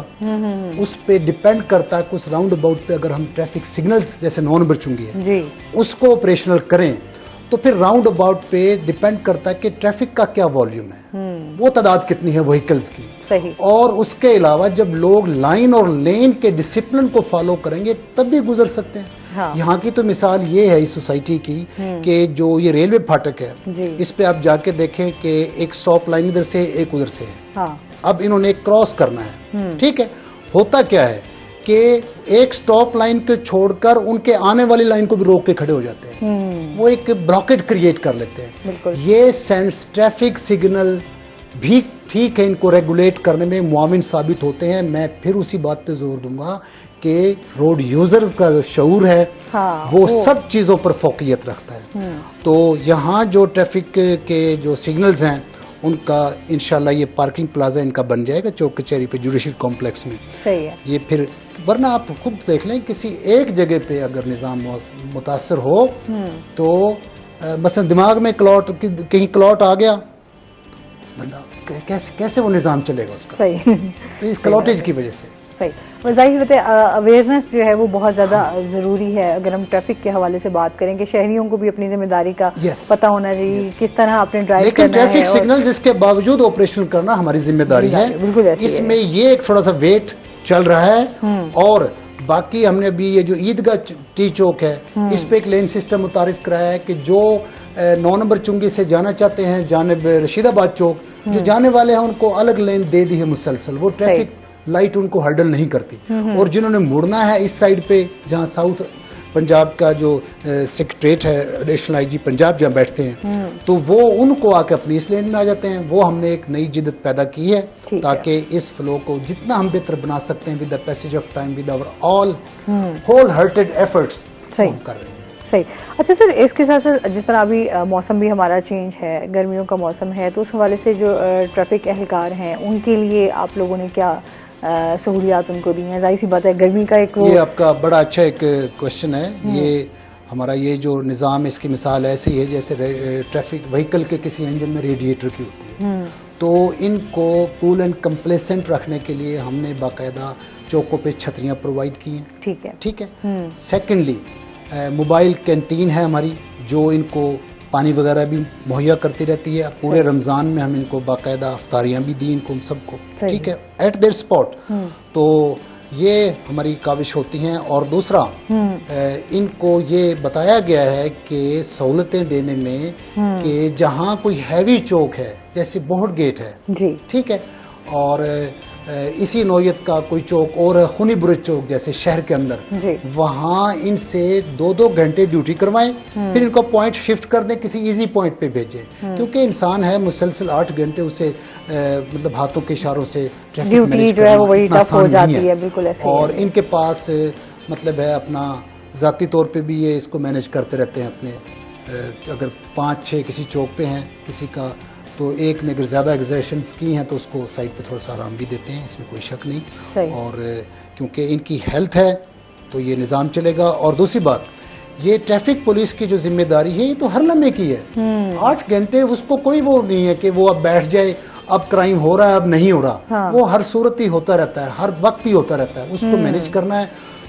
उस पे डिपेंड करता है कि उस राउंड अबाउट पे अगर हम ट्रैफिक सिग्नल्स जैसे 9 नंबर चुंगी है उसको ऑपरेशनल करें तो फिर राउंड अबाउट पे डिपेंड करता है कि ट्रैफिक का क्या वॉल्यूम है, वो तादाद कितनी है व्हीकल्स की। सही। और उसके अलावा जब लोग लाइन और लेन के डिसिप्लिन को फॉलो करेंगे तब भी गुजर सकते हैं। हाँ। यहाँ की तो मिसाल ये है इस सोसाइटी की कि जो ये रेलवे फाटक है, इस पे आप जाके देखें कि एक स्टॉप लाइन इधर से एक उधर से है। हाँ। अब इन्होंने क्रॉस करना है, ठीक है, होता क्या है कि एक स्टॉप लाइन को छोड़कर उनके आने वाली लाइन को भी रोक के खड़े हो जाते हैं, वो एक ब्लॉकेट क्रिएट कर लेते हैं। ये सेंस ट्रैफिक सिग्नल भी ठीक है, इनको रेगुलेट करने में मुआविन साबित होते हैं। मैं फिर उसी बात पे जोर दूंगा कि रोड यूजर्स का जो शऊर है वो सब चीजों पर फोकियत रखता है। तो यहाँ जो ट्रैफिक के जो सिग्नल्स हैं उनका इंशाल्लाह ये पार्किंग प्लाजा इनका बन जाएगा चौक कचहरी पे जुडिशल कॉम्प्लेक्स में। सही है। ये फिर वरना आप खुद देख लें किसी एक जगह पे अगर निज़ाम मुतासर हो तो मसलन दिमाग में क्लॉट कहीं क्लॉट आ गया, बंदा कैसे वो निज़ाम चलेगा उसका। सही। तो इस क्लॉटेज की वजह से सही। और जाहिर बात है अवेयरनेस जो है वो बहुत ज़्यादा ज़रूरी है। अगर हम ट्रैफिक के हवाले से बात करें कि शहरियों को भी अपनी जिम्मेदारी का पता होना चाहिए, किस तरह आपने ड्राइव लेकिन करना है। ट्रैफिक सिग्नल्स इसके बावजूद ऑपरेशन करना हमारी जिम्मेदारी है। बिल्कुल इसमें ये एक थोड़ा सा वेट चल रहा है। और बाकी हमने अभी ये जो ईदगाह टी चौक है इस पे एक लेन सिस्टम मुतारिफ कराया है कि जो 9 नंबर चुंगी से जाना चाहते हैं जानिब रशीदाबाद चौक, जो जाने वाले हैं उनको अलग लेन दे दी है मुसलसल, वो ट्रैफिक लाइट उनको हर्डल नहीं करती। और जिन्होंने मुड़ना है इस साइड पे जहां साउथ पंजाब का जो सेक्रेटरेट है एडिशनल आईजी पंजाब जहां बैठते हैं, तो वो उनको आके अपनी इस लेन में आ जाते हैं। वो हमने एक नई जिद्दत पैदा की है ताकि इस फ्लो को जितना हम बेहतर बना सकते हैं with the passage of time, with our all wholehearted efforts हम कर रहे हैं। सही। अच्छा सर, इसके साथ साथ जिस तरह अभी मौसम भी हमारा चेंज है, गर्मियों का मौसम है, तो उस हवाले से जो ट्रैफिक एहलकार हैं उनके लिए आप लोगों ने क्या सहूलियात उनको दी हैं? जाहिर सी बात है गर्मी का एक ये आपका बड़ा अच्छा एक क्वेश्चन है। ये हमारा ये जो निज़ाम, इसकी मिसाल ऐसी है जैसे ट्रैफिक व्हीकल के किसी इंजन में रेडिएटर की होती है। तो इनको कूल एंड कंप्लेसेंट रखने के लिए हमने बाकायदा चौकों पे छतरियां प्रोवाइड की हैं। ठीक है। सेकेंडली मोबाइल कैंटीन है हमारी जो इनको पानी वगैरह भी मुहैया करती रहती है। पूरे रमज़ान में हम इनको बाकायदा अफ्तारियां भी दी इनको सबको, ठीक है, एट देयर स्पॉट। तो ये हमारी काविश होती हैं। और दूसरा इनको ये बताया गया है कि सहूलतें देने में कि जहां कोई हैवी चौक है जैसे बोहट गेट है, ठीक है, और इसी नौयत का कोई चौक और खुनी बुरुज चौक जैसे शहर के अंदर, वहां इनसे 2-2 घंटे ड्यूटी करवाएं, फिर इनको पॉइंट शिफ्ट कर दें, किसी इजी पॉइंट पे भेजें। क्योंकि इंसान है मुसलसल 8 घंटे उसे मतलब हाथों के इशारों से ट्रैफिक मैनेज जो है वो वही टफ हो जाती है। बिल्कुल ऐसे। और इनके पास मतलब है अपना जाती तौर पे भी ये इसको मैनेज करते रहते हैं अपने। अगर 5-6 किसी चौक पे हैं किसी का, तो एक ने अगर ज़्यादा एग्जर्शंस की हैं तो उसको साइड पे थोड़ा सा आराम भी देते हैं, इसमें कोई शक नहीं। और क्योंकि इनकी हेल्थ है तो ये निज़ाम चलेगा। और दूसरी बात, ये ट्रैफिक पुलिस की जो जिम्मेदारी है ये तो हर लम्हे की है। 8 घंटे उसको कोई वो नहीं है कि वो अब बैठ जाए, अब क्राइम हो रहा है अब नहीं हो रहा। वो हर सूरत ही होता रहता है, हर वक्त ही होता रहता है, उसको मैनेज करना है।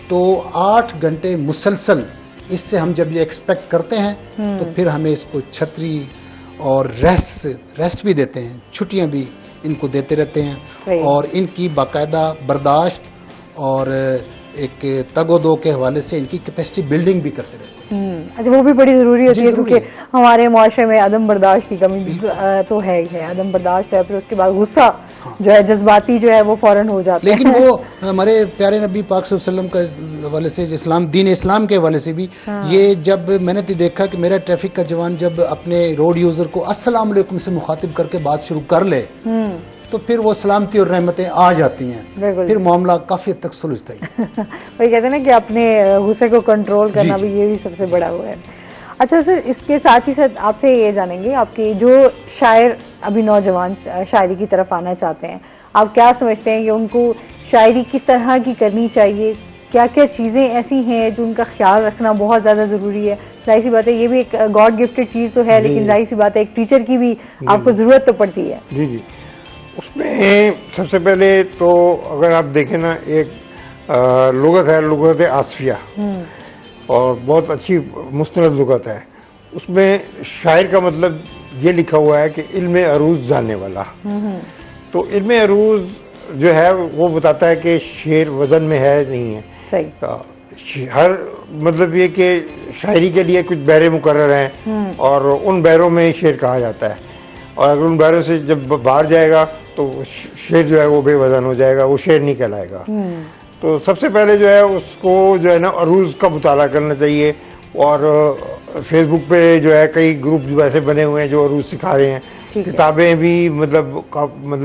तो 8 घंटे मुसलसल इससे हम जब ये एक्सपेक्ट करते हैं तो फिर हमें इसको छतरी और रेस्ट भी देते हैं, छुट्टियां भी इनको देते रहते हैं। और इनकी बाकायदा बर्दाश्त और एक तगोदो के हवाले से इनकी कैपेसिटी बिल्डिंग भी करते रहते हैं। अच्छा, वो भी बड़ी जरूरी होती है क्योंकि हमारे मुआशरे में अदम बर्दाश्त की कमी तो है ही है। अदम बर्दाश्त है, फिर उसके बाद गुस्सा जो है जज्बाती जो है वो फौरन हो जाता है। लेकिन वो हमारे प्यारे नबी पाक सल्लल्लाहु अलैहि वसल्लम के हवाले से, इस्लाम दीन इस्लाम के हवाले से भी ये जब मैंने तो देखा कि मेरा ट्रैफिक का जवान जब अपने रोड यूजर को अस्सलाम वालेकुम से मुखातिब करके बात शुरू कर ले तो फिर वो सलामती और रहमतें आ जाती हैं, फिर मामला काफी हद तक सुलझता है। वही कहते हैं ना कि अपने गुस्से को कंट्रोल करना भी ये भी सबसे बड़ा वो है। अच्छा सर, इसके साथ ही साथ आपसे ये जानेंगे, आपके जो शायर अभी नौजवान शायरी की तरफ आना चाहते हैं, आप क्या समझते हैं कि उनको शायरी किस तरह की करनी चाहिए? क्या क्या चीज़ें ऐसी हैं जो उनका ख्याल रखना बहुत ज़्यादा ज़रूरी है? जाहिर सी बात है ये भी एक गॉड गिफ्टेड चीज़ तो है, लेकिन जाहिर सी बात है एक टीचर की भी आपको ज़रूरत तो पड़ती है। जी जी, उसमें सबसे पहले तो अगर आप देखें ना, एक लुगत है, लुगत आसफिया, और बहुत अच्छी मुस्तनद लुगत है। उसमें शायर का मतलब ये लिखा हुआ है कि इल्म अरूज जानने वाला। तो इल्म अरूज जो है वो बताता है कि शेर वजन में है नहीं है। सही। हर मतलब ये कि शायरी के लिए कुछ बैरे मुकर्रर हैं और उन बैरों में शेर कहा जाता है, और अगर उन बैरों से जब बाहर जाएगा तो शेर जो है वो बेवजन हो जाएगा, वो शेर नहीं कहलाएगा। तो सबसे पहले जो है उसको जो है ना अरूज का मुताला करना चाहिए। और फेसबुक पे जो है कई ग्रुप वैसे बने हुए हैं जो अरूज सिखा रहे हैं, किताबें भी मतलब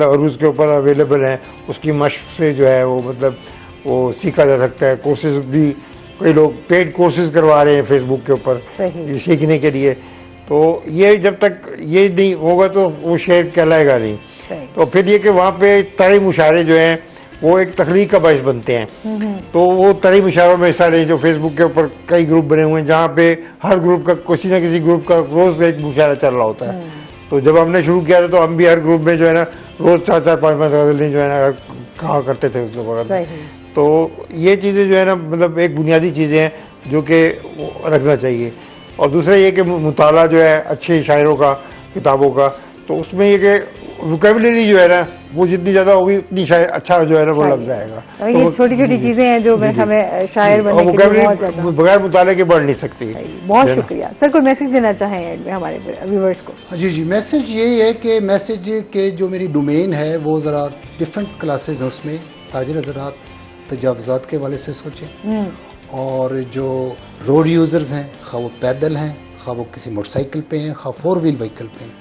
अरूज के ऊपर अवेलेबल हैं, उसकी मशक से जो है वो मतलब वो सीखा जा सकता है। कोर्सेज भी कई लोग पेड कोर्सेज करवा रहे हैं फेसबुक के ऊपर सीखने के लिए। तो ये जब तक ये नहीं होगा तो वो शेर कहलाएगा नहीं। तो फिर ये कि वहाँ पे तरी मुशारे जो हैं वो एक तकलीफ का बायस बनते हैं। तो वो तरी मुशारों में हिस्सा लें, जो फेसबुक के ऊपर कई ग्रुप बने हुए हैं जहाँ पे हर ग्रुप का किसी न किसी ग्रुप का रोज एक मुशारा चल रहा होता है। तो जब हमने शुरू किया था तो हम भी हर ग्रुप में जो है ना रोज 4-4, 5-5 गजलें जो है ना कहा करते थे उस वक्त। तो ये चीज़ें जो है ना, मतलब एक बुनियादी चीज़ें हैं जो कि रखना चाहिए। और दूसरा ये कि मुताला जो है अच्छे शायरों का, किताबों का, तो उसमें ये कि वोकैबुलरी जो है ना वो जितनी ज़्यादा होगी उतनी शायर अच्छा जो है ना वो लग जाएगा। तो ये छोटी छोटी चीज़ें हैं जो हमें शायर बनने के लिए बहुत ज़्यादा बगैर मुताले के बढ़ नहीं सकती। बहुत शुक्रिया सर। कोई मैसेज देना चाहें हमारे व्यूअर्स को? जी जी, मैसेज यही है कि मैसेज के जो मेरी डोमेन है वो ज़रा डिफरेंट क्लासेज हैं, उसमें ताजिर हज़रात तजावुज़ात के वाले से सोचें, और जो रोड यूज़र्स हैं, खा वो पैदल हैं, खा वो किसी मोटरसाइकिल पे हैं, खा 4 व्हील व्हीकल पे हैं,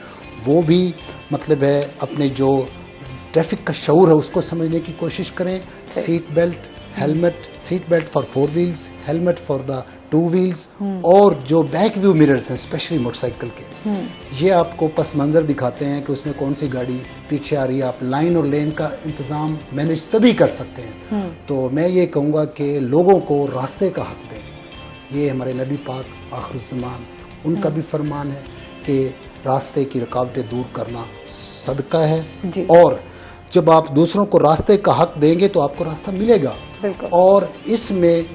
वो भी मतलब है अपने जो ट्रैफिक का शऊर है उसको समझने की कोशिश करें। Seat belt, helmet, seat belt for 4 wheels, helmet for the 2 wheels, और जो बैक व्यू मिरर्स हैं स्पेशली मोटरसाइकिल के, ये आपको पस मंजर दिखाते हैं कि उसमें कौन सी गाड़ी पीछे आ रही है। आप लाइन और लेन का इंतजाम मैनेज तभी कर सकते हैं। तो मैं ये कहूँगा कि लोगों को रास्ते का हक दें। ये हमारे नबी पाक आखिरुज़्ज़मान, उनका भी फरमान है कि रास्ते की रुकावटें दूर करना सदका है, और जब आप दूसरों को रास्ते का हक देंगे तो आपको रास्ता मिलेगा। और इसमें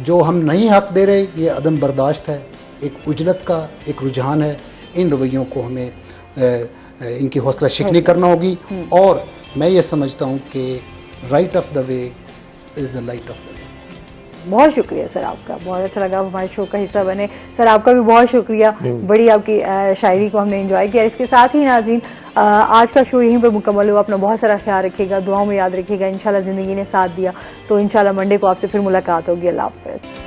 जो हम नहीं हक दे रहे, ये अदम बर्दाश्त है, एक उजलत का एक रुझान है। इन रवैयों को हमें इनकी हौसला शिकनी करना होगी। और मैं ये समझता हूँ कि right of the way is the light of the way. बहुत शुक्रिया सर आपका, बहुत अच्छा लगा हमारे शो का हिस्सा बने। सर आपका भी बहुत शुक्रिया, बड़ी आपकी शायरी को हमने एंजॉय किया। इसके साथ ही नाज़रीन, आज का शो यहीं पर मुकम्मल हुआ। अपना बहुत सारा ख्याल रखिएगा, दुआओं में याद रखिएगा। इंशाल्लाह ज़िंदगी ने साथ दिया तो इंशाल्लाह मंडे को आपसे फिर मुलाकात होगी। अल्लाह हाफ़िज़।